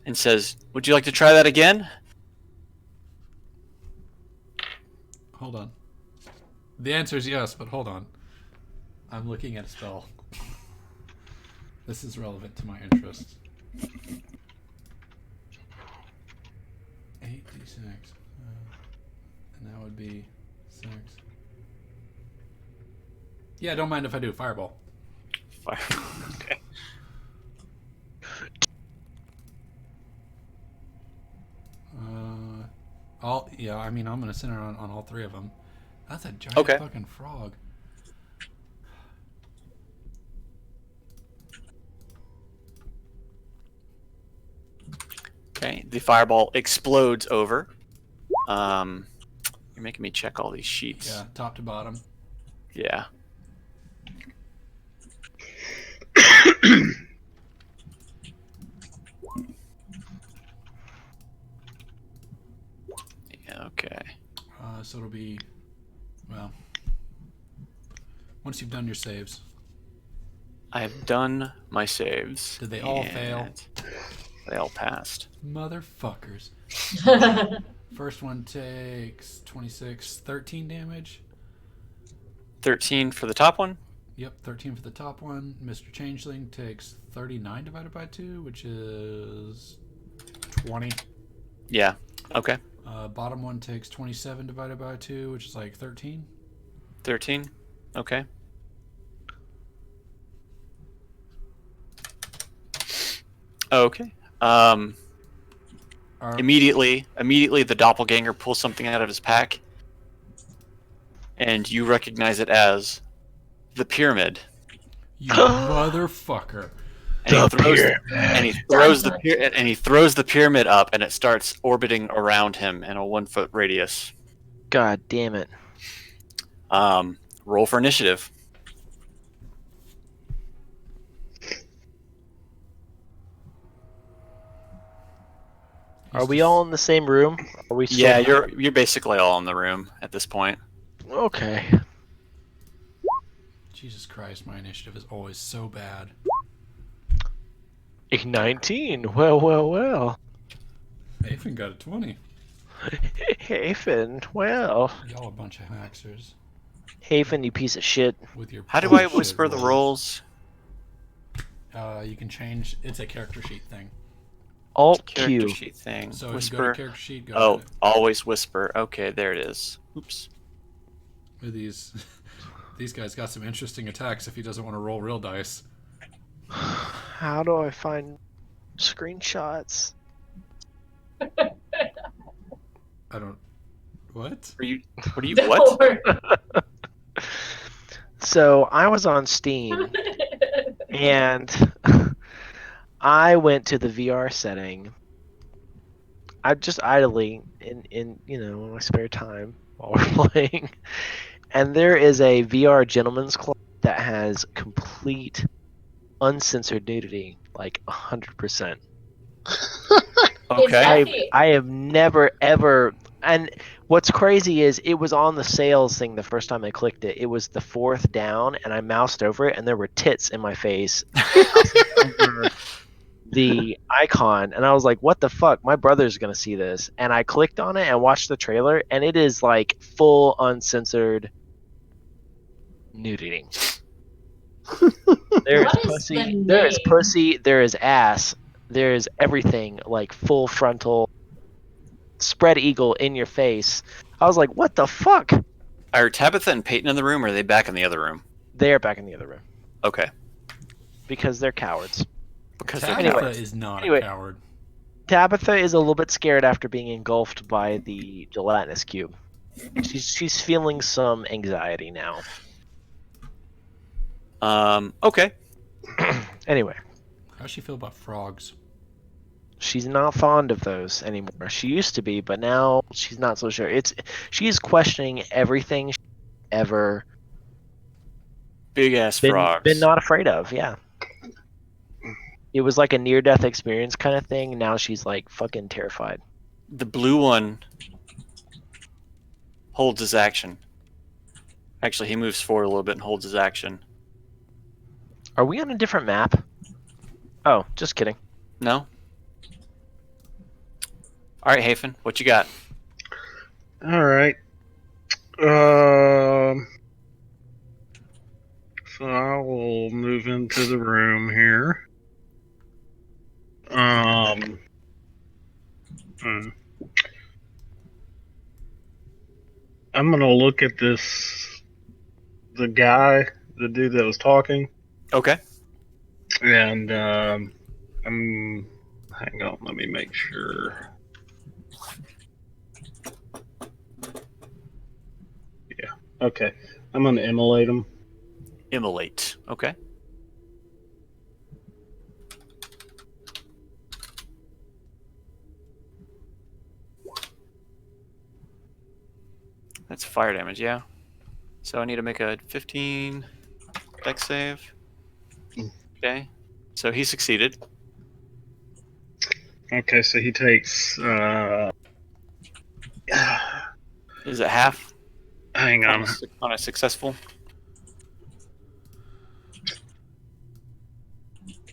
and says, "Would you like to try that again?" Hold on. The answer is yes, but hold on. I'm looking at a spell. This is relevant to my interests. 8d6. And that would be 6. Yeah, don't mind if I do. Fireball. Okay. Yeah, I mean, I'm going to center on all 3 of them. That's a giant fucking frog. Okay, the fireball explodes over. You're making me check all these sheets. Yeah, top to bottom. Yeah. Yeah, okay. So it'll be, well, once you've done your saves. I have done my saves. Did they all fail? and They all passed. Motherfuckers. First one takes 26, 13 damage. 13 for the top one? Yep, 13 for the top one. Mr. Changeling takes 39 divided by 2, which is 20. Yeah. Okay. Bottom one takes 27 divided by 2, which is like 13. 13. Okay. Okay. Immediately, the doppelganger pulls something out of his pack, and you recognize it as the pyramid. You motherfucker. And he throws the pyramid up, and it starts orbiting around him in a 1-foot radius. God damn it. Roll for initiative. Are we all in the same room? Are we? Yeah, you're basically all in the room at this point. Okay. Jesus Christ, my initiative is always so bad. 19. Well. Nathan got a 20. Hafen, well. Y'all a bunch of haxers. Hafen, you piece of shit. With your How do I bullshit whisper the rolls? You can change. It's a character sheet thing. Alt Character Q. sheet thing. So Whisper. you go to character sheet. Go Oh, to it. always whisper. Okay, there it is. Oops. These guys got some interesting attacks if he doesn't want to roll real dice. How do I find screenshots? I don't. What? What? Don't What? worry. So I was on Steam and I went to the VR setting. I'm just idly in my spare time while we're playing. And there is a VR gentleman's club that has complete uncensored nudity, like 100%. Okay. I have never ever, and what's crazy is it was on the sales thing the first time I clicked it. It was the fourth down, and I moused over it, and there were tits in my face over the icon, and I was like, "What the fuck? My brother's gonna see this." And I clicked on it and watched the trailer, and it is like full uncensored nudity. There is What is pussy. the There is name? pussy. There is ass. There is everything, like full frontal, spread eagle in your face. I was like, "What the fuck?" Are Tabitha and Peyton in the room, or are they back in the other room? They're back in the other room Okay. because they're cowards. Because Tabitha is not a coward. Tabitha is a little bit scared after being engulfed by the gelatinous cube. She's feeling some anxiety now. Okay. Anyway, How's she feel about frogs? she's not fond of those anymore. She used to be, but now she's not so sure. She's questioning everything she's ever Big ass been frogs. not afraid of. Yeah. It was like a near-death experience kind of thing. Now she's like fucking terrified. The blue one holds his action. Actually, he moves forward a little bit and holds his action. Are we on a different map? Oh, just kidding. No? Alright, Hafen, what you got? All right. So I will move into the room here. I'm gonna look at the dude that was talking, Okay. and hang on, let me make sure. Yeah. Okay. I'm gonna immolate him. Immolate. Okay. That's fire damage, yeah. So I need to make a 15 dex save. Okay. So he succeeded. Okay, so he takes. Is it half Hang on. on a successful?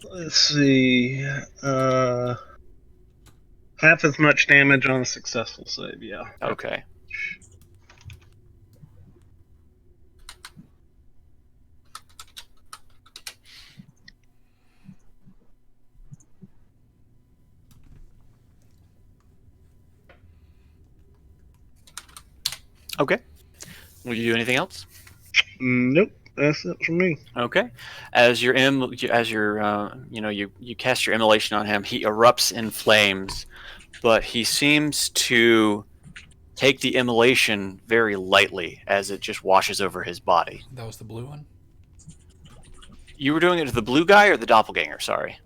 Let's see. Half as much damage on a successful save. Yeah. Okay. Okay. Will you do anything else? Nope. That's it for me. Okay. As your you cast your immolation on him, he erupts in flames, but he seems to take the immolation very lightly as it just washes over his body. That was the blue one? You were doing it to the blue guy or the doppelganger? Sorry.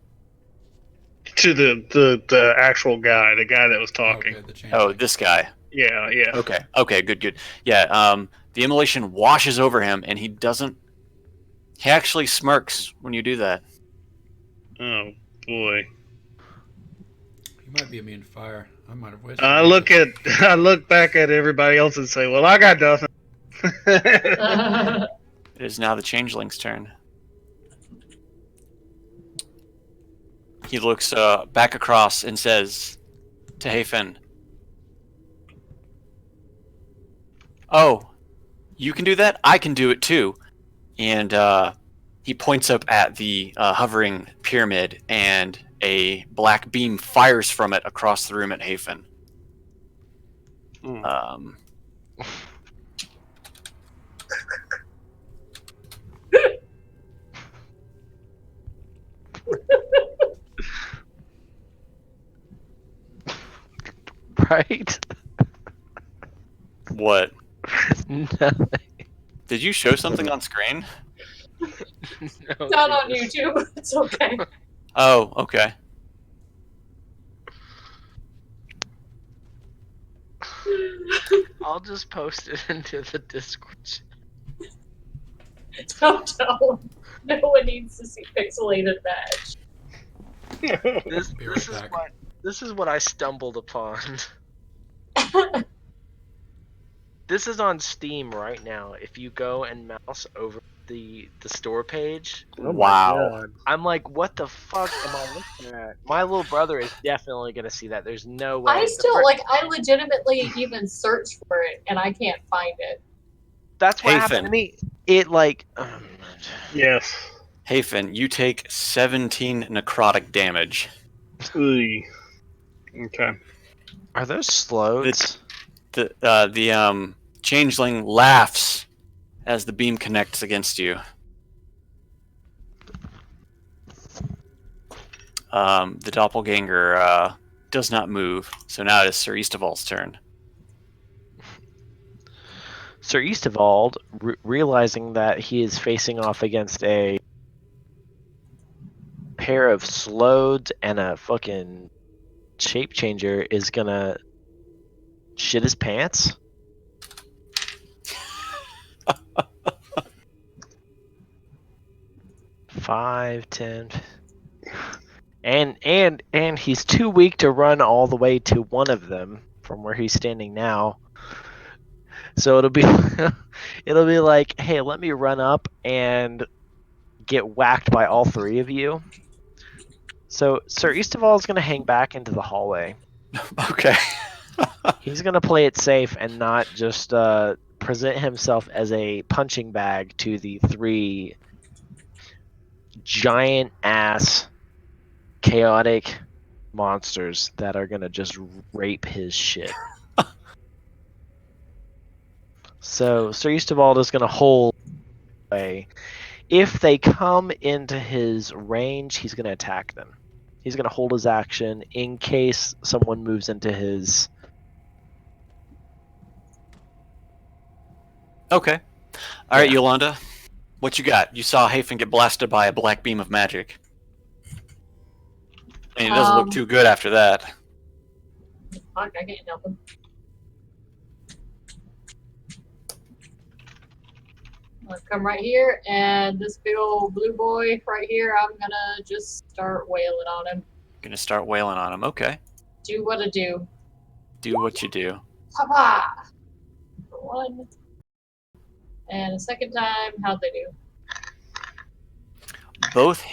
To the actual guy, the guy that was talking. Okay, the change. Oh, this guy. Yeah. Okay. Okay. Good. Yeah. The immolation washes over him, and he doesn't. He actually smirks when you do that. Oh boy. You might be immune to fire. I might have wished. I look back at everybody else and say, "Well, I got nothing." It is now the changeling's turn. He looks back across and says to Hafen, "Oh, you can do that? I can do it too." And he points up at the hovering pyramid, and a black beam fires from it across the room at Hafen. Right? What? Nothing. Did you show something on screen? No, Not on YouTube. It's okay. Oh, okay. I'll just post it into the Discord. Don't. No one needs to see pixelated badge. Be right back. This is what I stumbled upon. This is on Steam right now. If you go and mouse over the store page, Wow. I'm like, what the fuck am I looking at? My little brother is definitely gonna see that. There's no way. I legitimately even searched for it and I can't find it. That's what Hey, happened Finn. to me. It like. Yes. Hafen, you take 17 necrotic damage. Ooh. Okay. Are those slows? The changeling laughs as the beam connects against you. The doppelganger does not move, so now it is Sir Eastaval's turn. Sir Eastavald, realizing that he is facing off against a pair of slodes and a fucking shape changer, is gonna shit his pants. Five, 10, and he's too weak to run all the way to one of them from where he's standing now. So it'll be like, hey, let me run up and get whacked by all three of you. So Sir Eastaval is going to hang back into the hallway. Okay. He's going to play it safe and not just present himself as a punching bag to the three giant ass chaotic monsters that are going to just rape his shit. So Sir Eastavald is going to hold away. If they come into his range, he's going to attack them. He's going to hold his action in case someone moves into his... Okay. All right, Yolanda. What you got? You saw Hafen get blasted by a black beam of magic. And it doesn't look too good after that. Fuck, I can't help him. I'm gonna come right here, and this big old blue boy right here, I'm gonna just start wailing on him. Gonna start wailing on him. Okay. Do what I do. Do what you do. Ha-ha! For one. And a second time, how'd they do? Both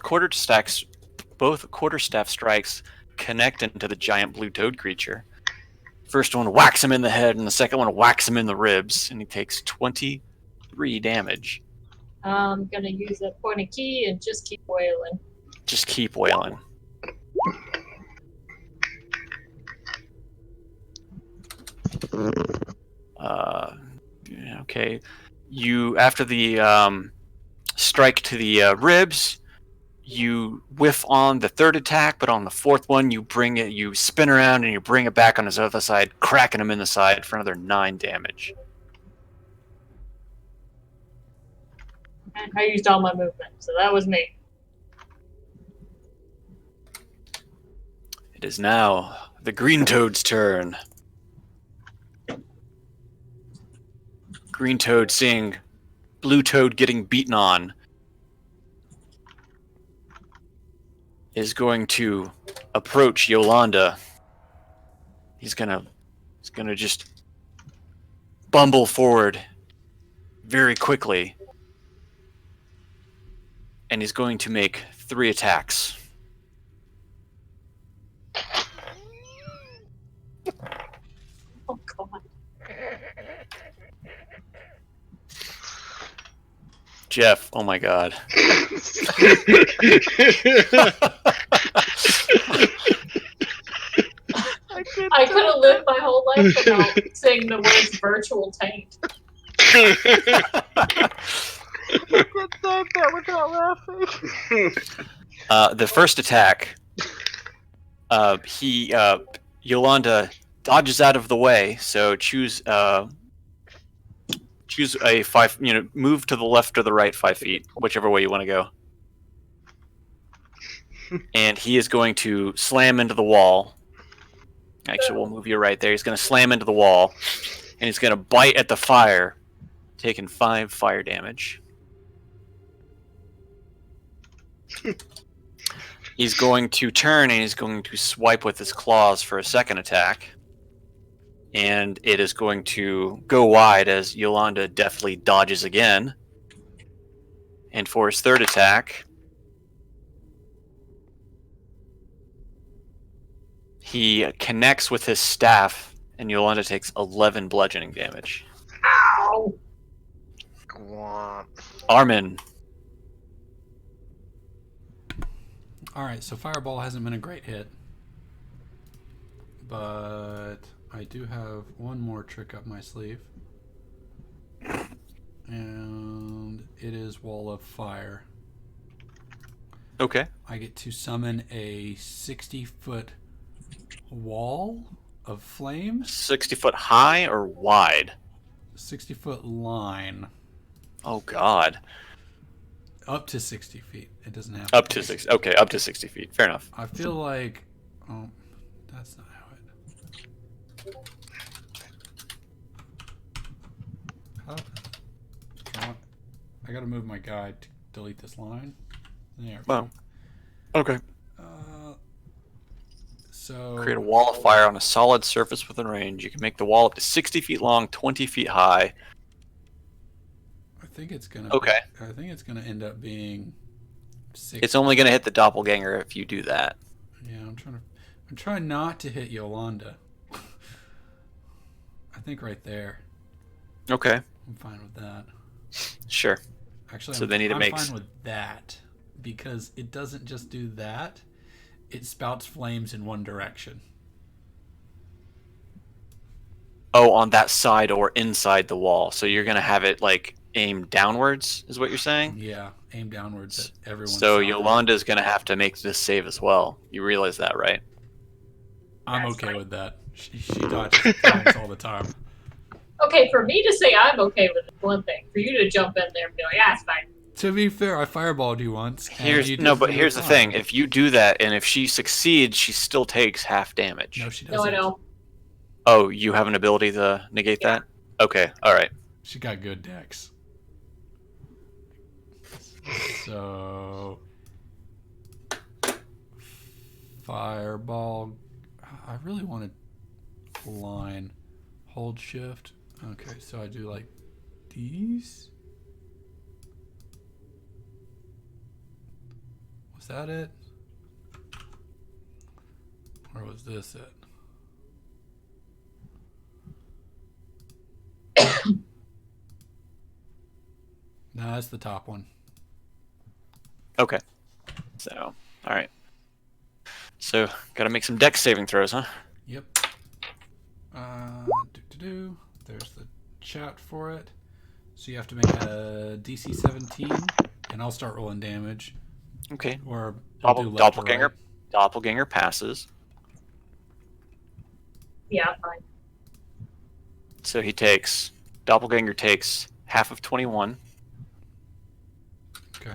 quarterstaff strikes connect into the giant blue toad creature. First one whacks him in the head, and the second one whacks him in the ribs, and he takes 23 damage. I'm gonna use that point of key and just keep wailing. Just keep wailing. Okay. You, after the strike to the ribs, you whiff on the third attack, but on the fourth one, you spin around and you bring it back on his other side, cracking him in the side for another 9 damage. And I used all my movement, so that was me. It is now the green toad's turn. Green toad, seeing blue toad getting beaten on, is going to approach Yolanda. He's gonna just bumble forward very quickly, and he's going to make 3 attacks. Oh god. Jeff, oh my god. I could have lived my whole life without saying the words virtual taint. I can't say that without laughing. The first attack, Yolanda dodges out of the way, so choose a 5, move to the left or the right 5 feet, whichever way you want to go. And he is going to slam into the wall. Actually, we'll move you right there. He's going to slam into the wall, and he's going to bite at the fire, taking 5 fire damage. He's going to turn, and he's going to swipe with his claws for a second attack. And it is going to go wide as Yolanda deftly dodges again. And for his third attack, he connects with his staff, and Yolanda takes 11 bludgeoning damage. Ow! Armin. Alright, so Fireball hasn't been a great hit. But I do have one more trick up my sleeve. And it is Wall of Fire. Okay. I get to summon a 60-foot wall of flames. 60 foot high or wide? 60-foot line. Oh god. Up to 60 feet. It doesn't have Up to 60. Okay, up to 60 feet. Fair enough. I feel like... Oh, that's not how it... I gotta move my guide to delete this line. There. Well, okay. So Create a wall of fire on a solid surface within range. You can make the wall up to 60 feet long, 20 feet high. I think it's gonna. Okay. I think it's gonna end up being. 60. It's only going to hit the doppelganger if you do that. Yeah, I'm trying not to hit Yolanda. I think right there. Okay. I'm fine with that. Sure. Actually, So they need to I'm make fine with that because it doesn't just do that; it spouts flames in one direction. Oh, on that side or inside the wall. So you're going to have it like aimed downwards, is what you're saying? Yeah, aim downwards at everyone. So Yolanda's going to have to make this save as well. You realize that, right? I'm That's okay fine. with that. She dodges flames all the time. Okay, for me to say I'm okay with it, one thing. For you to jump in there and be like, yeah, it's fine. To be fair, I fireballed you once. and Here's you no, but did here's the fine. thing. If you do that and if she succeeds, she still takes half damage. No, she No, doesn't. I know. Oh, you have an ability to negate that? Okay, all right. She got good decks. So fireball. I really wanted line. Hold shift. Okay, so I do like these. Was that it? Or was this it? No, that's the top one. Okay. So, all right. So, gotta make some dex saving throws, huh? Yep. There's the chat for it. So you have to make a DC 17, and I'll start rolling damage. Okay. Or I'll do left or Doppleganger. right. Doppleganger passes. Yeah, fine. So Doppleganger takes half of 21. Okay.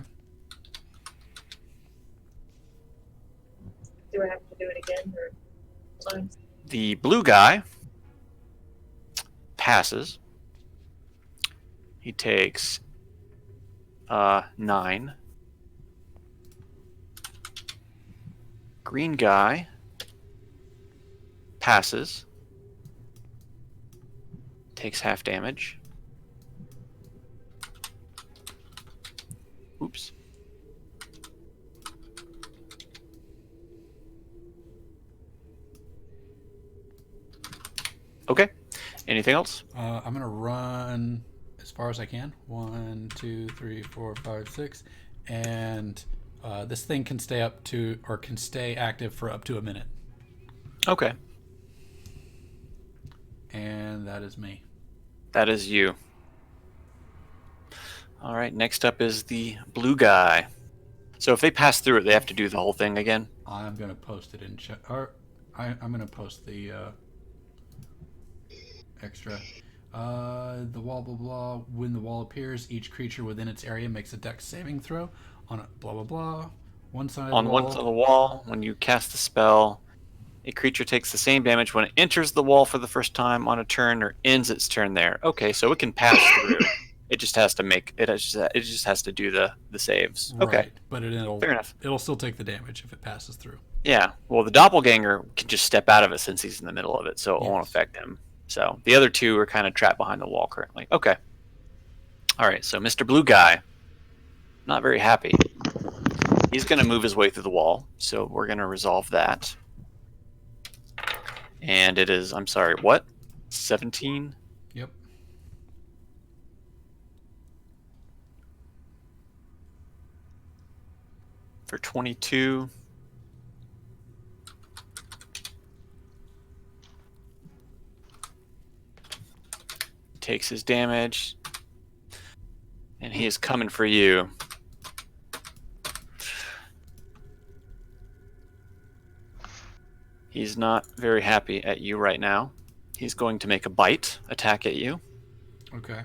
Do I have to do it again or? The blue guy passes. He takes 9. Green guy passes. Takes half damage. Oops. Okay. Anything else? I'm gonna run as far as I can. 1, 2, 3, 4, 5, 6, and this thing can stay active for up to a minute. Okay. And that is me. That is you. All right. Next up is the blue guy. So if they pass through it, they have to do the whole thing again. I'm gonna post it in chat. Or I'm gonna post the extra. The wall, blah blah. When the wall appears, each creature within its area makes a dex saving throw on a blah blah blah. One side On of the wall. one side of the wall, when you cast the spell, a creature takes the same damage when it enters the wall for the first time on a turn or ends its turn there. Okay, so it can pass through. It just has to do the saves. Right, Okay, but fair enough. It'll still take the damage if it passes through. Yeah, well, the doppelganger can just step out of it since he's in the middle of it, so it won't affect him. So the other two are kind of trapped behind the wall currently. Okay. All right, so Mr. Blue Guy, not very happy. He's going to move his way through the wall, so we're going to resolve that. And it is, I'm sorry, what? 17? Yep. For 22. Takes his damage. And he is coming for you. He's not very happy at you right now. He's going to make a bite attack at you. Okay.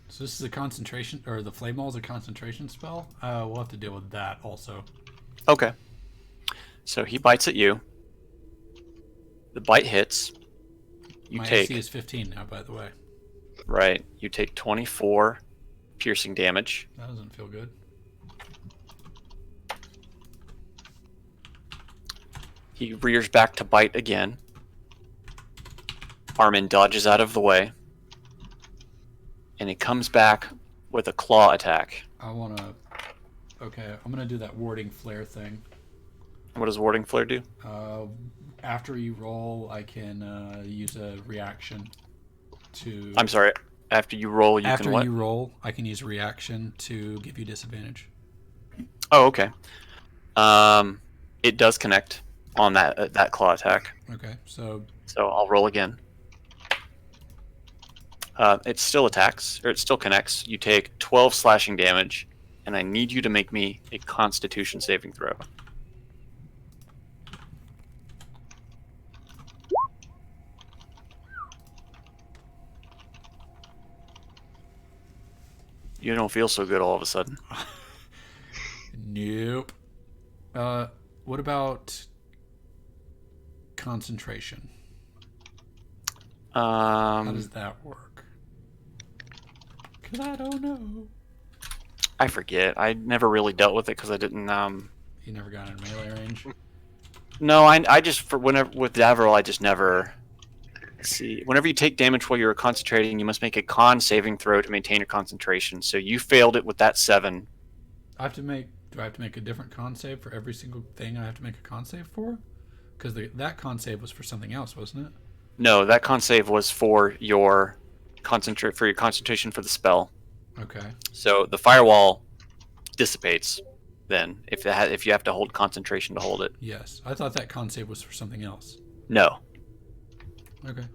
So this is a concentration, or the flame wall is a concentration spell. We'll have to deal with that also. Okay. So he bites at you. The bite hits. My AC is 15 now, by the way. Right. You take 24 piercing damage. That doesn't feel good. He rears back to bite again. Armin dodges out of the way. And he comes back with a claw attack. Okay, I'm going to do that warding flare thing. What does warding flare do? After you roll, I can use a reaction to... I'm sorry. After you roll, After you roll, I can use a reaction to give you disadvantage. Oh, okay. It does connect on that claw attack. Okay, so I'll roll again. It still attacks, or it still connects. You take 12 slashing damage, and I need you to make me a Constitution saving throw. You don't feel so good all of a sudden. Nope. What about concentration? How does that work? Because I don't know. I forget. I never really dealt with it because I didn't. You never got in melee range. No, I just whenever with Davriel, I just never. Let's see. Whenever you take damage while you're concentrating, you must make a con saving throw to maintain your concentration. So you failed it with that 7. I have to make. Do I have to make a different con save for every single thing I have to make a con save for? Because that con save was for something else, wasn't it? No, that con save was for your concentration for the spell. Okay. So the firewall dissipates then if you have to hold concentration to hold it. Yes, I thought that con save was for something else. No. Okay.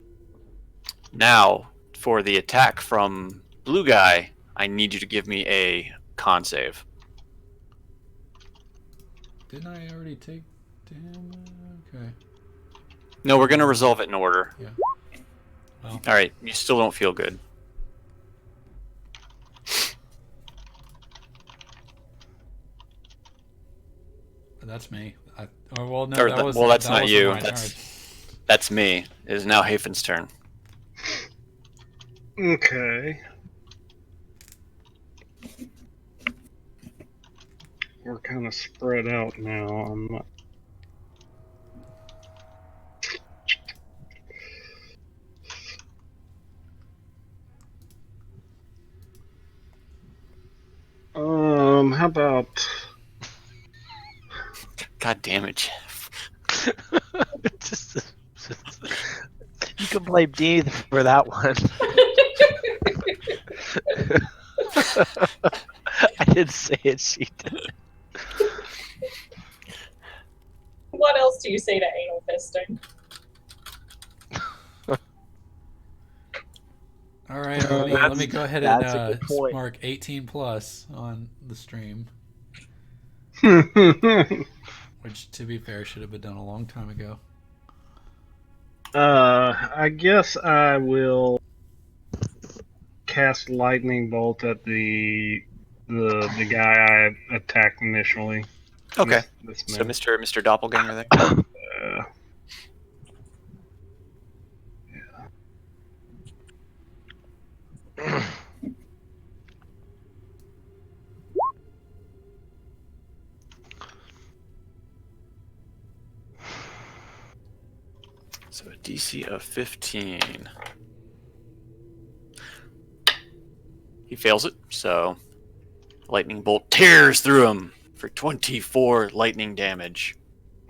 Now for the attack from blue guy, I need you to give me a con save. Didn't I already take damage? Okay. No, we're gonna resolve it in order. Yeah. Well. All right, you still don't feel good. That's me. Well, no, Or that was. well, that's that not wasn't you. my turn. That's me. It is now Hafen's turn. Okay. We're kind of spread out now. I'm not. How about? God damn it. You can blame D for that one. I didn't say it, she did. What else do you say to anal fisting? All right, let me go ahead and That's a good point. mark 18 plus on the stream, which, to be fair, should have been done a long time ago. I guess I will cast lightning bolt at the guy I attacked initially. Okay. This So man. Mr. Doppleganger there. So a DC of 15. He fails it, so lightning bolt tears through him for 24 lightning damage.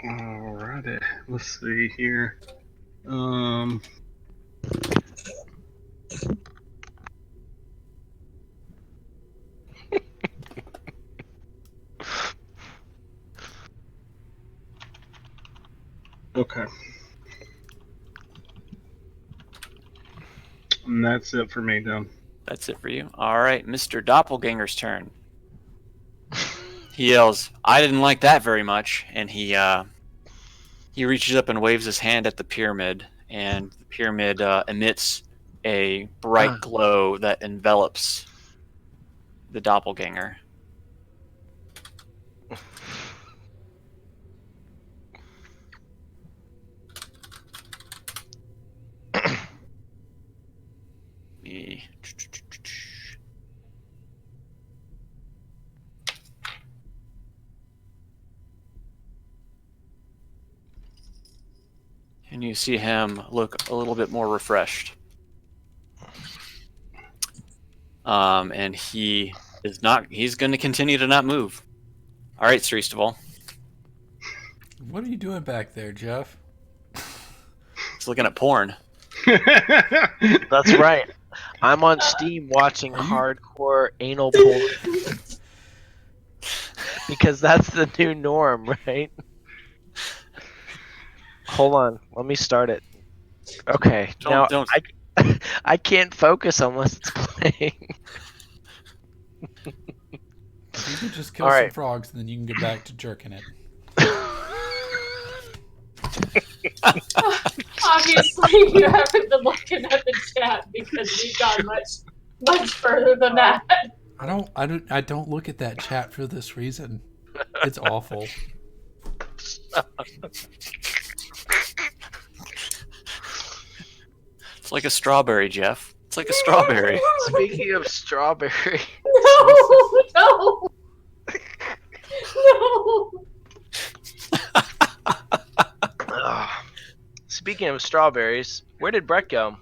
Alrighty, let's see here. Okay. And that's it for me, done. That's it for you. All right, Mr. Doppelganger's turn. He yells, "I didn't like that very much," and he reaches up and waves his hand at the pyramid, and the pyramid emits a bright glow that envelops the Doppelganger. Me. And you see him look a little bit more refreshed. And he's going to continue to not move. All right, Sreestival. What are you doing back there, Jeff? He's looking at porn. That's right. I'm on Steam watching hardcore anal porn. Because that's the new norm, right? Hold on, let me start it. Okay, Don't. I can't focus unless it's playing. If you could just kill All some right. frogs, and then you can get back to jerking it. Obviously, you haven't been looking at the chat because we've gone much further than that. I don't look at that chat for this reason. It's awful. It's like a strawberry, Jeff. It's like a strawberry. Speaking of strawberry, No, No! No! Ugh. Speaking of strawberries, where did Brett go?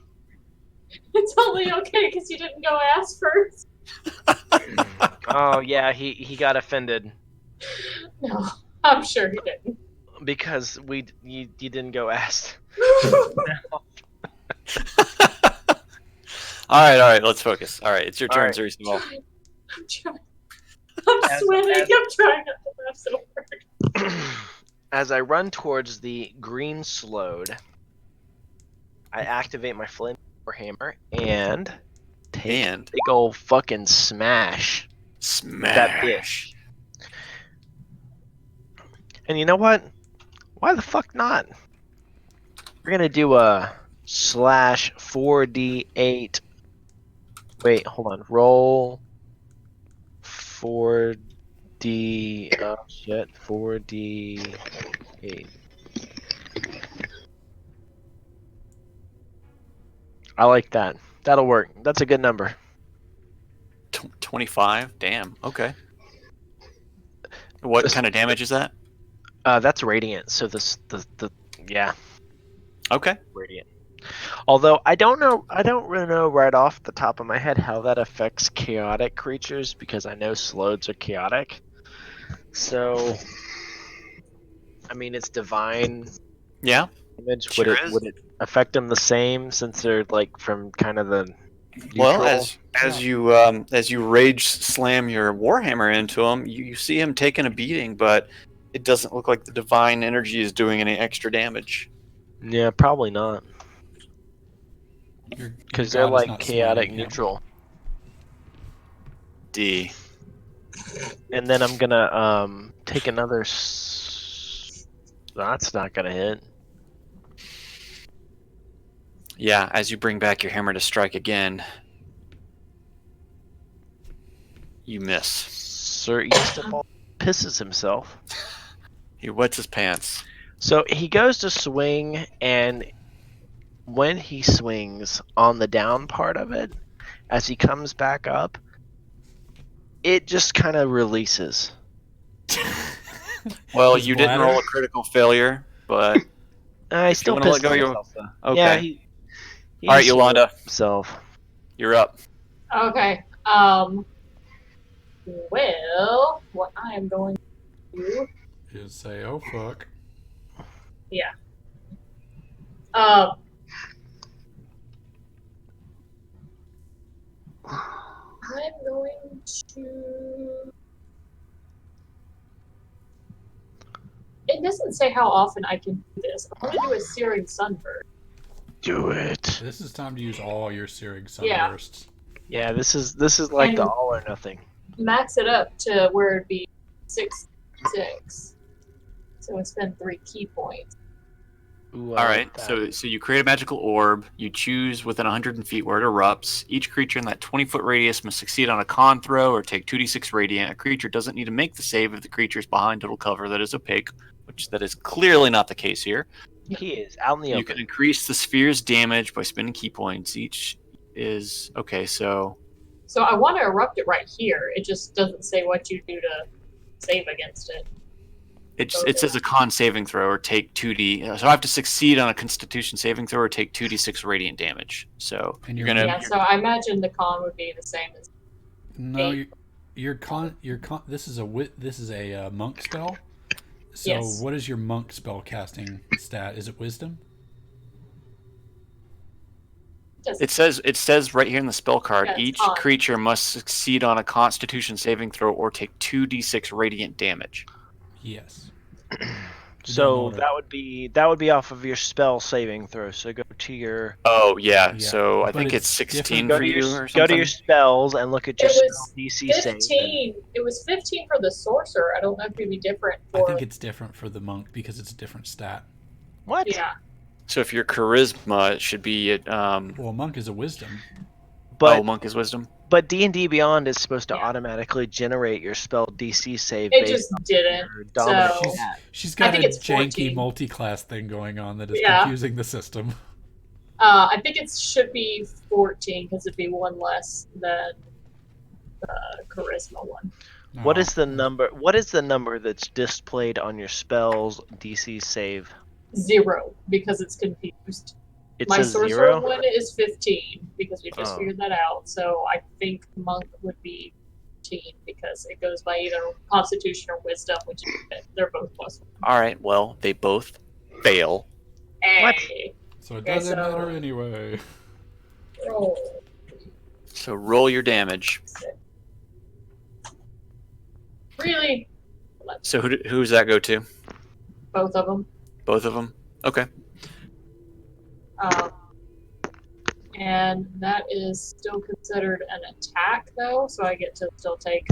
It's only okay because you didn't go ass first. Oh yeah, he got offended No, I'm sure he didn't. because you didn't go asked. All right, let's focus. All right, it's your All turn, right. Zuri Small. I'm trying. I'm As- sweating. as- I'm trying not to laugh so hard. As I run towards the green slode, I activate my flame hammer and take a And big old fucking smash. smash. And you know what? Why the fuck not? We're gonna do a slash 4d8. Wait, hold on. Roll 4d. Oh shit, 4d8. I like that. That'll work. That's a good number. 25. Damn. Okay. What kind of damage is that? That's radiant. So yeah, Okay. radiant. Although I don't really know right off the top of my head how that affects chaotic creatures because I know slodes are chaotic. So, I mean, it's divine Yeah. damage. Sure is. Would it affect them the same since they're like from kind of the Well, neutral? as you rage slam your warhammer into him, you see him taking a beating, but it doesn't look like the divine energy is doing any extra damage. Yeah, probably not Your because god they're is like not chaotic smiting him. neutral. D. And then I'm gonna take another. That's not gonna hit. Yeah, as you bring back your hammer to strike again, you miss. Sir Eastable pisses himself. He wets his pants. So he goes to swing, and when he swings on the down part of it, as he comes back up, it just kind of releases. Well, His you didn't bladder? roll a critical failure, but I if you still want to let pisses go, you himself though. okay. Yeah, he All right, screwed Yolanda, himself. you're up. Okay. Well, what I am going to do. Just say, oh fuck. Yeah. Um. I'm going to. It doesn't say how often I can do this. I want to do a searing sunburn. Do it. This is time to use all your searing Yeah. sunbursts. Yeah, this is like the And- all or nothing. Max it up to where it'd be 6. So I spend 3 key points. Ooh, All I right, like that. so you create a magical orb. You choose within 100 feet where it erupts. Each creature in that 20-foot radius must succeed on a con throw or take 2d6 radiant. A creature doesn't need to make the save if the creature is behind total cover that is opaque, which that is clearly not the case here. He is out in the You open. can increase the sphere's damage by spending key points. Each is okay. So So I want to erupt it right here. It just doesn't say what you do to save against it. it says a con saving throw or take 2d. So I have to succeed on a Constitution saving throw or take 2d6 radiant damage. So And you're you're- gonna Yeah, so I imagine the con would be the same as. No, Eight. your con. This is a monk spell. So Yes. what is your monk spell casting stat? Is it wisdom? It says right here in the spell card, Yeah, it's each con. creature must succeed on a Constitution saving throw or take 2d6 radiant damage. Yes. So order. that would be off of your spell saving throw. So go to your Oh yeah, Yeah, so I but think it's it's 16 different. for you or go something. to your spells and look at your It spell was DC save. 15. It was 15 for the sorcerer. I don't know if it'd be different I for. think it's different for the monk because it's a different stat. What? Yeah. So if your charisma, it should be at Well, monk is a wisdom. But monk is wisdom. but D&D Beyond is supposed to Yeah. automatically generate your spell DC save It based just on didn't. your dominant So- stat. She's I got think a it's janky 14. multi-class thing going on that is Yeah. confusing the system. I think it should be 14 because it'd be 1 less than charisma one. No. What is the number? What is the number that's displayed on your spell's DC save? 0 because it's confused. It My says sorcerer 0. one is 15 because we just Oh. figured that out. So I think monk would be 15 because it goes by either constitution or wisdom, which is, they're both +1. All right. Well, they both fail. What? Hey, So it Okay, doesn't so- matter anyway. roll. So roll your damage. Really? So who does that go to? Both of them. Both of them. Okay. And that is still considered an attack, though, so I get to still take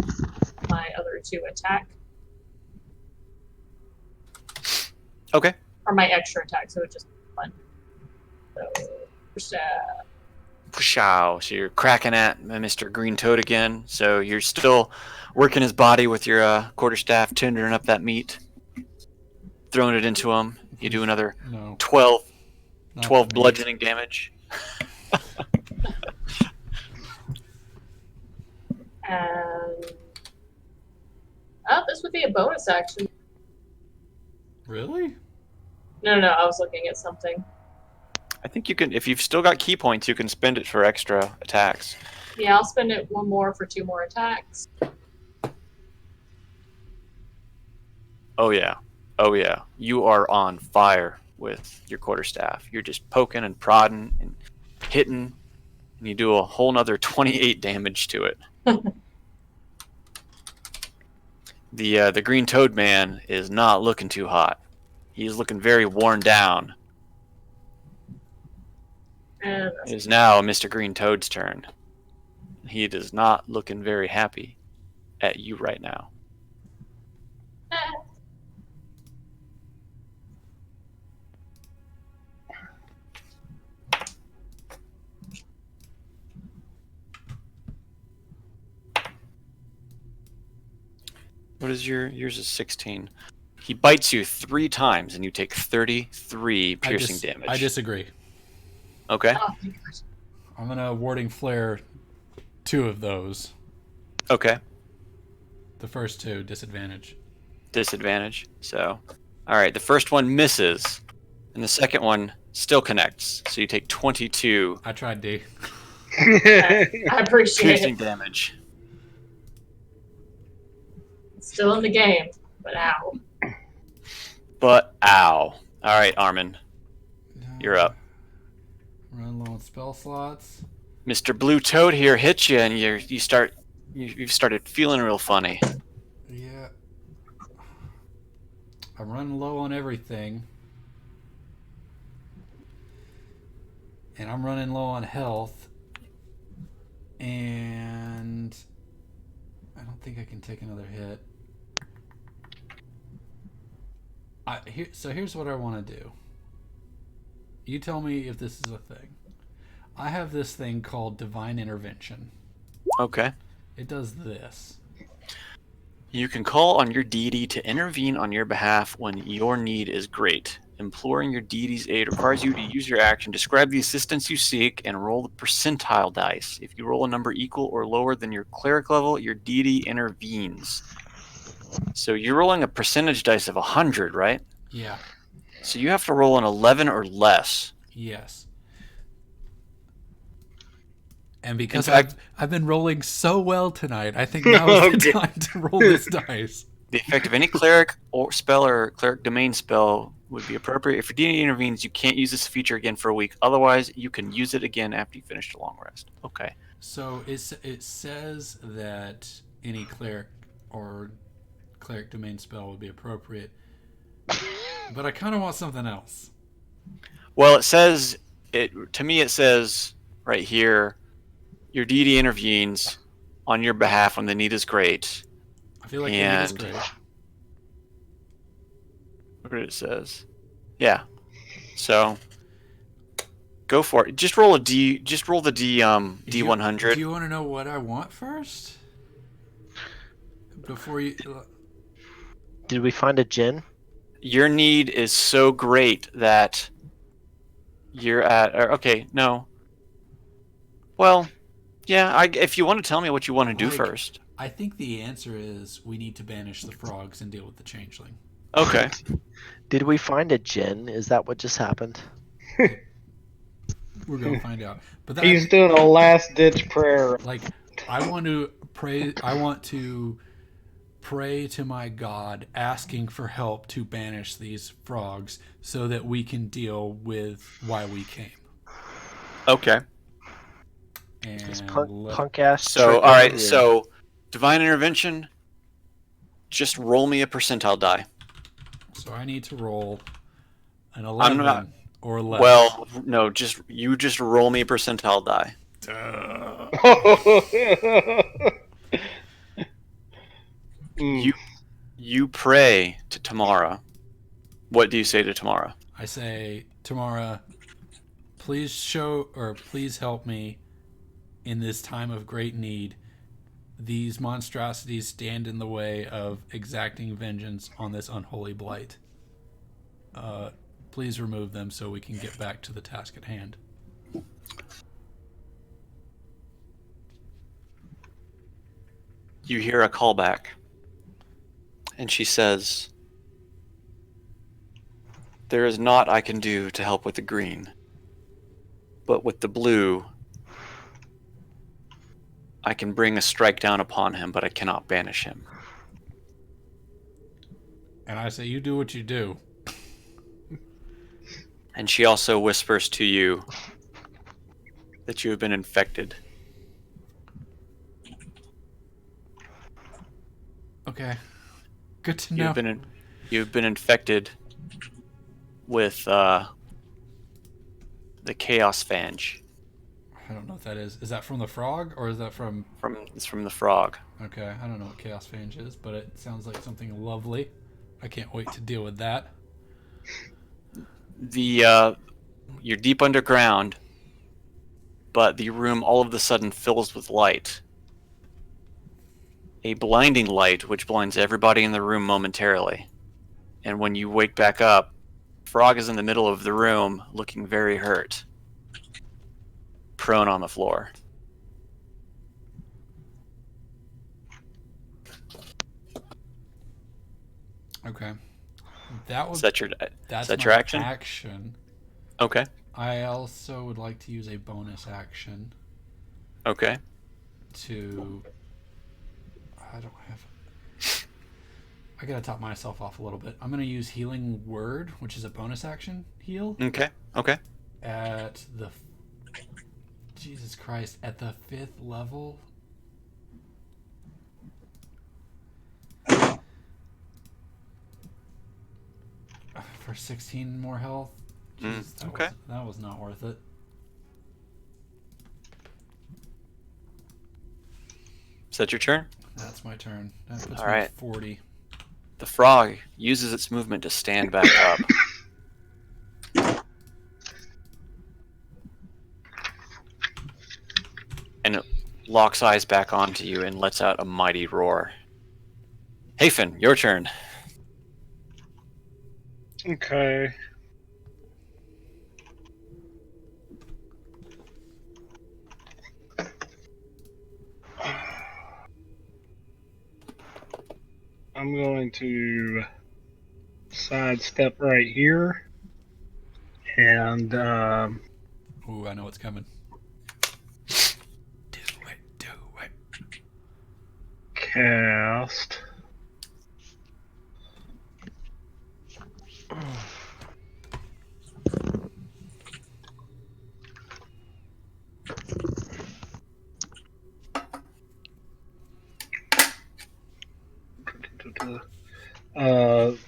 my other 2 attack. Okay. Or my extra attack, so it's just 1. So, Pshaw. So you're cracking at Mr. Green Toad again. So you're still working his body with your quarterstaff, tendering up that meat, throwing it into him. You do another No. 12 not 12 the meat. bludgeoning damage. and this would be a bonus action. Really? No, I was looking at something. I think you can, if you've still got key points, you can spend it for extra attacks. Yeah, I'll spend it 1 more for 2 more attacks. Oh yeah. Oh yeah. You are on fire with your quarterstaff. You're just poking and prodding and hitting, and you do a whole nother 28 damage to it. The Green Toad Man is not looking too hot. He's looking very worn down. And It is now Mr. Green Toad's turn. He is not looking very happy at you right now. What is yours is 16. He bites you 3 times and you take 33 piercing damage. I disagree. Okay. oh my God. I'm gonna warding flare 2 of those. Okay. The first 2 disadvantage. Disadvantage. So, all right. The first one misses, and the second one still connects. So you take 22 I tried D. I appreciate piercing it. damage. It's still in the game, but ow. But ow. All right, Armin, you're up. Run low on spell slots. Mr. Blue Toad here hits you, and you've started feeling real funny. Yeah. I'm running low on everything. And I'm running low on health. And I don't think I can take another hit. So here's what I want to do. You tell me if this is a thing. I have this thing called Divine Intervention. Okay. It does this. You can call on your deity to intervene on your behalf when your need is great. Imploring your deity's aid requires you to use your action, describe the assistance you seek, and roll the percentile dice. If you roll a number equal or lower than your cleric level, your deity intervenes. So you're rolling a percentage dice of 100, right? Yeah. So you have to roll an 11 or less. Yes. And because In fact- I've been rolling so well tonight, I think now is the Okay. time to roll this dice. The effect of any cleric or spell or cleric domain spell would be appropriate. If your deity intervenes, you can't use this feature again for a week. Otherwise, you can use it again after you finish a long rest. Okay. So it says that any cleric or cleric domain spell would be appropriate, but I kind of want something else. Well, it says to me. It says right here, your deity intervenes on your behalf when the need is great. I feel like it is And- great. Look what it says. Yeah. So go for it. Just roll a D. Just roll the D100. Do you want to know what I want first? Before you. Did we find a gin? Your need is so great that you're at. Okay, no. Well, Yeah, if you want to tell me what you want to do Like- first. I think the answer is we need to banish the frogs and deal with the changeling. Okay. Did we find a Jinn? Is that what just happened? We're gonna find out. But that, He's doing a last ditch prayer. like, I want to pray. I want to pray to my God, asking for help to banish these frogs, so that we can deal with why we came. Okay. This And punk ass. So, trick all right. over here. So, divine intervention. Just roll me a percentile die. so I need to roll an 11 not- or less. Well, no, you just roll me a percentile die. Mm. You pray to Tamara. What do you say to Tamara? I say, Tamara, please help me in this time of great need. These monstrosities stand in the way of exacting vengeance on this unholy blight. Please remove them so we can get back to the task at hand. You hear a callback, and she says, "There is naught I can do to help with the green, but with the blue, I can bring a strike down upon him, but I cannot banish him." And I say, you do what you do. And she also whispers to you that you have been infected. Okay. Good to know. You've been infected with the Chaos Fange. I don't know what that is. Is that from the frog, or is that from... It's from the frog. Okay, I don't know what Chaos Fange is, but it sounds like something lovely. I can't wait to deal with that. You're deep underground, but the room all of a sudden fills with light. A blinding light which blinds everybody in the room momentarily. And when you wake back up, Frog is in the middle of the room, looking very hurt, prone on the floor. Okay. That would... That's your action? action. Okay. I also would like to use a bonus action Okay. to... I don't have... I gotta top myself off a little bit. I'm gonna use Healing Word, which is a bonus action heal, Okay. Okay. at the... Jesus Christ, at the 5th level? For 16 more health? Jeez, that was not worth it. Is that your turn? That's my turn. That puts All me right. at 40. The frog uses its movement to stand back up. And it locks eyes back onto you and lets out a mighty roar. Hafen, your turn. Okay. I'm going to sidestep right here and Ooh, I know what's coming. Do it. cast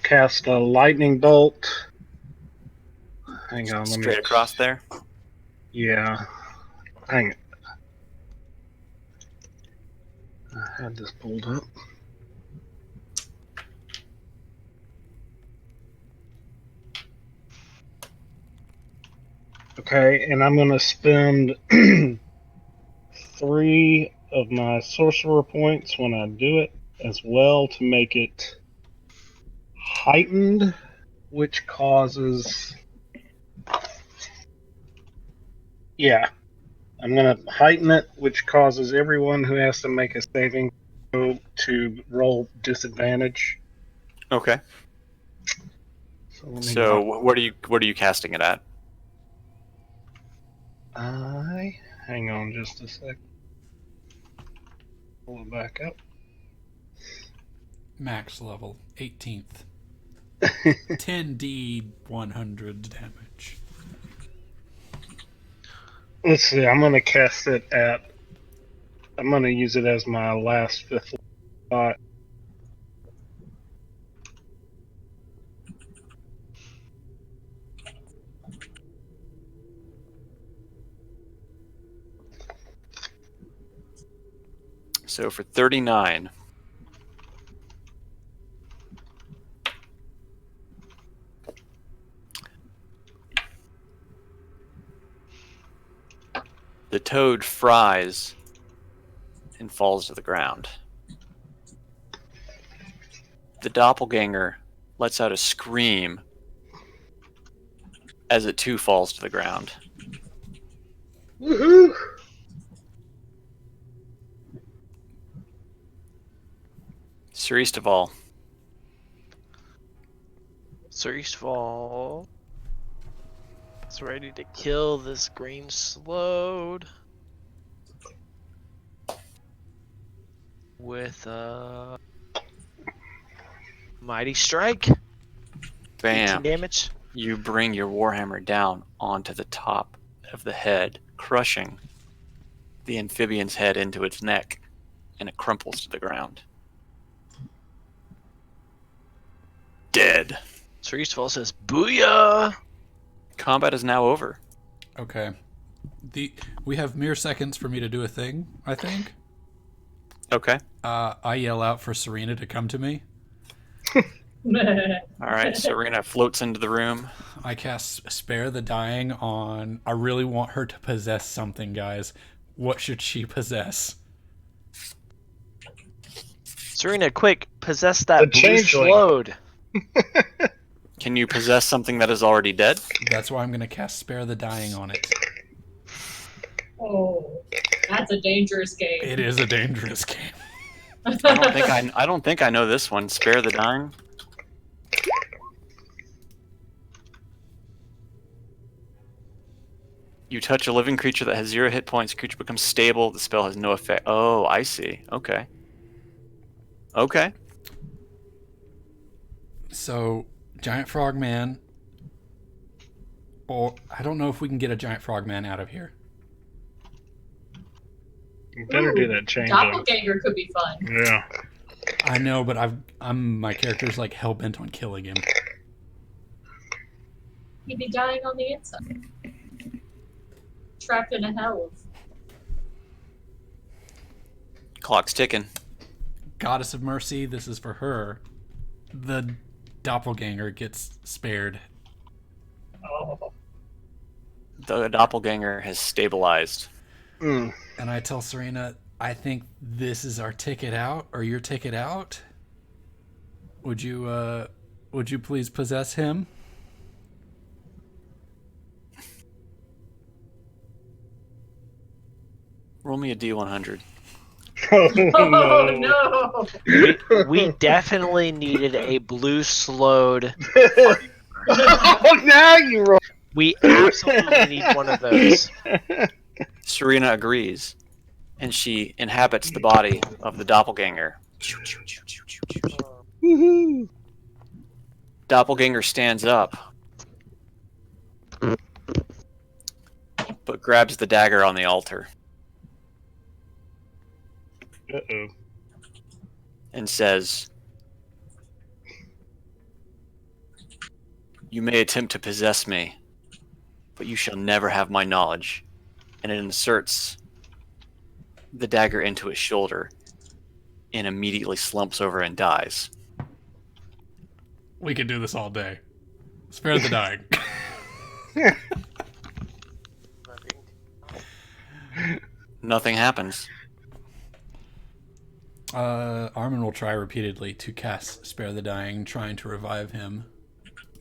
cast a lightning bolt. Hang on, let me Straight across there. Yeah. Hang it. I had this pulled up. Okay, and I'm going to spend 3 of my sorcerer points when I do it as well to make it heightened, which causes... Yeah. I'm going to heighten it, which causes everyone who has to make a saving throw to roll disadvantage. Okay. So let me So mark. what are you casting it at? Hang on just a sec. Pull it back up. Max level, 18th. 10d 100 damage. Let's see. I'm going to cast it at. I'm going to use it as my last fifth spot. So for 39. The toad fries and falls to the ground. The doppelganger lets out a scream as it too falls to the ground. Woohoo! Sir Eastaval. Sir Eastfall is ready to kill this green slode with a mighty strike. 18 Bam. damage. You bring your warhammer down onto the top of the head, crushing the amphibian's head into its neck, and it crumples to the ground. Dead. Sir Eastfall says, "Booyah!" Combat is now over. Okay. We have mere seconds for me to do a thing, I think. Okay. I yell out for Serena to come to me. All right. Serena floats into the room. I cast Spare the Dying on... I really want her to possess something, guys. What should she possess? Serena, quick, possess that The blue changeling. slode. Can you possess something that is already dead? That's why I'm going to cast Spare the Dying on it. Oh, that's a dangerous game. It is a dangerous game. I don't think I know this one. Spare the dying. You touch a living creature that has 0 hit points. Creature becomes stable. The spell has no effect. Oh, I see. Okay. Okay. So, Giant Frogman... Or, I don't know if we can get a Giant Frogman out of here. You better do that change. Doppleganger could be fun. Yeah. I know, but my character's like hell-bent on killing him. He'd be dying on the inside. Trapped in a hell. Clock's ticking. Goddess of Mercy, this is for her. The Doppelganger gets spared. Oh. The doppelganger has stabilized. Mm. And I tell Serena, I think this is our ticket out, or your ticket out. Would you please possess him? Roll me a D100. Oh no! We definitely needed a blue slode. Oh, now you roll. We absolutely need one of those. Serena agrees, and she inhabits the body of the doppelganger. Woohoo! Doppelganger stands up, but grabs the dagger on the altar Uh-oh. and says, "You may attempt to possess me, but you shall never have my knowledge." And it inserts the dagger into his shoulder and immediately slumps over and dies. We could do this all day. Spare the dying. Nothing happens. Armin will try repeatedly to cast Spare the Dying, trying to revive him.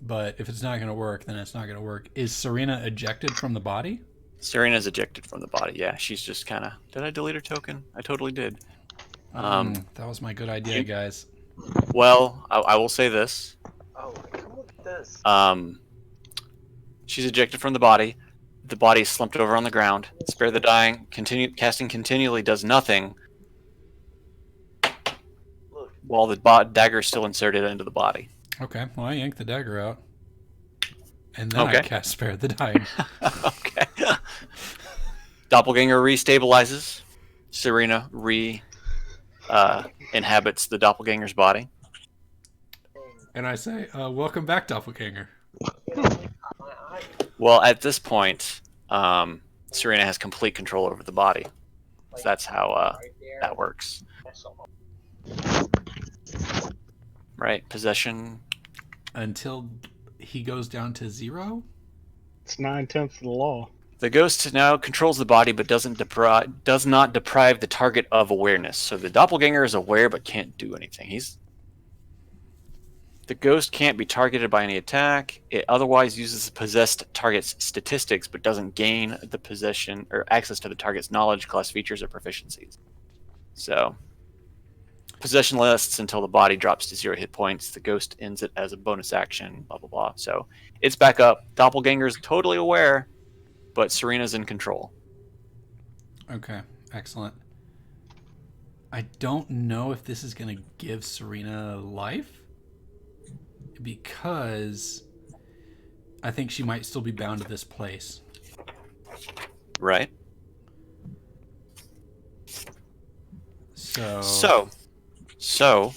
But if it's not going to work, then it's not going to work. Is Serena ejected from the body? Serena's ejected from the body. Yeah, she's just kind of. Did I delete her token? I totally did. That was my good idea, you- guys. Well, I will say this. Oh, come with this. She's ejected from the body. The body is slumped over on the ground. Spare the dying. Casting continually does nothing Look. while the dagger is still inserted into the body. Okay, well, I yanked the dagger out. And then I Okay. cast Spare the Dying. Okay. Doppleganger restabilizes. Serena inhabits the doppelganger's body. And I say, welcome back, Doppelganger. Well, at this point, Serena has complete control over the body. So that's how that works. Right, possession. Until he goes down to 0? It's 9/10 of the law. The ghost now controls the body, but does not deprive the target of awareness. So the doppelganger is aware, but can't do anything. The ghost can't be targeted by any attack. It otherwise uses the possessed target's statistics, but doesn't gain the possession or access to the target's knowledge, class features, or proficiencies. So, possession lasts until the body drops to 0 hit points. The ghost ends it as a bonus action, blah, blah, blah. So, it's back up. Doppelganger is totally aware, but Serena's in control. Okay, excellent. I don't know if this is going to give Serena life, because I think she might still be bound to this place. Right? So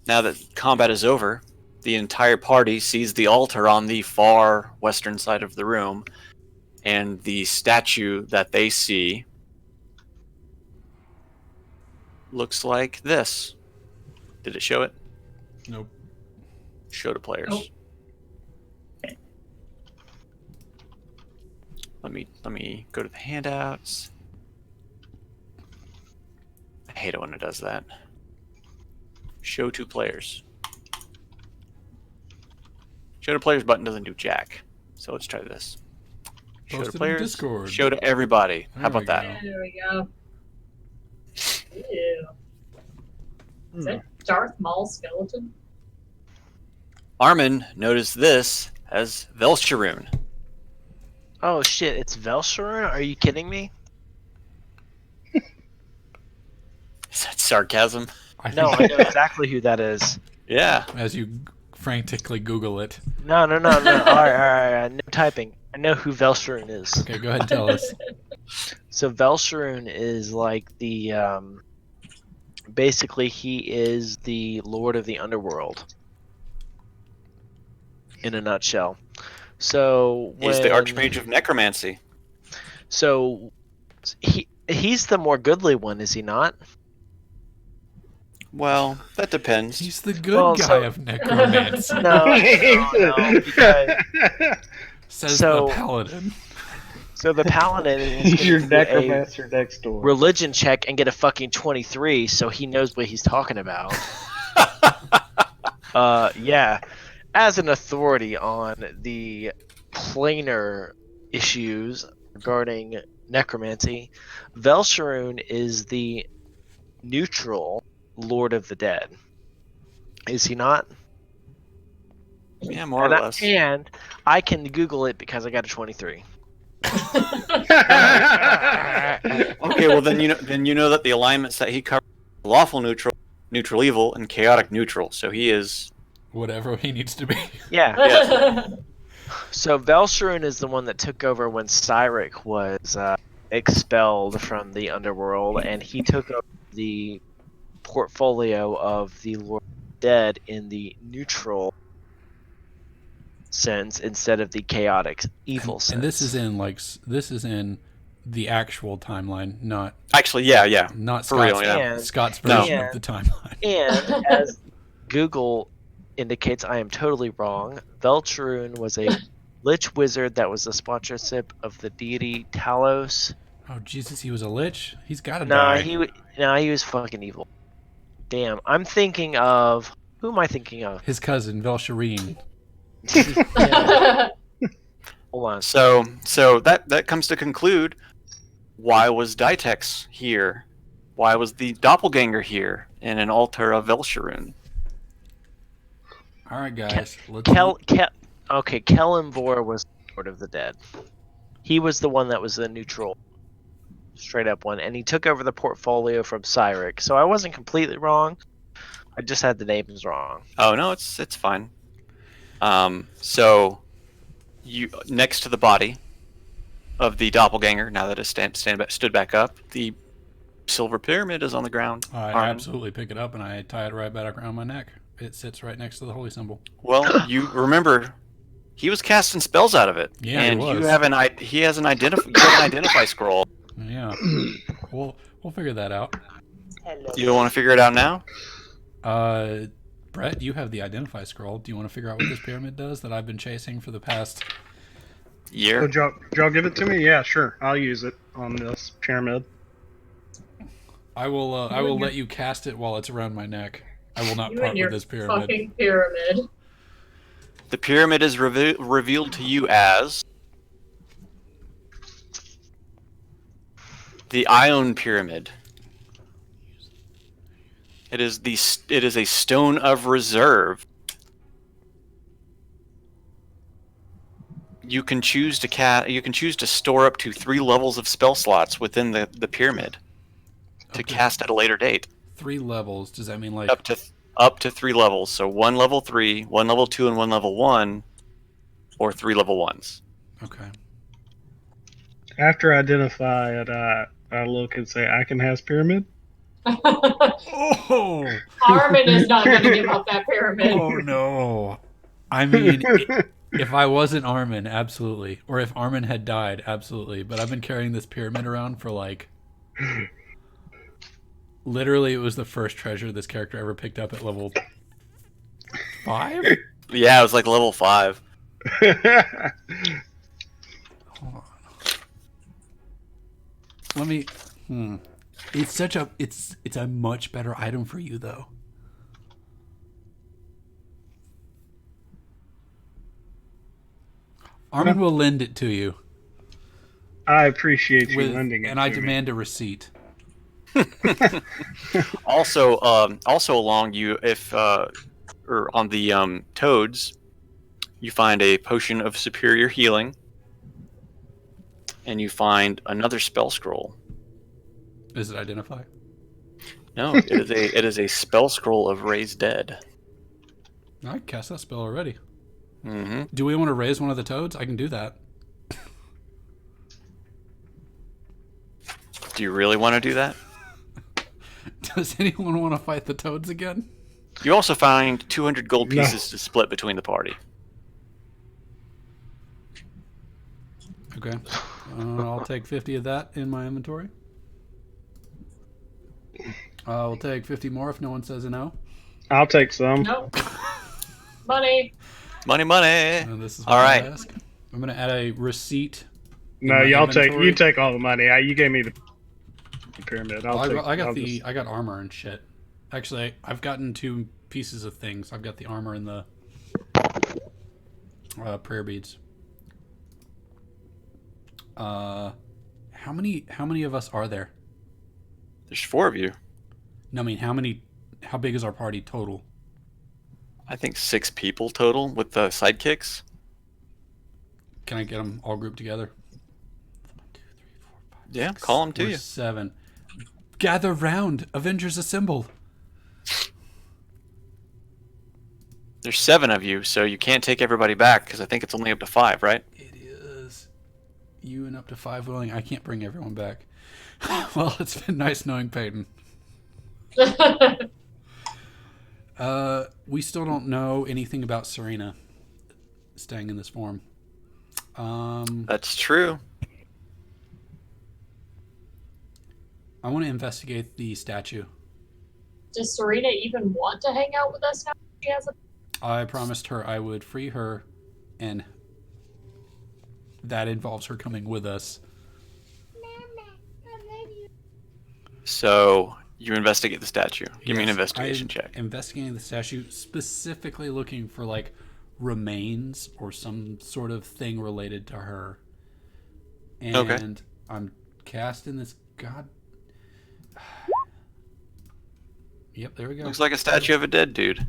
now that combat is over, the entire party sees the altar on the far western side of the room, and the statue that they see looks like this. Did it show it? Nope. Show to players. Nope. Let me go to the handouts. I hate it when it does that. Show to players. Show to players button doesn't do jack. So let's try this. Show Post to it in players. Discord. Show to everybody. There How about we that? go. There we go. Ew. Is that Darth Maul skeleton? Armin noticed this as Velsharoon. Oh shit, it's Velsharoon? Are you kidding me? Is that sarcasm? I No, I think know exactly who that is. Yeah. as you frantically Google it. No. Alright. No typing. I know who Velsharoon is. Okay, go ahead and tell us. So Velsharoon is like the basically he is the Lord of the Underworld. In a nutshell. So He's the Archmage of Necromancy. So he's the more goodly one, is he not? Well, that depends. He's the good Well, guy so- of necromancy, No, because says so- the paladin. so the paladin is He's your gonna do a necromancer next door. religion check and get a fucking 23, so he knows what he's talking about. Yeah. As an authority on the planar issues regarding necromancy, Velsharoon is the neutral Lord of the Dead. Is he not? Yeah, more or less. And I can Google it because I got a 23. Okay, well then you know that the alignments that he covers: lawful neutral, neutral evil, and chaotic neutral. So he is. Whatever he needs to be. Yeah. So Velsharoon is the one that took over when Cyric was expelled from the underworld, and he took over the portfolio of the Lord of the Dead in the neutral sense instead of the chaotic evil sense. And this is in the actual timeline, not Actually, yeah. not For Scott's, real, yeah. And- Scott's No. version of the timeline. And as Google indicates, I am totally wrong. Velsharoon was a lich wizard that was the sponsorship of the deity Talos. Oh Jesus, he was a lich. He's got to Nah, die. he was fucking evil. Damn, I'm thinking of who am I thinking of? His cousin Velshareen. Hold on. So that comes to conclude. Why was Ditex here? Why was the Doppleganger here in an altar of Velsharoon? All right, guys. Let's. Okay, Kellenvor was Lord of the Dead. He was the one that was the neutral, straight up one, and he took over the portfolio from Cyric. So I wasn't completely wrong. I just had the names wrong. Oh no, it's fine. So you next to the body of the Doppelganger, now that it stood back up, the silver pyramid is on the ground. I Armin. absolutely pick it up and I tie it right back around my neck. It sits right next to the holy symbol. Well, you remember he was casting spells out of it. Yeah, and he was. You have he has an identify scroll. Yeah. We'll figure that out. You don't want to figure it out now? Brett, you have the identify scroll. Do you want to figure out what this pyramid does that I've been chasing for the past year? Would y'all give it to me? Yeah, sure. I'll use it on this pyramid. I will let you cast it while it's around my neck. I will not You part and your with this pyramid. fucking pyramid. The pyramid is revealed to you as the Ion Pyramid. It is a stone of reserve. You can choose to store up to 3 levels of spell slots within the pyramid to cast at a later date. 3 levels. Does that mean like up to 3 levels? So 1 level 3, 1 level 2, and 1 level 1, or 3 level 1s. Okay. After I identify it, I look and say, I can has pyramid? Oh! Armin is not going to give up that pyramid. Oh no. I mean, if I wasn't Armin, absolutely. Or if Armin had died, absolutely. But I've been carrying this pyramid around for like... Literally, it was the first treasure this character ever picked up at level 5? Yeah, it was like level 5. Hold on. Let me... It's a much better item for you, though. Armin will lend it to you. I appreciate you lending it and I to me. demand a receipt. Also along you, or on the toads, you find a potion of superior healing, and you find another spell scroll. Is it identify? No, it is a spell scroll of Raise Dead. I cast that spell already. Mm-hmm. Do we want to raise one of the toads? I can do that. Do you really want to do that? Does anyone want to fight the toads again? You also find 200 gold pieces to split between the party. Okay. I'll take 50 of that in my inventory. We'll take 50 more if no one says a no. I'll take some. Nope. Money. Money, money. And this is what All I right. ask. I'm gonna add a receipt. No, in my you inventory. take all the money. You gave me the pyramid. I got armor and shit. Actually, I've gotten 2 pieces of things. I've got the armor and the prayer beads. How many of us are there? There's 4 of you. No, I mean how big is our party total? I think 6 people total with the sidekicks. Can I get them all grouped together? 1, 2, 3, 4, 5, Yeah, 6, call them to or you. 7. Gather round, Avengers assemble. There's 7 of you, so you can't take everybody back because I think it's only up to 5, right? It is. You and up to 5 willing. I can't bring everyone back. Well, it's been nice knowing Peyton. We still don't know anything about Serena staying in this form. That's true. I want to investigate the statue. Does Serena even want to hang out with us now? She has a... I promised her I would free her, and that involves her coming with us. So you investigate the statue. Give me an Yes, investigation I'm check. Investigating the statue, specifically looking for like remains or some sort of thing related to her. And Okay. I'm casting this god. Yep, there we go. Looks like a statue of a dead dude.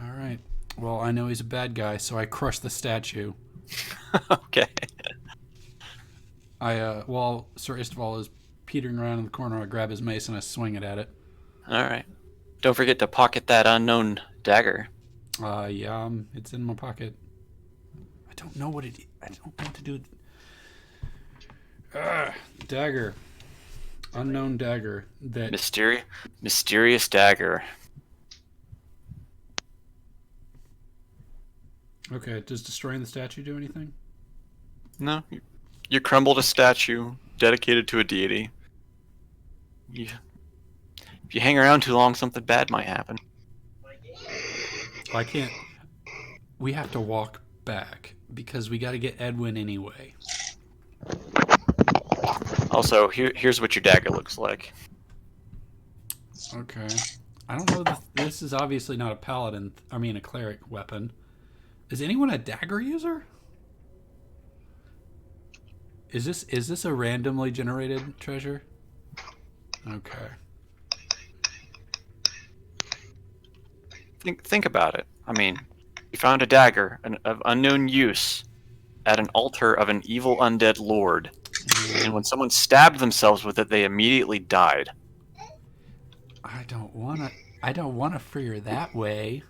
All right. Well, I know he's a bad guy, so I crush the statue. Okay. While Sir Istval is petering around in the corner, I grab his mace and I swing it at it. All right. Don't forget to pocket that unknown dagger. Yeah, it's in my pocket. I don't know what I don't know what to do. Dagger. Unknown dagger. That Mysterious dagger. Okay, does destroying the statue do anything? No, you crumbled a statue dedicated to a deity. If you hang around too long, something bad might happen. I can't. We have to walk back because we got to get Edwin anyway. Also, here's what your dagger looks like. Okay. I don't know. This is obviously not a paladin. I mean, a cleric weapon. Is anyone a dagger user? Is this a randomly generated treasure? Okay. Think about it. I mean, you found a dagger of unknown use at an altar of an evil undead lord, and when someone stabbed themselves with it, they immediately died. I don't wanna free her that way.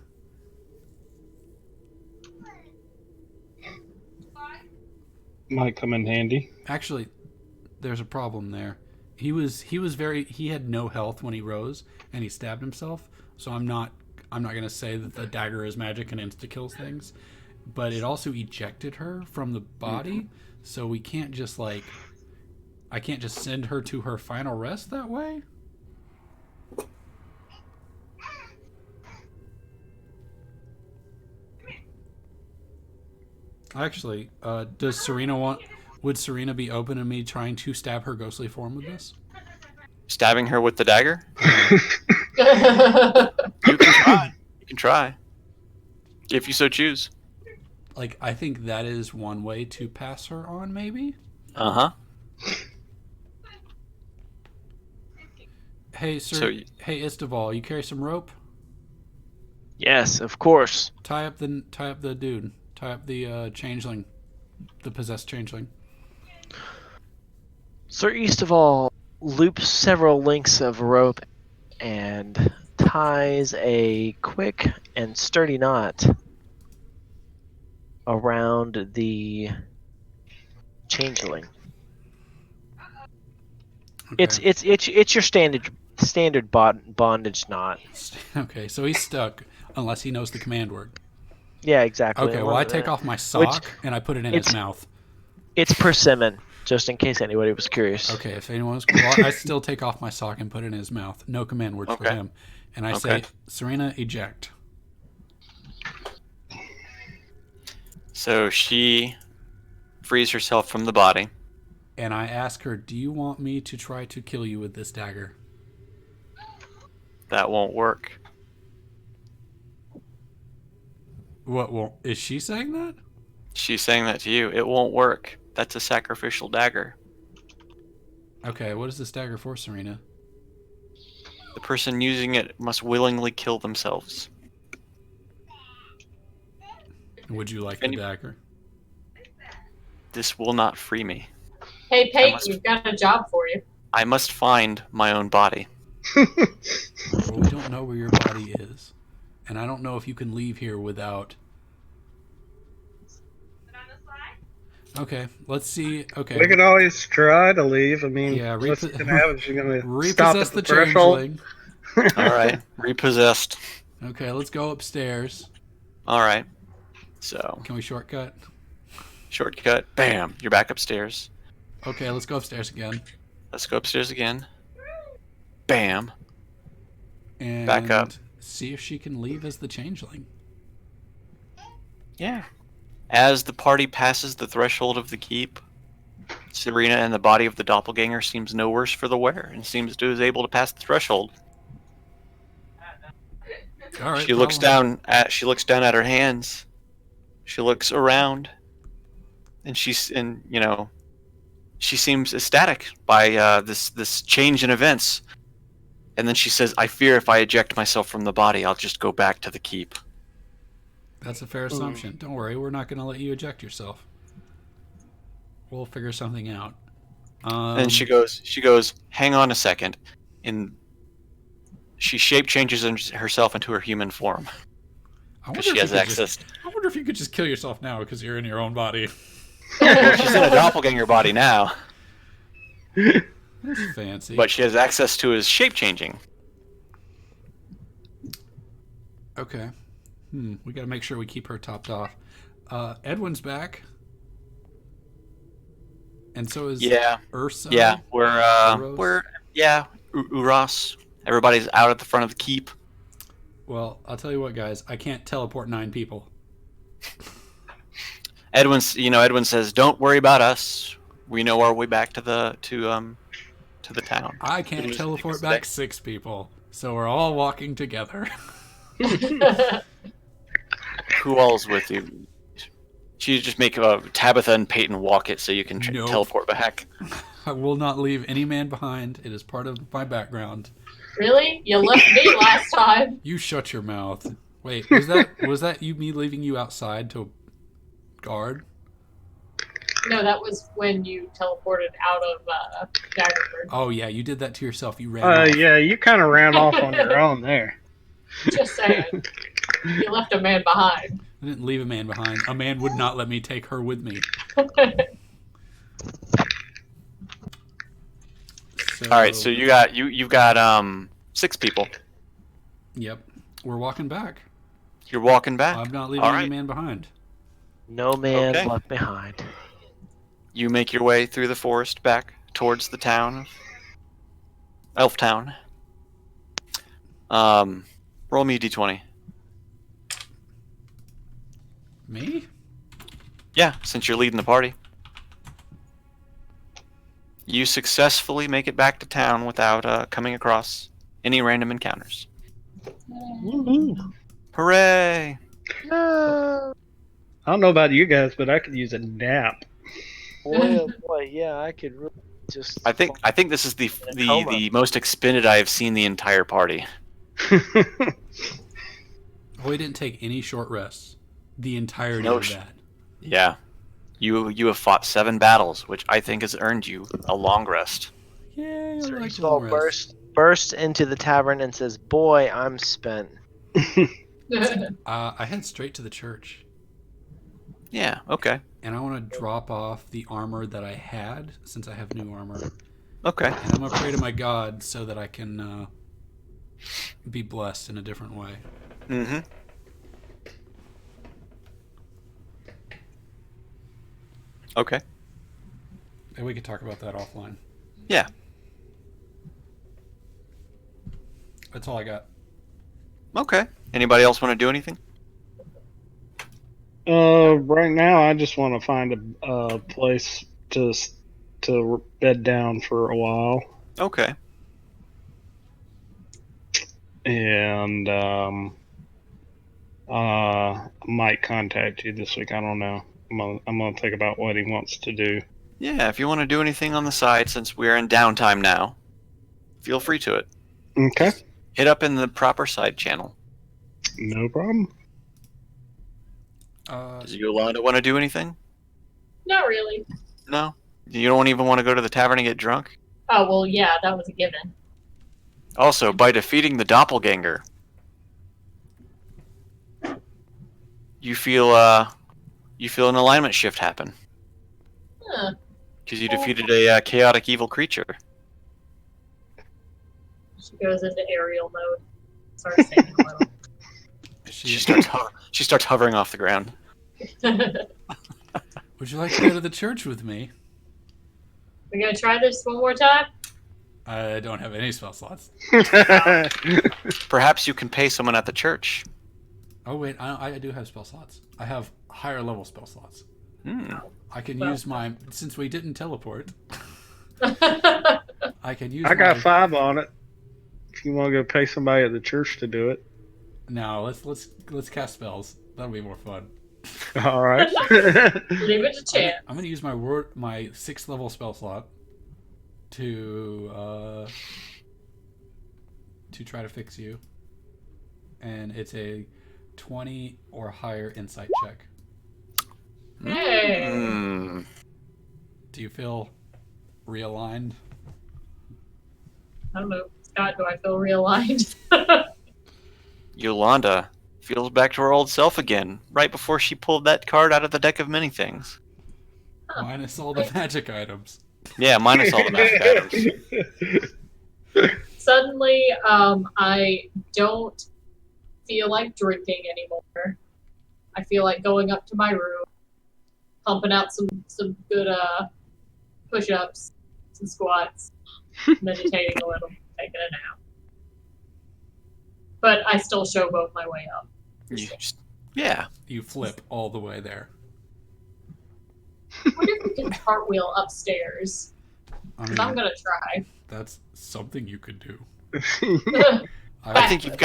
Might come in handy. Actually, there's a problem there. He had no health when he rose and he stabbed himself. So I'm not gonna say that the dagger is magic and insta kills things, but it also ejected her from the body. So we can't just I can't just send her to her final rest that way. Actually, would Serena be open to me trying to stab her ghostly form with this? Stabbing her with the dagger? You can try. You can try. If you so choose. I think that is one way to pass her on, maybe? Uh-huh. Hey, sir. Hey, Istval, you carry some rope? Yes, of course. Tie up the dude. Tie up the changeling. The possessed changeling. Sir Eastval loops several links of rope and ties a quick and sturdy knot around the changeling. Okay. It's your standard bondage knot. Okay, so he's stuck unless he knows the command word. Yeah, exactly. Okay, well I take off my sock and I put it in his mouth. It's persimmon, just in case anybody was curious. Okay, if anyone was, well, I still take off my sock and put it in his mouth. No command words for him, and I say, "Serena, eject." So she frees herself from the body. And I ask her, "Do you want me to try to kill you with this dagger?" That won't work. What? Well, is she saying that? She's saying that to you. It won't work. That's a sacrificial dagger. Okay, what is this dagger for, Serena? The person using it must willingly kill themselves. Would you like the dagger? This will not free me. Hey, Peyton, we've got a job for you. I must find my own body. Well, we don't know where your body is. And I don't know if you can leave here without... Okay, let's see. Okay. We can always try to leave. I mean, yeah, what's going to happen? She's going to stop at the changeling. All right, repossessed. Okay, let's go upstairs. All right. So. Can we shortcut? Shortcut. Bam. You're back upstairs. Okay, let's go upstairs again. Let's go upstairs again. Bam. And back up. See if she can leave as the changeling. Yeah. As the party passes the threshold of the keep, Serena and the body of the doppelganger seems no worse for the wear and seems to is able to pass the threshold. All right, she looks down at her hands She looks around, and she seems ecstatic by this change in events. And then she says, "I fear if I eject myself from the body, I'll just go back to the keep." That's a fair assumption. Don't worry, we're not going to let you eject yourself. We'll figure something out. And she goes, "Hang on a second," and she shape changes herself into her human form because she has access. I wonder if you could just kill yourself now because you're in your own body. Well, she's in a doppelganger body now, That's fancy. but she has access to his shape changing. Okay. We got to make sure we keep her topped off. Edwin's back. And so is Ursa. Yeah, we're Uros. Everybody's out at the front of the keep. Well, I'll tell you what, guys. I can't teleport 9 people. Edwin says, "Don't worry about us. We know our way back to the town." I can't teleport back 6 people, so we're all walking together. Who all's with you? You just make Tabitha and Peyton walk it so you can teleport back. I will not leave any man behind. It is part of my background. Really? You left me last time. You shut your mouth. Wait, was that me leaving you outside to guard? No, that was when you teleported out of Daggerford. Oh yeah, you did that to yourself. You ran off. Yeah, you kind of ran off on your own there. Just saying. You left a man behind. I didn't leave a man behind. A man would not let me take her with me. So, all right, so you've got 6 people. Yep, we're walking back. You're walking back. I'm not leaving any man behind. No man left behind. You make your way through the forest back towards the town, Elf Town. Roll me a d20. Me? Yeah, since you're leading the party. You successfully make it back to town without coming across any random encounters. Hooray! I don't know about you guys, but I could use a nap. Boy, yeah, I could really just. I think this is the most expended I have seen the entire party. We didn't take any short rests. The entirety No of that. Yeah. You have fought 7 battles, which I think has earned you a long rest. Yay, I like Saul long rest. bursts into the tavern and says, "Boy, I'm spent." I head straight to the church. Yeah, okay. And I want to drop off the armor that I had, since I have new armor. Okay. And I'm going to pray to my God so that I can be blessed in a different way. Mm-hmm. Okay. And we could talk about that offline. Yeah. That's all I got. Okay. Anybody else want to do anything? Right now I just want to find a place to bed down for a while, Okay. and I might contact you this week. I don't know. I'm gonna think about what he wants to do. Yeah, if you want to do anything on the side, since we're in downtime now, feel free to it. Okay. Hit up in the proper side channel. No problem. Does Yolanda want to do anything? Not really. No? You don't even want to go to the tavern and get drunk? Oh, well, yeah, that was a given. Also, by defeating the Doppleganger, you feel an alignment shift happen. Huh. Because you defeated a chaotic evil creature. She goes into aerial mode. Starts singing a little. She starts hovering off the ground. Would you like to go to the church with me? We're gonna try this one more time? I don't have any spell slots. Perhaps you can pay someone at the church. Oh wait, I do have spell slots. I have higher level spell slots. I can use my, since we didn't teleport. I can use. I got 5 on it. If you want to go pay somebody at the church to do it. No, let's cast spells. That'll be more fun. All right. Leave it to chance. I'm gonna use my 6th level spell slot to try to fix you, and it's a 20 or higher insight check. Hey. Do you feel realigned? I don't know, Scott, do I feel realigned? Yolanda feels back to her old self again, right before she pulled that card out of the deck of many things. Minus all the magic items. Yeah, minus all the magic items. Suddenly, I don't feel like drinking anymore. I feel like going up to my room, pumping out some good push-ups, some squats, meditating a little, taking a nap. But I still showboat my way up. Yeah. You flip all the way there. I wonder if we can cartwheel upstairs. I Because mean, I'm gonna try. that's something you could do. I think you've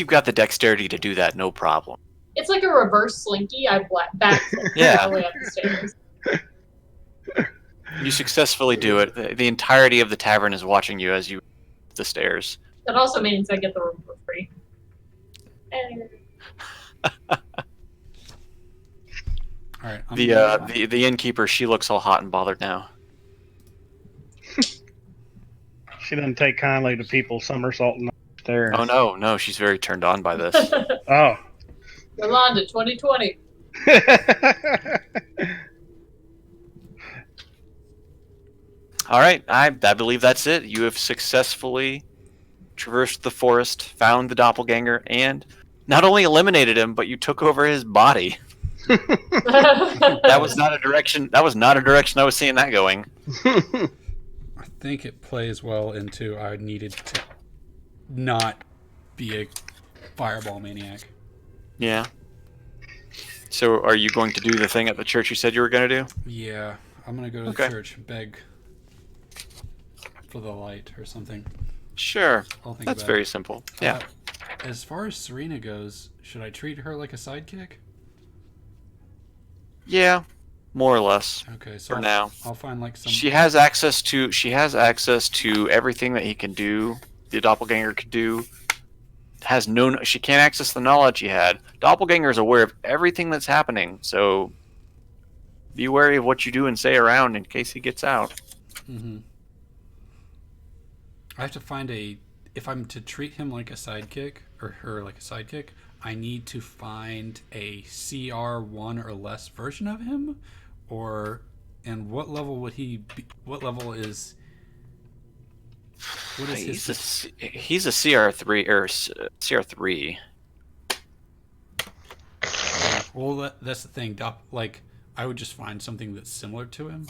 got the dexterity to do that, no problem. It's like a reverse slinky. I backflip Yeah. all the way up the stairs. You successfully do it. The entirety of the tavern is watching you as you the stairs. That also means I get the room for free. And All right. The innkeeper, she looks all hot and bothered now. She doesn't take kindly to people somersaulting upstairs. Oh no, she's very turned on by this. Oh. Yolanda, 2020. All right, I believe that's it. You have successfully traversed the forest, found the doppelganger, and not only eliminated him, but you took over his body. That was not a direction. That was not a direction I was seeing that going. I think it plays well into I needed to not be a fireball maniac. Yeah. So, are you going to do the thing at the church you said you were going to do? Yeah, I'm gonna go to Okay. the church, beg for the light or something. Sure. I'll think That's about very it. simple. Yeah. As far as Serena goes, should I treat her like a sidekick? Yeah. More or less. Okay, so For now. I'll find like some. She has access to everything that he can do. The doppelganger could do. She can't access the knowledge he had. Doppelganger is aware of everything that's happening, so be wary of what you do and say around in case he gets out. Mm-hmm. I have to find if I'm to treat him like a sidekick or her like a sidekick, I need to find a CR1 or less version of him, and what level would he be? What level is? What is his? He's a CR3 or CR3. Well, that's the thing. Like, I would just find something that's similar to him,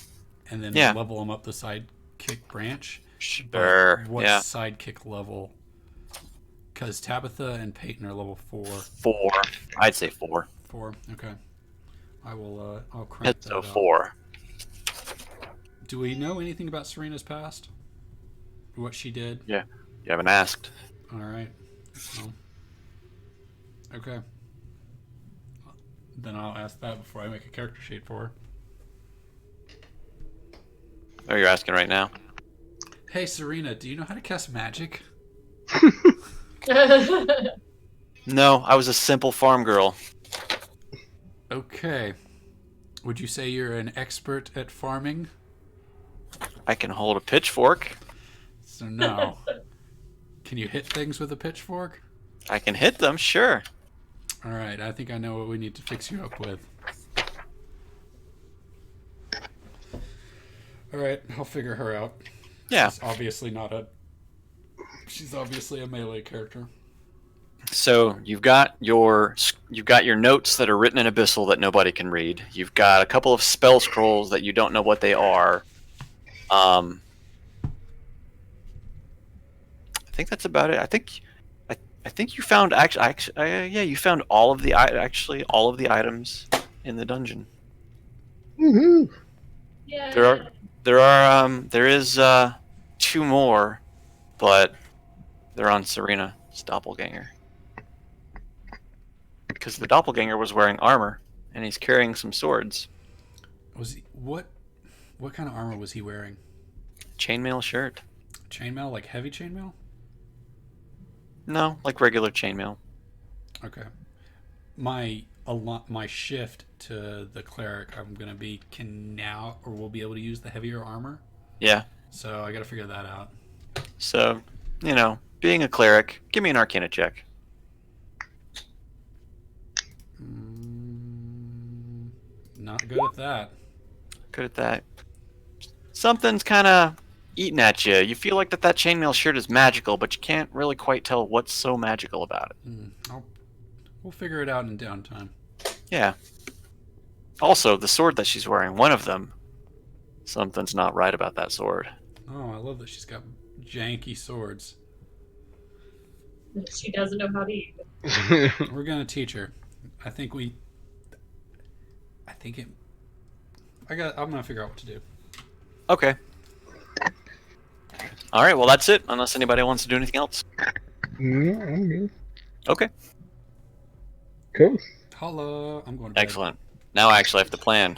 and then Yeah. level him up the sidekick branch. Sure. But what Yeah. sidekick level? Because Tabitha and Peyton are level 4. 4. I'd say 4. 4. Okay. I will. I'll crank That's that a up. 4. Do we know anything about Serena's past? What she did? Yeah. You haven't asked. All right. Well, okay. Then I'll ask that before I make a character sheet for her. Oh, you're asking right now. Hey, Serena, do you know how to cast magic? No, I was a simple farm girl. Okay. Would you say you're an expert at farming? I can hold a pitchfork. So no. Can you hit things with a pitchfork? I can hit them, sure. All right, I think I know what we need to fix you up with. All right, I'll figure her out. Yeah. She's obviously a melee character. So you've got your notes that are written in Abyssal that nobody can read. You've got a couple of spell scrolls that you don't know what they are. I think that's about it. I think you found you found all of the items in the dungeon. Woohoo! Yeah. There is 2 more, but they're on Serena's doppelganger. Because the doppelganger was wearing armor, and he's carrying some swords. Was he what kind of armor was he wearing? Chainmail shirt. Chainmail, like heavy chainmail? No, like regular chainmail. Okay. My shift to the cleric I'm gonna be will be able to use the heavier armor. Yeah. So I gotta figure that out. So, being a cleric, give me an Arcana check. Not good at that. Good at that. Something's kind of eating at you. You feel like that chainmail shirt is magical, but you can't really quite tell what's so magical about it. We'll figure it out in downtime. Yeah. Also, the sword that she's wearing, one of them, something's not right about that sword. Oh, I love that she's got janky swords. She doesn't know how to use it. We're gonna teach her. I'm gonna figure out what to do. Okay. All right, well, that's it, unless anybody wants to do anything else. No, I'm good. Okay. Cool. Holla, I'm going to bed. Excellent. Now I actually have to plan.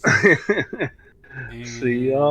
And See y'all.